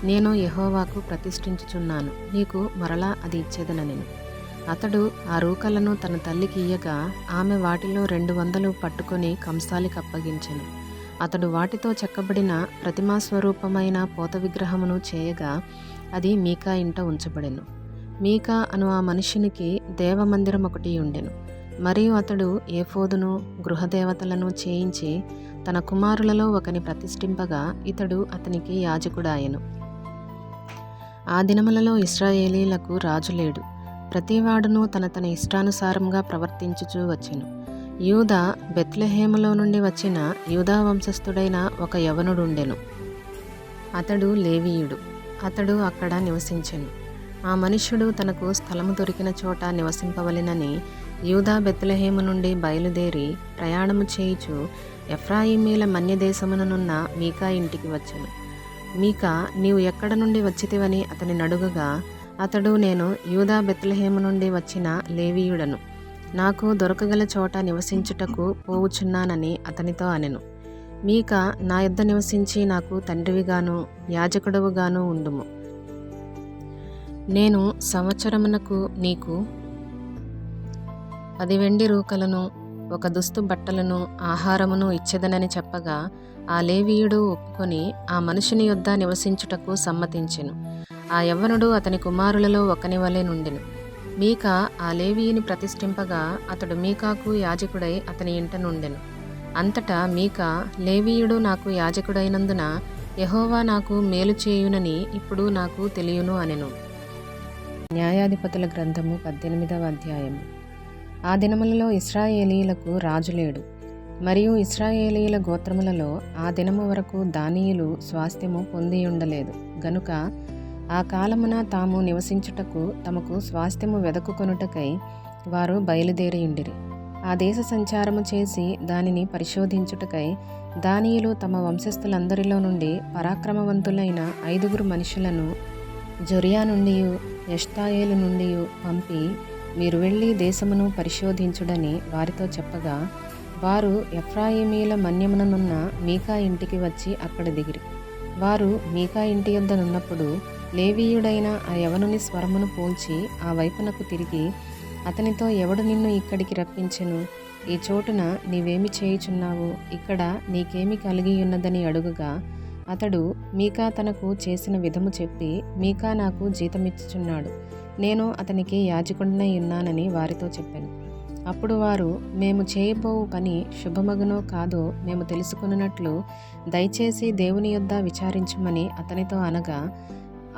నేను యెహోవాకు ప్రతిష్ఠించుచున్నాను, నీకు మరలా అది ఇచ్చేదనెను. అతడు ఆ రూకలను తన తల్లికి ఇయ్యగా ఆమె వాటిలో 200 పట్టుకొని కంసాలికి అప్పగించెను. అతడు వాటితో చెక్కబడిన ప్రతిమాస్వరూపమైన పోత విగ్రహమును చేయగా అది మీకా ఇంట ఉంచబడెను. మీకా అను ఆ మనుష్యునికి దేవమందిరం ఒకటి ఉండెను. మరియు అతడు ఏఫోదును గృహదేవతలను చేయించి తన కుమారులలో ఒకని ప్రతిష్ఠింపగా ఇతడు అతనికి యాజకుడాయెను. ఆ దినములలో ఇశ్రాయేలీలకు రాజు లేడు. ప్రతివాడును తన ఇష్టానుసారంగా ప్రవర్తించుచూ వచ్చెను. యూదా బెత్లెహేములో నుండి వచ్చిన యూదా వంశస్థుడైన ఒక యవనుడుండెను. అతడు లేవీయుడు. అతడు అక్కడ నివసించెను. ఆ మనుష్యుడు తనకు స్థలము దొరికిన చోట నివసింపవలెనని యూదా బెత్లెహేము నుండి బయలుదేరి ప్రయాణము చేయుచు ఎఫ్రాయిమీల మన్యదేశముననున్న మీకా ఇంటికి వచ్చెను. మీకా, నీవు ఎక్కడ నుండి వచ్చితివని అతని నడుగగా, అతడు, నేను యూదా బెత్లెహేము నుండి వచ్చిన లేవీయుడను, నాకు దొరకగల చోట నివసించుటకు పోవుచున్నానని అతనితో అనెను. మీకా, నా యొద్ద నివసించి నాకు తండ్రివిగాను యాజకుడవుగాను ఉండుము. నేను సంవత్సరమునకు నీకు 10 వెండి రూకలను, 1 దుస్తు బట్టలను, ఆహారమును ఇచ్చెదనని చెప్పగా, ఆ లేవీయుడు ఒప్పుకొని ఆ మనుషుని యొద్ద నివసించుటకు సమ్మతించెను. ఆ యవ్వనుడు అతని కుమారులలో ఒకని వలె నుండెను. మీకా ఆ లేవీయుని ప్రతిష్ఠింపగా అతడు మీకాకు యాజకుడై అతని ఇంట నుండెను. అంతటా మీకా, లేవీయుడు నాకు యాజకుడైనందున యెహోవా నాకు మేలు చేయునని ఇప్పుడు నాకు తెలియను అనెను. న్యాయాధిపతుల గ్రంథము 18వ అధ్యాయము. ఆ దినములలో ఇశ్రాయేలీయులకు రాజు లేడు. మరియు ఇశ్రాయేలీయుల గోత్రములలో ఆ దినము వరకు దానీయులు స్వాస్థ్యము పొందియుండలేదు గనుక ఆ కాలమున తాము నివసించుటకు తమకు స్వాస్థ్యము వెదకుకొనుటకై వారు బయలుదేరియుండిరి. ఆ దేశ సంచారము చేసి దానిని పరిశోధించుటకై దానీయులు తమ వంశస్థులందరిలో నుండి పరాక్రమవంతులైన 5 మనుషులను జొరియా నుండియు ఎష్తాయేలు నుండియు పంపి, మీరు వెళ్ళి దేశమును పరిశోధించుడని వారితో చెప్పగా, వారు ఎఫ్రాయిమీల మన్యముననున్న మీకా ఇంటికి వచ్చి అక్కడ దిగిరి. వారు మీకా ఇంటి యొద్ద నున్నప్పుడు లేవీయుడైన ఆ యవనుని స్వరమును పోల్చి ఆ వైపునకు తిరిగి, అతనితో, ఎవడు నిన్ను ఇక్కడికి రప్పించెను? ఈ చోటున నీవేమి చేయుచున్నావు? ఇక్కడ నీకేమి కలిగియున్నదని అడుగగా, అతడు మీకా తనకు చేసిన విధము చెప్పి, మీకా నాకు జీతమిచ్చుచున్నాడు, నేను అతనికి యాజకుడినై ఉన్నానని వారితో చెప్పాను. అప్పుడు వారు, మేము చేయబోవు పని శుభమగునో కాదో మేము తెలుసుకొనున్నట్లు దయచేసి దేవుని యొద్ద విచారించుమని అతనితో అనగా,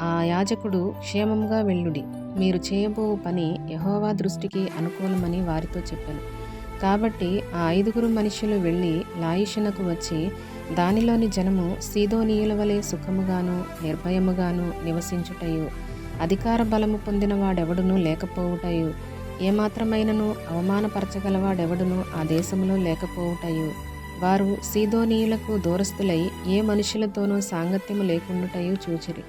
ఆ యాజకుడు, క్షేమముగా వెళ్ళుడి, మీరు చేయబోవు పని యెహోవా దృష్టికి అనుకూలమని వారితో చెప్పాను. కాబట్టి ఆ 5 మనుష్యులు వెళ్ళి లాయిషునకు వచ్చి, దానిలోని జనము సీదోనీయుల వలె సుఖముగాను నిర్భయముగాను నివసించుటయు, అధికార బలము పొందిన వాడెవడునూ లేకపోవుటయు, ఏమాత్రమైనను అవమానపరచగలవాడెవడునూ ఆ దేశంలో లేకపోవుటయు, వారు సీదోనీయులకు దూరస్తులై ఏ మనుషులతోనూ సాంగత్యము లేకుండుటయు చూచిరి.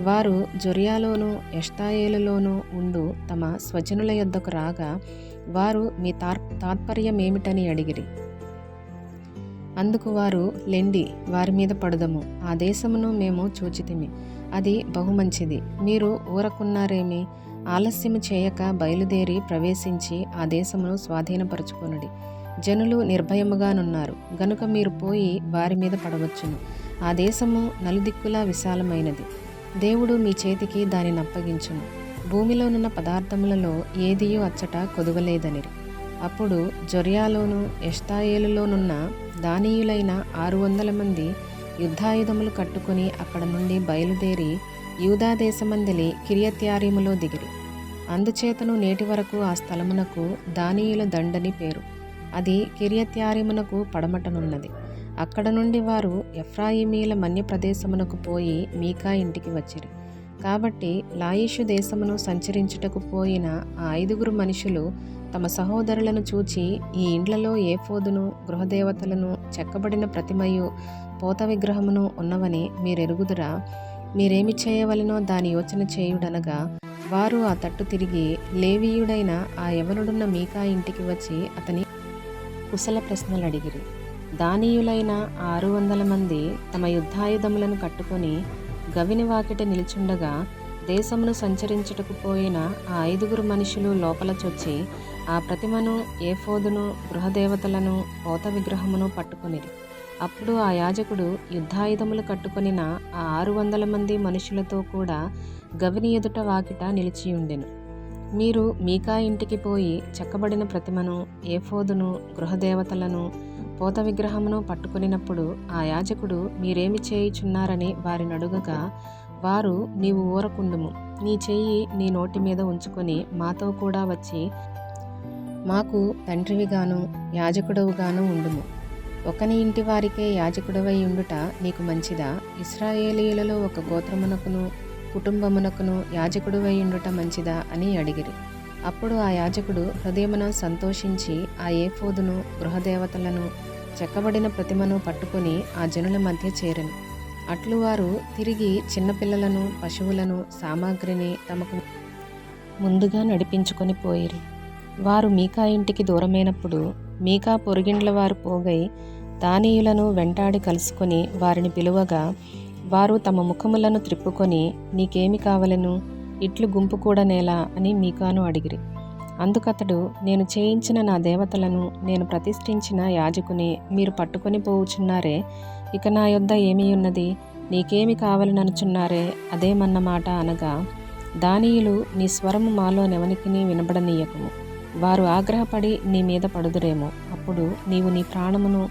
వారు జొర్యాలోను ఎష్తాయేలులోనూ ఉండు తమ స్వజనుల యొద్దకు రాగా, వారు, మీ తాత్పర్యమేమిటని అడిగిరి. అందుకు వారు, లెండి, వారి మీద పడుదము, ఆ దేశమును మేము చూచితిమి, అది బహుమంచిది, మీరు ఊరకున్నారేమి? ఆలస్యము చేయక బయలుదేరి ప్రవేశించి ఆ దేశమును స్వాధీనపరచుకొనుడి. జనులు నిర్భయముగానున్నారు గనుక మీరు పోయి వారి మీద పడవచ్చును. ఆ దేశము నలుదిక్కులా విశాలమైనది. దేవుడు మీ చేతికి దానిని అప్పగించును. భూమిలోనున్న పదార్థములలో ఏదియూ అచ్చట కొదువలేదనిరి. అప్పుడు జొర్యాలోను ఎష్తాయేలులోనున్న దానీయులైన 600 మంది యుద్ధాయుధములు కట్టుకుని అక్కడ నుండి బయలుదేరి యూదా దేశమందలి కిర్యత్యారీములో దిగిరి. అందుచేతను నేటి వరకు ఆ స్థలమునకు దానీయుల దండని పేరు. అది కిర్యత్యారీమునకు పడమటనున్నది. అక్కడ నుండి వారు ఎఫ్రాయిమీల మన్య ప్రదేశమునకు పోయి మీకా ఇంటికి వచ్చిరి. కాబట్టి లాయిషు దేశమును సంచరించుటకు పోయిన ఆ 5 మనుషులు తమ సహోదరులను చూచి, ఈ ఇండ్లలో ఏఫోదును గృహదేవతలను చెక్కబడిన ప్రతిమయు పోత విగ్రహమును ఉన్నవని మీరెరుగుదురా? మీరేమి చేయవలెనో దాని యోచన చేయుడనగా, వారు ఆ తట్టు తిరిగి లేవీయుడైన ఆ యవనుడున్న మీకా ఇంటికి వచ్చి అతని కుశల ప్రశ్నలు అడిగిరి. దానీయులైన 600 మంది తమ యుద్ధాయుధములను కట్టుకొని గవిని వాకిట నిలుచుండగా, దేశమును సంచరించుటకు పోయిన ఆ 5 మనుషులు లోపల చొచ్చి ఆ ప్రతిమను, ఏఫోదును, గృహదేవతలను, పోత విగ్రహమును పట్టుకొనిరి. అప్పుడు ఆ యాజకుడు యుద్ధాయుధములు కట్టుకొనిన ఆ 600 మంది మనుషులతో కూడా గవిని ఎదుట వాకిట నిలిచియుండెను. మీరు మీకా ఇంటికి పోయి చెక్కబడిన ప్రతిమను, ఏఫోదును, గృహదేవతలను, పోత విగ్రహమును పట్టుకొనినప్పుడు ఆ యాజకుడు మీరేమి చేయుచున్నారని వారిని అడుగగా, వారు, నీవు ఊరకుండుము, నీ చెయ్యి నీ నోటి మీద ఉంచుకొని మాతో కూడా వచ్చి మాకు తండ్రివిగాను యాజకుడవుగాను ఉండుము. ఒకని ఇంటి వారికే యాజకుడవై ఉండుట నీకు మంచిదా? ఇశ్రాయేలీయులలో ఒక గోత్రమునకును కుటుంబమునకును యాజకుడువై ఉండుట మంచిదా అని అడిగిరి. అప్పుడు ఆ యాజకుడు హృదయమున సంతోషించి ఆ ఏఫోదును, గృహదేవతలను, చెక్కబడిన ప్రతిమను పట్టుకొని ఆ జనుల మధ్య చేరెను. అట్లు వారు తిరిగి చిన్నపిల్లలను, పశువులను, సామాగ్రిని తమకు ముందుగా నడిపించుకొని పోయిరి. వారు మీకా ఇంటికి దూరమైనప్పుడు మీకా పొరుగిండ్ల వారు పోగై దానీయులను వెంటాడి కలుసుకొని వారిని పిలువగా, వారు తమ ముఖములను త్రిప్పుకొని, నీకేమి కావలెను? ఇట్లు గుంపు కూడా నేలా అని మీకాను అడిగిరి. అందుకతడు, నేను చేయించిన నా దేవతలను, నేను ప్రతిష్ఠించిన యాజకుని మీరు పట్టుకొని పోవుచున్నారే, ఇక నా యొద్ద ఏమీ ఉన్నది? నీకేమి కావాలననుచున్నారే అదేమన్నమాట అనగా, దానీయులు, నీ స్వరము మాలో నెవనికిని వినబడనీయకుము, వారు ఆగ్రహపడి నీ మీద పడుదురేమో, అప్పుడు నీవు నీ ప్రాణమును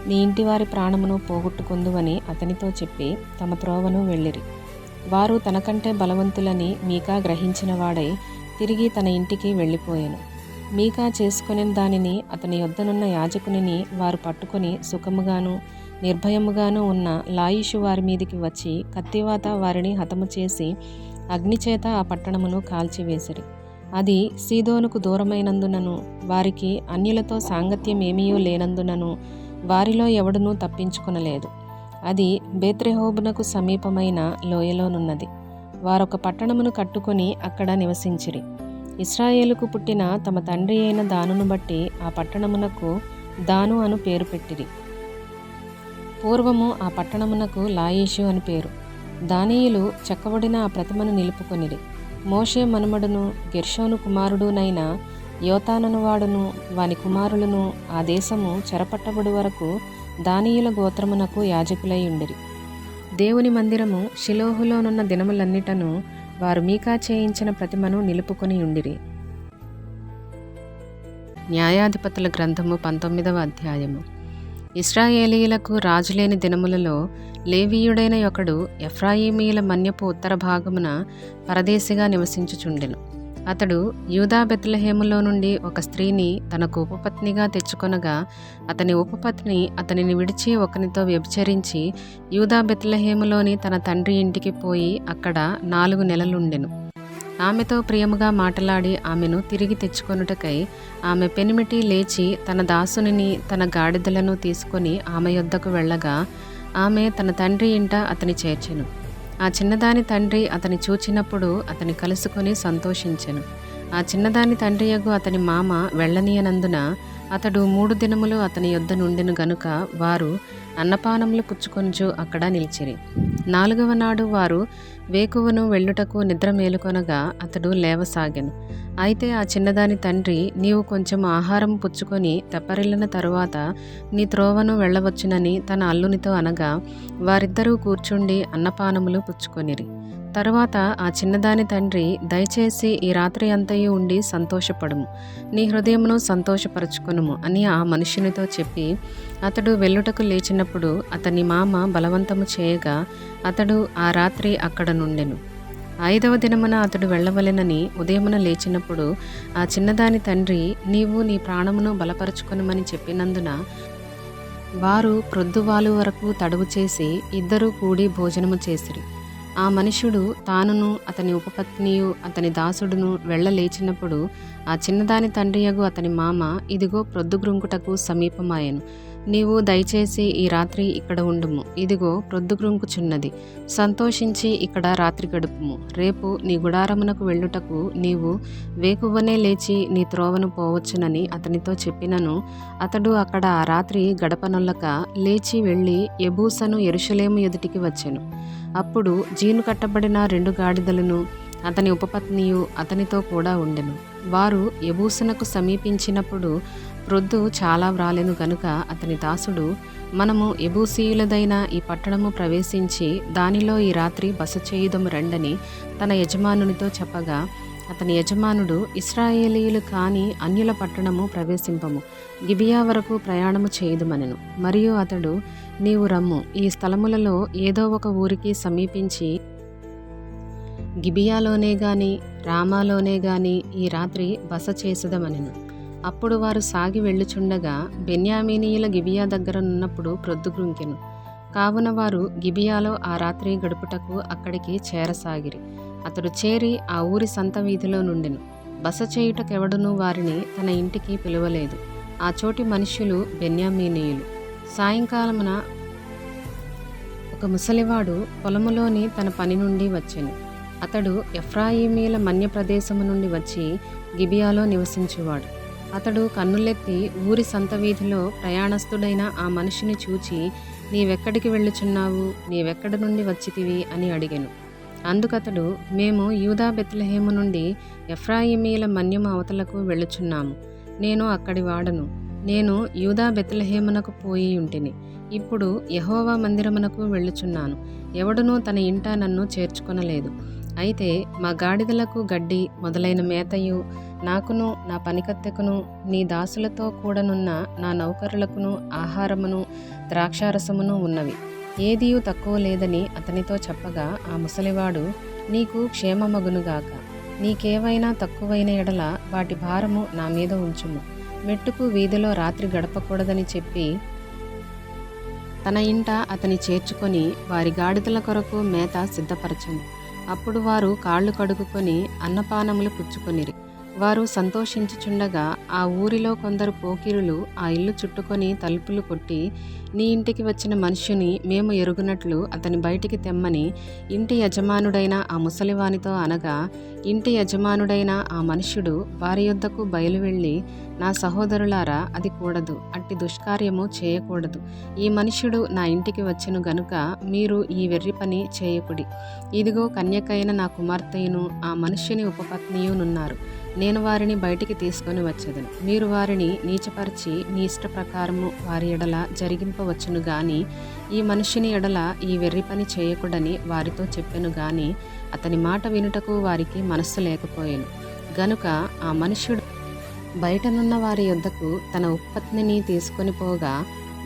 నీ ఇంటివారి ప్రాణమును పోగొట్టుకొందువని అతనితో చెప్పి తమ త్రోవను వెళ్ళిరి. వారు తనకంటే బలవంతులని మీకా గ్రహించిన వాడై తిరిగి తన ఇంటికి వెళ్ళిపోయెను. మీకా చేసుకుని దానిని అతని యొద్దనున్న యాజకునిని వారు పట్టుకొని సుఖముగాను నిర్భయముగాను ఉన్న లాయిషు వారి మీదికి వచ్చి కత్తివాత వారిని హతము చేసి అగ్నిచేత ఆ పట్టణమును కాల్చివేసిరి. అది సీదోనుకు దూరమైనందునను వారికి అన్యులతో సాంగత్యం ఏమీయూ లేనందునను వారిలో ఎవడునూ తప్పించుకొనలేదు. అది బేత్రెహోబునకు సమీపమైన లోయలోనున్నది. వారొక పట్టణమును కట్టుకొని అక్కడ నివసించిరి. ఇశ్రాయేలుకు పుట్టిన తమ తండ్రి అయిన దానును బట్టి ఆ పట్టణమునకు దాను అను పేరు పెట్టిరి. పూర్వము ఆ పట్టణమునకు లాయిషు అని పేరు. దానీయులు చెక్కబడిన ఆ ప్రతిమను నిలుపుకొనిరి. మోషే మనుమడును గెర్షోను కుమారుడునైన యోతానను వాడును వాని కుమారులను ఆ దేశము చెరపట్టబడి వరకు దానీయుల గోత్రమునకు యాజకులై ఉండిరి. దేవుని మందిరము షిలోహులోనున్న దినములన్నిటను వారు మీకా చేయించిన ప్రతిమను నిలుపుకొని ఉండిరి. న్యాయాధిపతుల గ్రంథము 19వ అధ్యాయము. ఇశ్రాయేలీయులకు రాజులేని దినములలో లేవీయుడైన ఒకడు ఎఫ్రాయిమీయుల మన్యపు ఉత్తర భాగమున పరదేశిగా నివసించుచుండెను. అతడు యూదా బెత్లెహేములో నుండి ఒక స్త్రీని తనకు ఉపపత్నిగా తెచ్చుకొనగా అతని ఉపపత్ని అతనిని విడిచి ఒకనితో వ్యభిచరించి యూదా బెత్లెహేములోని తన తండ్రి ఇంటికి పోయి అక్కడ 4 నెలలుండెను. ఆమెతో ప్రియముగా మాటలాడి ఆమెను తిరిగి తెచ్చుకొనుటకై ఆమె పెనిమిటి లేచి తన దాసునిని తన గాడిదలను తీసుకొని ఆమె యొద్దకు వెళ్ళగా ఆమె తన తండ్రి ఇంట అతని చేర్చెను. ఆ చిన్నదాని తండ్రి అతని చూచినప్పుడు అతని కలుసుకొని సంతోషించెను. ఆ చిన్నదాని తండ్రియగు అతని మామ వెళ్ళనీయనందున అతడు 3 దినములు అతని యొద్ద నుండెను గనుక వారు అన్నపానములు పుచ్చుకొనుచు అక్కడ నిలిచిరి. 4వ నాడు వారు వేకువను వెళ్ళుటకు నిద్ర మేలుకొనగా అతడు లేవసాగెను. అయితే ఆ చిన్నదాని తండ్రి, నీవు కొంచెం ఆహారం పుచ్చుకొని తెప్పరిల్లిన తరువాత నీ త్రోవను వెళ్ళవచ్చునని తన అల్లునితో అనగా వారిద్దరూ కూర్చుండి అన్నపానములు పుచ్చుకొనిరి. తరువాత ఆ చిన్నదాని తండ్రి, దయచేసి ఈ రాత్రి అంతయు ఉండి సంతోషపడుము, నీ హృదయమును సంతోషపరచుకొనుము అని ఆ మనుష్యునితో చెప్పి అతడు వెళ్ళుటకు లేచినప్పుడు అతని మామ బలవంతము చేయగా అతడు ఆ రాత్రి అక్కడ నుండెను. 5వ దినమున అతడు వెళ్ళవలెనని ఉదయమున లేచినప్పుడు ఆ చిన్నదాని తండ్రి, నీవు నీ ప్రాణమును బలపరచుకొనుమని చెప్పినందున వారు ప్రొద్దువాలు వరకు తడువు చేసి ఇద్దరూ కూడి భోజనము చేసిరి. ఆ మనుష్యుడు తానును అతని ఉపపత్నియు అతని దాసుడును వెళ్ళలేచినప్పుడు ఆ చిన్నదాని తండ్రియగు అతని మామ, ఇదిగో ప్రొద్దుగ్రుంకుటకు సమీపమాయెను, నీవు దయచేసి ఈ రాత్రి ఇక్కడ ఉండుము, ఇదిగో ప్రొద్దుగ్రుంకుచున్నది, సంతోషించి ఇక్కడ రాత్రి గడుపుము, రేపు నీ గుడారమునకు వెళ్ళుటకు నీవు వేకువనే లేచి నీ త్రోవను పోవచ్చునని అతనితో చెప్పినను అతడు అక్కడ ఆ రాత్రి గడపనొల్లక లేచి వెళ్ళి యెబూసను యెరూషలేము ఎదుటికి వచ్చెను. అప్పుడు జీను కట్టబడిన 2 గాడిదలను అతని ఉపపత్నియు అతనితో కూడా ఉండెను. వారు యెబూసునకు సమీపించినప్పుడు ప్రొద్దు చాలా వ్రాలెను గనుక అతని దాసుడు, మనము యెబూసీయులదైన ఈ పట్టణము ప్రవేశించి దానిలో ఈ రాత్రి బస చేయుదము రండని తన యజమానునితో చెప్పగా, అతని యజమానుడు, ఇశ్రాయేలీయులు కాని అన్యుల పట్టణము ప్రవేశింపము, గిబియా వరకు ప్రయాణము చేయుదుమనెను. మరియు అతడు, నీవు రమ్ము, ఈ స్థలములలో ఏదో ఒక ఊరికి సమీపించి గిబియాలోనే గాని రామాలోనే గాని ఈ రాత్రి బస చేసెదమనెను. అప్పుడు వారు సాగి వెళ్ళుచుండగా బెన్యామీనీయుల గిబియా దగ్గర నున్నప్పుడు ప్రొద్దుగుంకెను. కావున వారు గిబియాలో ఆ రాత్రి గడుపుటకు అక్కడికి చేరసాగిరి. అతడు చేరి ఆ ఊరి సంత వీధిలో నుండెను. బస చేయుటకెవడునూ వారిని తన ఇంటికి పిలువలేదు. ఆ చోటి మనుష్యులు బెన్యామీనీయులు. సాయంకాలమున ఒక ముసలివాడు పొలములోని తన పని నుండి వచ్చెను. అతడు ఎఫ్రాయిమీల మన్య ప్రదేశము నుండి వచ్చి గిబియాలో నివసించువాడు. అతడు కన్నులెత్తి ఊరి సంత వీధిలో ప్రయాణస్థుడైన ఆ మనిషిని చూచి, నీవెక్కడికి వెళ్ళుచున్నావు, నీవెక్కడి నుండి వచ్చితివి అని అడిగెను. అందుకతడు, మేము యూదా బెత్లెహేము నుండి ఎఫ్రాయిమీల మన్యము అవతలకు వెళ్ళుచున్నాము. నేను అక్కడి వాడను. నేను యూదా బెత్లెహేమునకు పోయి ఉంటిని. ఇప్పుడు యెహోవా మందిరమునకు వెళ్ళుచున్నాను. ఎవడునూ తన ఇంట నన్ను చేర్చుకొనలేదు. అయితే మా గాడిదలకు గడ్డి మొదలైన మేతయు, నాకును నా పనికత్తెకును నీ దాసులతో కూడనున్న నా నౌకరులకును ఆహారమును ద్రాక్షారసమును ఉన్నవి. ఏదియూ తక్కువ లేదని అతనితో చెప్పగా, ఆ ముసలివాడు, నీకు క్షేమమగునుగాక. నీకేవైనా తక్కువైన ఎడల వాటి భారము నా మీద ఉంచుము. మెట్టుకు వీధిలో రాత్రి గడపకూడదని చెప్పి తన ఇంట అతని చేర్చుకొని వారి గాడిదల కొరకు మేత సిద్ధపరచెను. అప్పుడు వారు కాళ్ళు కడుగుకొని అన్నపానములు పుచ్చుకొనిరి. వారు సంతోషించుచుండగా ఆ ఊరిలో కొందరు పోకిరులు ఆ ఇల్లు చుట్టుకొని తలుపులు కొట్టి, నీ ఇంటికి వచ్చిన మనుష్యుని మేము ఎరుగునట్లు అతని బయటికి తెమ్మని ఇంటి యజమానుడైన ఆ ముసలివానితో అనగా, ఇంటి యజమానుడైన ఆ మనుష్యుడు వారి యొద్దకు బయలువెళ్ళి, నా సహోదరులారా, అది కూడదు, అట్టి దుష్కార్యము చేయకూడదు. ఈ మనుష్యుడు నా ఇంటికి వచ్చెను గనుక మీరు ఈ వెర్రి పని చేయకుడి. ఇదిగో కన్యకైన నా కుమార్తెయును ఆ మనుష్యుని ఉపపత్నియునున్నారు. నేను వారిని బయటికి తీసుకొని వచ్చేదను. మీరు వారిని నీచపరిచి నీ ఇష్ట ప్రకారము వారి ఎడల జరిగింపవచ్చును గాని ఈ మనుష్యుని ఎడల ఈ వెర్రి పని చేయకూడని వారితో చెప్పెను గాని అతని మాట వినుటకు వారికి మనస్సు లేకపోయెను. గనుక ఆ మనుష్యుడు బయటనున్న వారి యొద్దకు తన ఉపపత్నిని తీసుకొని పోగా,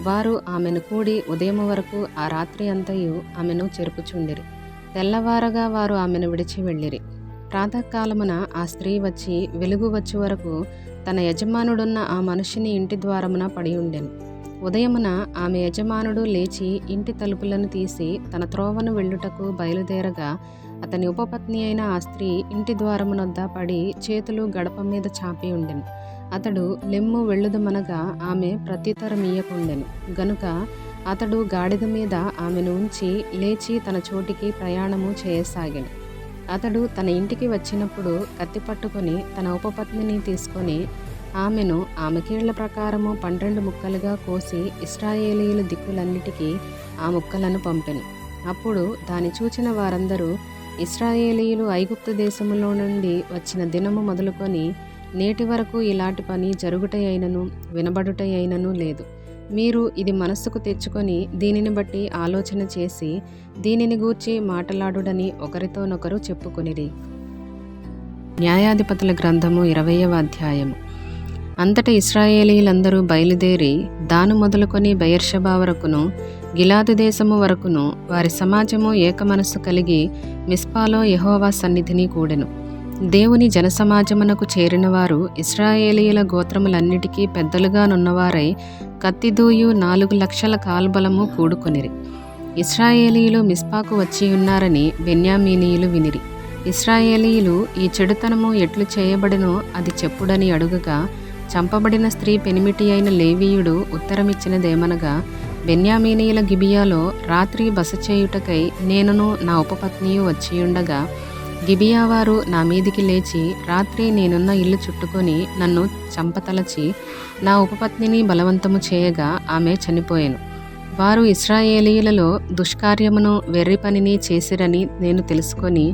వారు ఆమెను కూడి ఉదయము వరకు ఆ రాత్రి అంతయు ఆమెను చెరుపుచుండిరి. తెల్లవారగా వారు ఆమెను విడిచి వెళ్ళిరి. ప్రాతకాలమున ఆ స్త్రీ వచ్చి వెలుగు వచ్చు వరకు తన యజమానుడున్న ఆ మనుషుని ఇంటి ద్వారమున పడి ఉండెను. ఉదయమున ఆమె యజమానుడు లేచి ఇంటి తలుపులను తీసి తన త్రోవను వెళ్ళుటకు బయలుదేరగా, అతని ఉపపత్ని అయిన ఆ స్త్రీ ఇంటి ద్వారమునొద్ద పడి చేతులు గడప మీద చాపి ఉండెను. అతడు, లెమ్ము వెళ్ళుదమనగా ఆమె ప్రత్యుత్తరమియ్యకుండెను. గనుక అతడు గాడిద మీద ఆమెను ఉంచి లేచి తన చోటికి ప్రయాణము చేయసాగెను. అతడు తన ఇంటికి వచ్చినప్పుడు కత్తి పట్టుకొని తన ఉపపత్నిని తీసుకొని ఆమెను ఆమె కీళ్ల ప్రకారము 12 ముక్కలుగా కోసి ఇశ్రాయేలీయుల దిక్కులన్నిటికీ ఆ ముక్కలను పంపెను. అప్పుడు దాని చూచిన వారందరూ, ఇశ్రాయేలీయులు ఐగుప్తు దేశములో నుండి వచ్చిన దినము మొదలుకొని నేటి వరకు ఇలాంటి పని జరుగుటయైనను వినబడుటయైనను లేదు. మీరు ఇది మనస్సుకు తెచ్చుకొని దీనిని బట్టి ఆలోచన చేసి దీనిని గూర్చి మాటలాడుడని ఒకరితోనొకరు చెప్పుకొనిరి. న్యాయాధిపతుల గ్రంథము 20వ అధ్యాయము. అంతటా ఇశ్రాయేలీయులందరూ బయలుదేరి దాను మొదలుకొని బెయేర్షెబా వరకును గిలాదు దేశము వరకును వారి సమాజము ఏకమనస్సు కలిగి మిస్పాలో యెహోవా సన్నిధిని కూడెను. దేవుని జనసమాజమునకు చేరిన వారు ఇశ్రాయేలీయుల గోత్రములన్నిటికీ పెద్దలుగా నున్నవారై కత్తిదూయు 4 లక్షల కాల్బలము కూడుకొనిరి. ఇశ్రాయేలీయులు మిస్పాకు వచ్చి ఉన్నారని బెన్యామీనీయులు వినిరి. ఇశ్రాయేలీయులు ఈ చెడుతనము ఎట్లు చేయబడినో అది చెప్పుడని అడుగగా, చంపబడిన స్త్రీ పెనిమిటి అయిన లేవీయుడు ఉత్తరమిచ్చినదేమనగా, బెన్యామీనీయుల గిబియాలో రాత్రి బస చేయుటకై నేనును నా ఉపపత్నియు వచ్చియుండగా గిబియా వారు నా మీదికి లేచి రాత్రి నేనున్న ఇల్లు చుట్టుకొని నన్ను చంపతలచి నా ఉపపత్నిని బలవంతము చేయగా ఆమె చనిపోయెను. వారు ఇశ్రాయేలీయులలో దుష్కార్యమును వెర్రి పనిని చేసిరని నేను తెలుసుకొని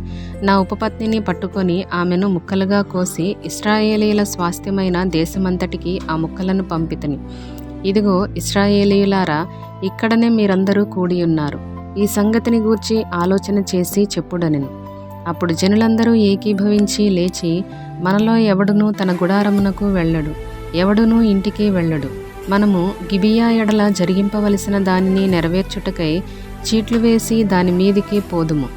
నా ఉపపత్నిని పట్టుకొని ఆమెను ముక్కలుగా కోసి ఇశ్రాయేలీయుల స్వాస్థ్యమైన దేశమంతటికి ఆ ముక్కలను పంపితిని. ఇదిగో ఇశ్రాయేలీయులారా, ఇక్కడనే మీరందరూ కూడియున్నారు. ఈ సంగతిని గూర్చి ఆలోచన చేసి చెప్పుడనెను. అప్పుడు జనులందరూ ఏకీభవించి లేచి, మనలో ఎవడునూ తన గుడారమునకు వెళ్ళడు, ఎవడునూ ఇంటికి వెళ్ళడు. మనము గిబియా ఎడల జరిగింపవలసిన దానిని నెరవేర్చుటకై చీట్లు వేసి దాని మీదికి పోదుము.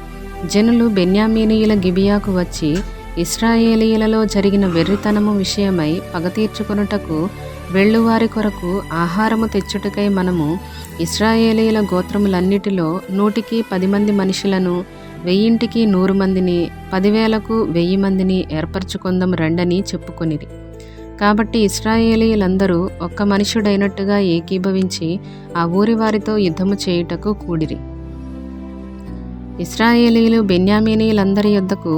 జనులు బెన్యామీనీయుల గిబియాకు వచ్చి ఇశ్రాయేలీయులలో జరిగిన వెర్రితనము విషయమై పగ తీర్చుకొనుటకు వెళ్ళువారి కొరకు ఆహారము తెచ్చుటకై మనము ఇశ్రాయేలీయుల గోత్రములన్నిటిలో 100కి 10 మంది మనుషులను, 1000కి 100 మందిని, 10,000కు 1000 మందిని ఏర్పరచుకొందము రండని చెప్పుకొనిరి. కాబట్టి ఇశ్రాయేలీయులందరూ ఒక్క మనుష్యుడైనట్టుగా ఏకీభవించి ఆ ఊరి వారితో యుద్ధము చేయుటకు కూడిరి. ఇశ్రాయేలీయులు బెన్యామీనీయులందరి యొద్దకు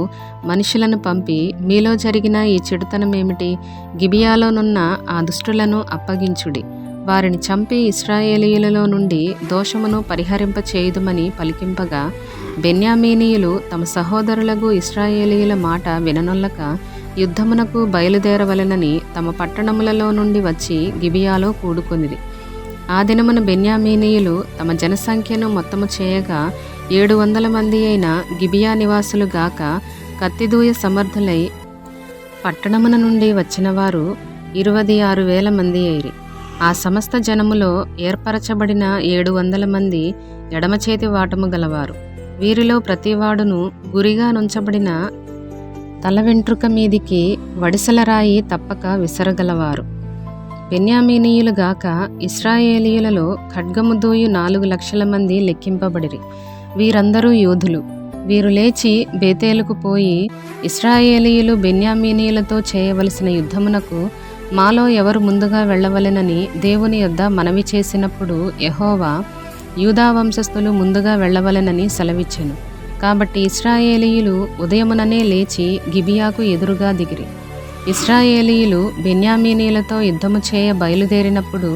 మనుషులను పంపి, మీలో జరిగిన ఈ చెడుతనమేమిటి? గిబియాలోనున్న ఆ దుష్టులను అప్పగించుడి, వారిని చంపి ఇశ్రాయేలీయులలో నుండి దోషమును పరిహరింప చేయుదుమని పలికింపగా, బెన్యామీనీయులు తమ సహోదరులకు ఇశ్రాయేలీయుల మాట విననొల్లక యుద్ధమునకు బయలుదేరవలెనని తమ పట్టణములలో నుండి వచ్చి గిబియాలో కూడుకొనిరి. ఆ దినమున బెన్యామీనీయులు తమ జనసంఖ్యను మొత్తము చేయగా 700 మంది అయిన గిబియా నివాసులు గాక కత్తిదూయ సమర్థులై పట్టణమున నుండి వచ్చిన వారు 26,000 మంది అయిరి. ఆ సమస్త జనములో ఏర్పరచబడిన 700 మంది ఎడమచేతి వాటము గలవారు. వీరిలో ప్రతివాడును గురిగా నుంచబడిన తల వెంట్రుక మీదికి వడిసెల రాయి తప్పక విసరగలవారు. బెన్యామీనీయులు గాక ఇశ్రాయేలీయులలో ఖడ్గము దూయు 4 లక్షల మంది లెక్కింపబడిరి. వీరందరూ యోధులు. వీరు లేచి బేతేలుకు పోయి, ఇశ్రాయేలీయులు బెన్యామీనీయులతో చేయవలసిన యుద్ధమునకు మాలో ఎవరు ముందుగా వెళ్ళవలెనని దేవుని యొద్ద మనవి చేసినప్పుడు యెహోవా యూదా వంశస్థులు ముందుగా వెళ్ళవలెనని సెలవిచ్చెను. కాబట్టి ఇశ్రాయేలీయులు ఉదయముననే లేచి గిబియాకు ఎదురుగా దిగిరి. ఇశ్రాయేలీయులు బెన్యామీనీయులతో యుద్ధము చేయ బయలుదేరినప్పుడు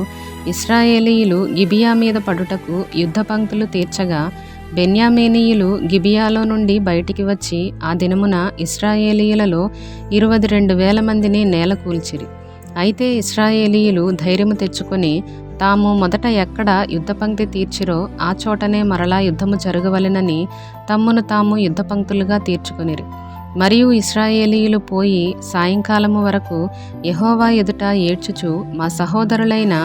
ఇశ్రాయేలీయులు గిబియా మీద పడుటకు యుద్ధ పంక్తులు తీర్చగా, బెన్యామీనీయులు గిబియాలో నుండి బయటికి వచ్చి ఆ దినమున ఇశ్రాయేలీయులలో 22,000 మందిని నేలకూల్చిరి. అయితే ఇశ్రాయేలీయులు ధైర్యము తెచ్చుకొని తాము మొదట ఎక్కడ యుద్ధ పంక్తి తీర్చిరో ఆ చోటనే మరలా యుద్ధము జరగవలెనని తమ్మును తాము యుద్ధ పంక్తులుగా తీర్చుకొనిరి. మరియు ఇశ్రాయేలీయులు పోయి సాయంకాలము వరకు యెహోవా ఎదుట ఏడ్చుచు, మా సహోదరులైన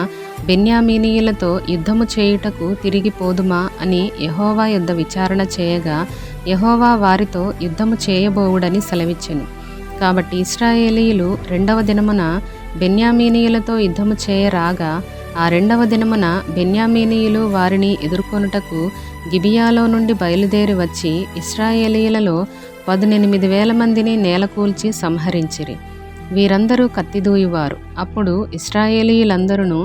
బెన్యామీనీయులతో యుద్ధము చేయుటకు తిరిగి పోదుమా అని యెహోవా యొద్ద విచారణ చేయగా, యెహోవా వారితో యుద్ధము చేయబోవుడని సెలవిచ్చెను. కాబట్టి ఇశ్రాయేలీయులు 2వ దినమున బెన్యామీనీయులతో యుద్ధము చేయరాగా, ఆ 2వ దినమున బెన్యామీనీయులు వారిని ఎదుర్కొనుటకు గిబియాలో నుండి బయలుదేరి వచ్చి ఇశ్రాయేలీయులలో 18,000 మందిని నేలకూల్చి సంహరించిరి. వీరందరూ కత్తిదూయువారు. అప్పుడు ఇశ్రాయేలీయులందరూ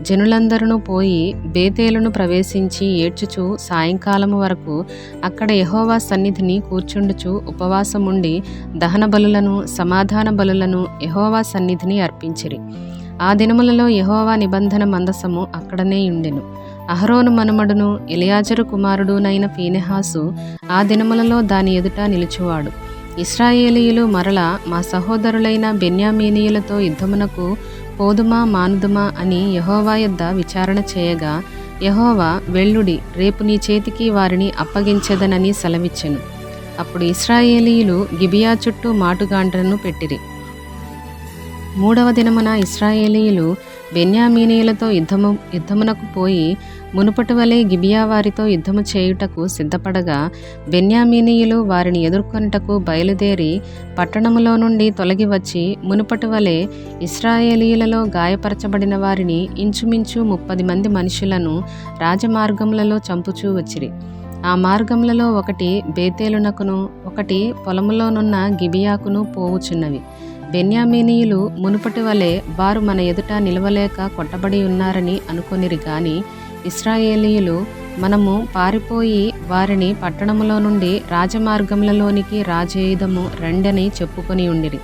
జనులందరూ పోయి బేతేలును ప్రవేశించి ఏడ్చుచు సాయంకాలము వరకు అక్కడ యెహోవా సన్నిధిని కూర్చుండుచు ఉపవాసముండి దహన బలులను సమాధాన బలులను యెహోవా సన్నిధిని అర్పించిరి. ఆ దినములలో యెహోవా నిబంధన మందసము అక్కడనే ఉండెను. అహరోను మనుమడును ఎలియాజరు కుమారుడునైన ఫీనెహాసు ఆ దినములలో దాని ఎదుట నిలుచువాడు. ఇశ్రాయేలీయులు మరల మా సహోదరులైన బెన్యామీనీయులతో యుద్ధమునకు పోదుమా మానుదుమా అని యెహోవా యొద్ద విచారణ చేయగా, యెహోవా వెళ్ళుడి, రేపు నీ చేతికి వారిని అప్పగించెదనని సెలవిచ్చెను. అప్పుడు ఇశ్రాయేలీయులు గిబియా చుట్టూ మాటుగాండ్రను పెట్టిరి. 3వ దినమున ఇశ్రాయేలీయులు బెన్యామీనీయులతో యుద్ధమునకు పోయి మునుపటి వలె గిబియా వారితో యుద్ధము చేయుటకు సిద్ధపడగా, బెన్యామీనీయులు వారిని ఎదుర్కొనుటకు బయలుదేరి పట్టణములో నుండి తొలగి వచ్చి మునుపటి వలె ఇశ్రాయేలీయులలో గాయపరచబడిన వారిని ఇంచుమించు 30 మంది మనుషులను రాజమార్గములలో చంపుచూ వచ్చిరి. ఆ మార్గములలో ఒకటి బేతేలునకును ఒకటి పొలములోనున్న గిబియాకును పోవుచున్నవి. బెన్యామీనీయులు మునుపటి వలె వారు మన ఎదుట నిలవలేక కొట్టబడి ఉన్నారని అనుకొనిరి గాని, ఇశ్రాయేలీయులు మనము పారిపోయి వారిని పట్టణములో నుండి రాజమార్గములలోనికి రాజేయుదము రండని చెప్పుకొని ఉండిరి.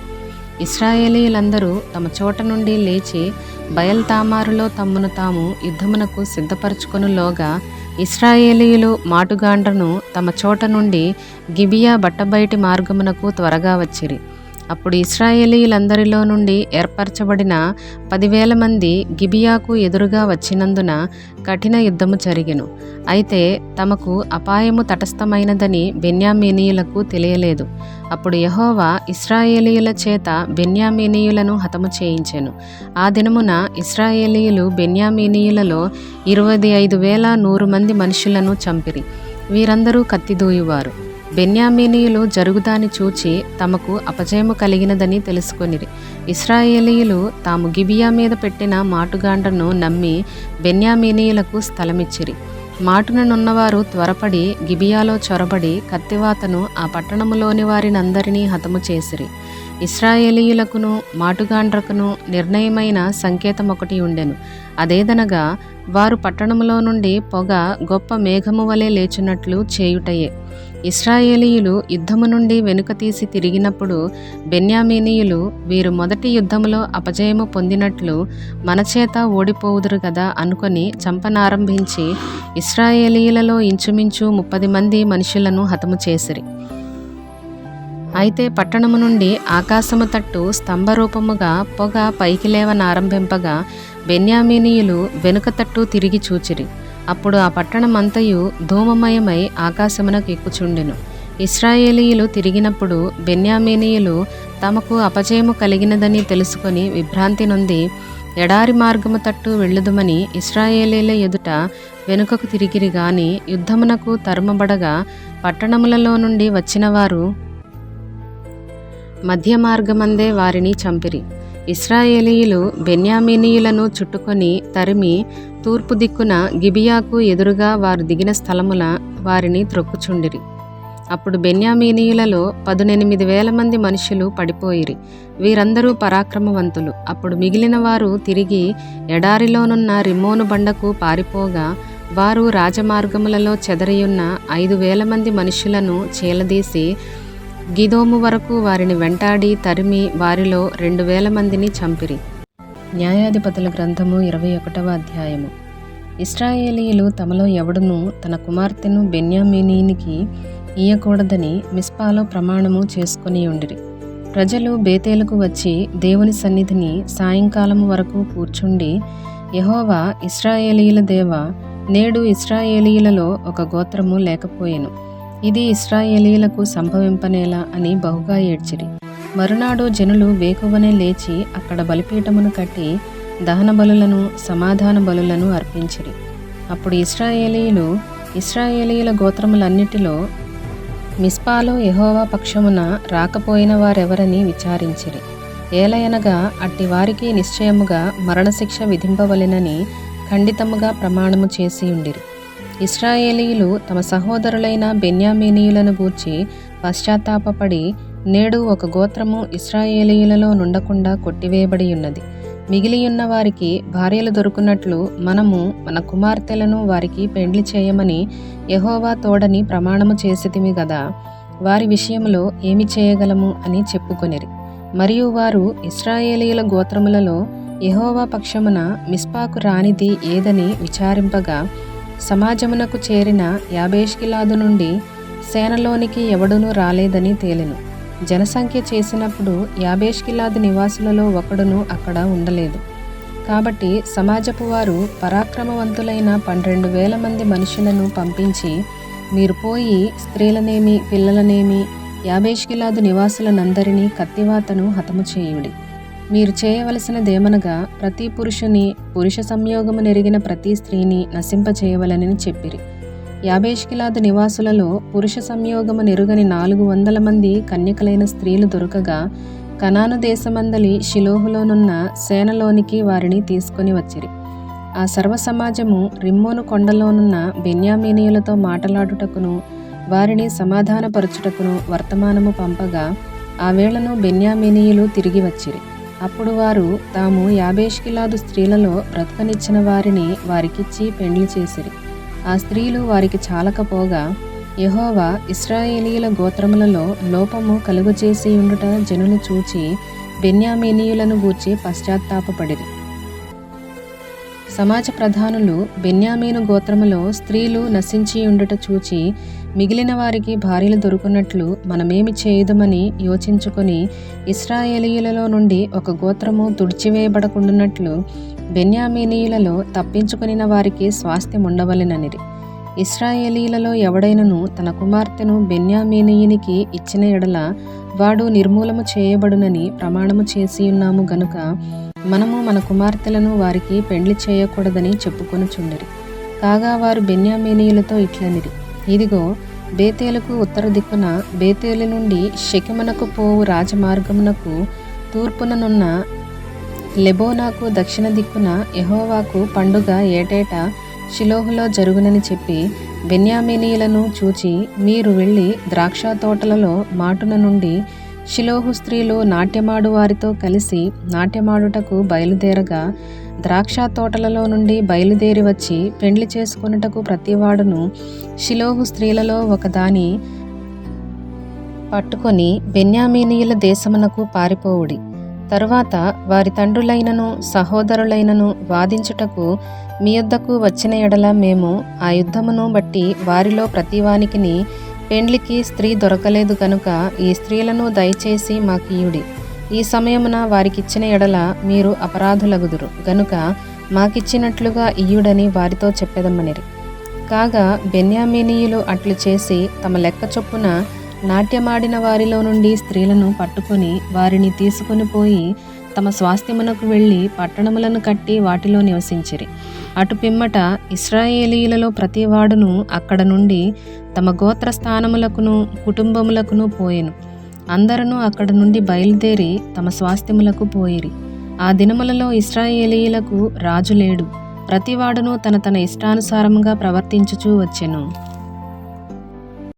ఇశ్రాయేలీయులందరూ తమ చోట నుండి లేచి బయల్తామారులో తమ్మును తాము యుద్ధమునకు సిద్ధపరచుకొనులోగా ఇశ్రాయేలీయులు మాటుగాండ్రను తమ చోట నుండి గిబియా బట్టబయటి మార్గమునకు త్వరగా వచ్చిరి. అప్పుడు ఇశ్రాయేలీయులందరిలో నుండి ఏర్పరచబడిన 10,000 మంది గిబియాకు ఎదురుగా వచ్చినందున కఠిన యుద్ధము జరిగెను. అయితే తమకు అపాయము తటస్థమైనదని బెన్యామీనీయులకు తెలియలేదు. అప్పుడు యెహోవా ఇశ్రాయేలీయుల చేత బెన్యామీనీయులను హతము చేయించెను. ఆ దినమున ఇశ్రాయేలీయులు బెన్యామీనీయులలో 25,100 మంది మనుషులను చంపిరి. వీరందరూ కత్తిదూయువారు. బెన్యామీనీయులు జరుగుదాని చూచి తమకు అపజయము కలిగినదని తెలుసుకొనిరి. ఇశ్రాయేలీయులు తాము గిబియా మీద పెట్టిన మాటుగాండ్రను నమ్మి బెన్యామీనీయులకు స్థలమిచ్చిరి. మాటుననున్నవారు త్వరపడి గిబియాలో చొరబడి కత్తివాతను ఆ పట్టణములోని వారినందరినీ హతము చేసిరి. ఇశ్రాయేలీయులకును మాటుగాండ్రకును నిర్ణయమైన సంకేతమొకటి ఉండెను. అదేదనగా వారు పట్టణములో నుండి పొగ గొప్ప మేఘము వలె లేచున్నట్లు చేయుటయే. ఇశ్రాయేలీయులు యుద్ధము నుండి వెనుక తీసి తిరిగినప్పుడు బెన్యామీనీయులు వీరు మొదటి యుద్ధములో అపజయము పొందినట్లు మన చేత ఓడిపోవుదురు గదా అనుకొని చంపనారంభించి ఇశ్రాయేలీయులలో ఇంచుమించు 30 మంది మనుషులను హతము చేసిరి. అయితే పట్టణము నుండి ఆకాశము తట్టు స్తంభరూపముగా పొగ పైకి లేవనారంభింపగా బెన్యామీనీయులు వెనుక తట్టు తిరిగి చూచిరి. అప్పుడు ఆ పట్టణమంతయు ధూమమయమై ఆకాశమునకు ఎక్కుచుండెను. ఇశ్రాయేలీయులు తిరిగినప్పుడు బెన్యామీనీయులు తమకు అపజయము కలిగినదని తెలుసుకొని విభ్రాంతి నొంది ఎడారి మార్గము తట్టు వెళ్ళుదుమని ఇశ్రాయేలీయుల ఎదుట వెనుకకు తిరిగిరి గాని యుద్ధమునకు తరుమబడగా పట్టణములలో నుండి వచ్చిన వారు మధ్య మార్గమందే వారిని చంపిరి. ఇశ్రాయేలీయులు బెన్యామీనీయులను చుట్టుకొని తరిమి తూర్పు దిక్కున గిబియాకు ఎదురుగా వారు దిగిన స్థలముల వారిని త్రొక్కుచుండిరి. అప్పుడు బెన్యామీనీయులలో 18,000 మంది మనుషులు పడిపోయిరి. వీరందరూ పరాక్రమవంతులు. అప్పుడు మిగిలిన వారు తిరిగి ఎడారిలోనున్న రిమ్మోను బండకు పారిపోగా వారు రాజమార్గములలో చెదరియున్న 5,000 మంది మనుషులను చీలదీసి గిదోము వరకు వారిని వెంటాడి తరిమి వారిలో 2,000 మందిని చంపిరి. న్యాయాధిపతుల గ్రంథము 21వ అధ్యాయము. ఇశ్రాయేలీయులు తమలో ఎవడునూ తన కుమార్తెను బెన్యామీనీనికి ఇయ్యకూడదని మిస్పాలో ప్రమాణము చేసుకొని ఉండిరి. ప్రజలు బేతేలుకు వచ్చి దేవుని సన్నిధిని సాయంకాలము వరకు కూర్చుండి, యెహోవా ఇశ్రాయేలీయుల దేవా, నేడు ఇశ్రాయేలీయులలో ఒక గోత్రము లేకపోయెను. ఇది ఇశ్రాయేలీయులకు సంభవింపనేలా అని బహుగా ఏడ్చిరి. మరునాడు జనులు వేకువనే లేచి అక్కడ బలిపీఠమును కట్టి దహన బలులను సమాధాన బలులను అర్పించిరి. అప్పుడు ఇశ్రాయేలీయులు ఇశ్రాయేలీయుల గోత్రములన్నిటిలో మిస్పాలో యెహోవా పక్షమున రాకపోయిన వారెవరని విచారించిరి. ఏలయనగా అట్టి వారికి నిశ్చయముగా మరణశిక్ష విధింపవలెనని ఖండితముగా ప్రమాణము చేసి ఉండిరి. ఇశ్రాయేలీయులు తమ సహోదరులైన బెన్యామీనీయులను గూర్చి పశ్చాత్తాపపడి, నేడు ఒక గోత్రము ఇశ్రాయేలీయులలో నుండకుండా కొట్టివేయబడి ఉన్నది. మిగిలియున్న వారికి భార్యలు దొరుకున్నట్లు మనము మన కుమార్తెలను వారికి పెండ్లి చేయమని యెహోవా తోడని ప్రమాణము చేసితిమి గదా, వారి విషయంలో ఏమి చేయగలము అని చెప్పుకొనిరి. మరియు వారు ఇశ్రాయేలీయుల గోత్రములలో యెహోవా పక్షమున మిస్పాకు రానిది ఏదని విచారింపగా, సమాజమునకు చేరిన యాబేష్గిలాదు నుండి సేనలోనికి ఎవడునూ రాలేదని తేలెను. జనసంఖ్య చేసినప్పుడు యాబేష్గిలాదు నివాసులలో ఒకడును అక్కడ ఉండలేదు. కాబట్టి సమాజపు వారు పరాక్రమవంతులైన 12,000 మంది మనుషులను పంపించి, మీరు పోయి స్త్రీలనేమి పిల్లలనేమి యాబేష్గిలాదు నివాసులనందరినీ కత్తివాతను హతము చేయుడి. మీరు చేయవలసినదేమనగా ప్రతి పురుషుని పురుష సంయోగము నెరిగిన ప్రతి స్త్రీని నశింపచేయవలనని చెప్పిరి. యాబేష్గిలాదు నివాసులలో పురుష సంయోగము నెరుగని 400 మంది కన్యకలైన స్త్రీలు దొరకగా కనాను దేశమందలి షిలోహులోనున్న సేనలోనికి వారిని తీసుకొని వచ్చిరి. ఆ సర్వ సమాజము రిమ్మోను కొండలోనున్న బెన్యామీనీయులతో మాటలాడుటకును వారిని సమాధానపరచుటకును వర్తమానము పంపగా, ఆ వేళను బెన్యామీనీయులు తిరిగి వచ్చిరి. అప్పుడు వారు తాము యాబేష్గిలాదు స్త్రీలలో బ్రతకనిచ్చిన వారిని వారికిచ్చి పెండ్లి చేసిరి. ఆ స్త్రీలు వారికి చాలకపోగా, యెహోవా ఇశ్రాయేలీయుల గోత్రములలో లోపము కలుగజేసి ఉండుట జనులు చూచి బెన్యామీనీయులను గూర్చి పశ్చాత్తాపపడిరి. సమాజ ప్రధానులు బెన్యామీను గోత్రములో స్త్రీలు నశించియుండుట చూచి మిగిలిన వారికి భార్యలు దొరుకున్నట్లు మనమేమి చేయుదమని యోచించుకొని ఇశ్రాయేలీయులలో నుండి ఒక గోత్రము తుడిచివేయబడకుండునట్లు బెన్యామీనీయులలో తప్పించుకొనిన వారికి స్వాస్థ్యం ఉండవలెననిరి. ఇశ్రాయేలీయులలో ఎవడైనను తన కుమార్తెను బెన్యామీనీయునికి ఇచ్చిన ఎడల వాడు నిర్మూలము చేయబడునని ప్రమాణము చేసియున్నాము గనుక మనము మన కుమార్తెలను వారికి పెండ్లి చేయకూడదని చెప్పుకొనుచుండిరి. కాగా వారు బెన్యామీనీయులతో ఇట్లనిరి, ఇదిగో, బేతేలుకు ఉత్తర దిక్కున బేతేలు నుండి షెకెమునకు పోవు రాజమార్గమునకు తూర్పుననున్న లెబోనాకు దక్షిణ దిక్కున యెహోవాకు పండుగ ఏటేటా షిలోహులో జరుగునని చెప్పి బెన్యామీనీయులను చూచి, మీరు వెళ్ళి ద్రాక్ష తోటలలో మాటున నుండి షిలోహు స్త్రీలు నాట్యమాడు వారితో కలిసి నాట్యమాడుటకు బయలుదేరగా ద్రాక్ష తోటలలో నుండి బయలుదేరి వచ్చి పెండ్లి చేసుకొనుటకు ప్రతివాడును షిలోహు స్త్రీలలో ఒకదాని పట్టుకొని బెన్యామీనీయుల దేశమునకు పారిపోవుడి. తరువాత వారి తండ్రులైనను సహోదరులైనను వాదించుటకు మీ యొద్దకు వచ్చిన ఎడల మేము ఆ యుద్ధమును బట్టి వారిలో ప్రతివానికిని పెండ్లికి స్త్రీ దొరకలేదు కనుక ఈ స్త్రీలను దయచేసి మాకియుడి. ఈ సమయమున వారికిచ్చిన ఎడల మీరు అపరాధులగుదురు గనుక మాకిచ్చినట్లుగా ఇయ్యుడని వారితో చెప్పెదమనిరి. కాగా బెన్యామీనీయులు అట్లు చేసి తమ లెక్క చొప్పున నాట్యమాడిన వారిలో నుండి స్త్రీలను పట్టుకొని వారిని తీసుకొని పోయి తమ స్వాస్థ్యమునకు వెళ్ళి పట్టణములను కట్టి వాటిలో నివసించిరి. అటు పిమ్మట ఇశ్రాయేలీయులలో ప్రతివాడును అక్కడ నుండి తమ గోత్ర స్థానములకును కుటుంబములకును పోయెను. అందరూ అక్కడ నుండి బయలుదేరి తమ స్వాస్థ్యములకు పోయిరి. ఆ దినములలో ఇశ్రాయేలీయులకు రాజు లేడు. ప్రతివాడును తన తన ఇష్టానుసారముగా ప్రవర్తించుచూ వచ్చెను.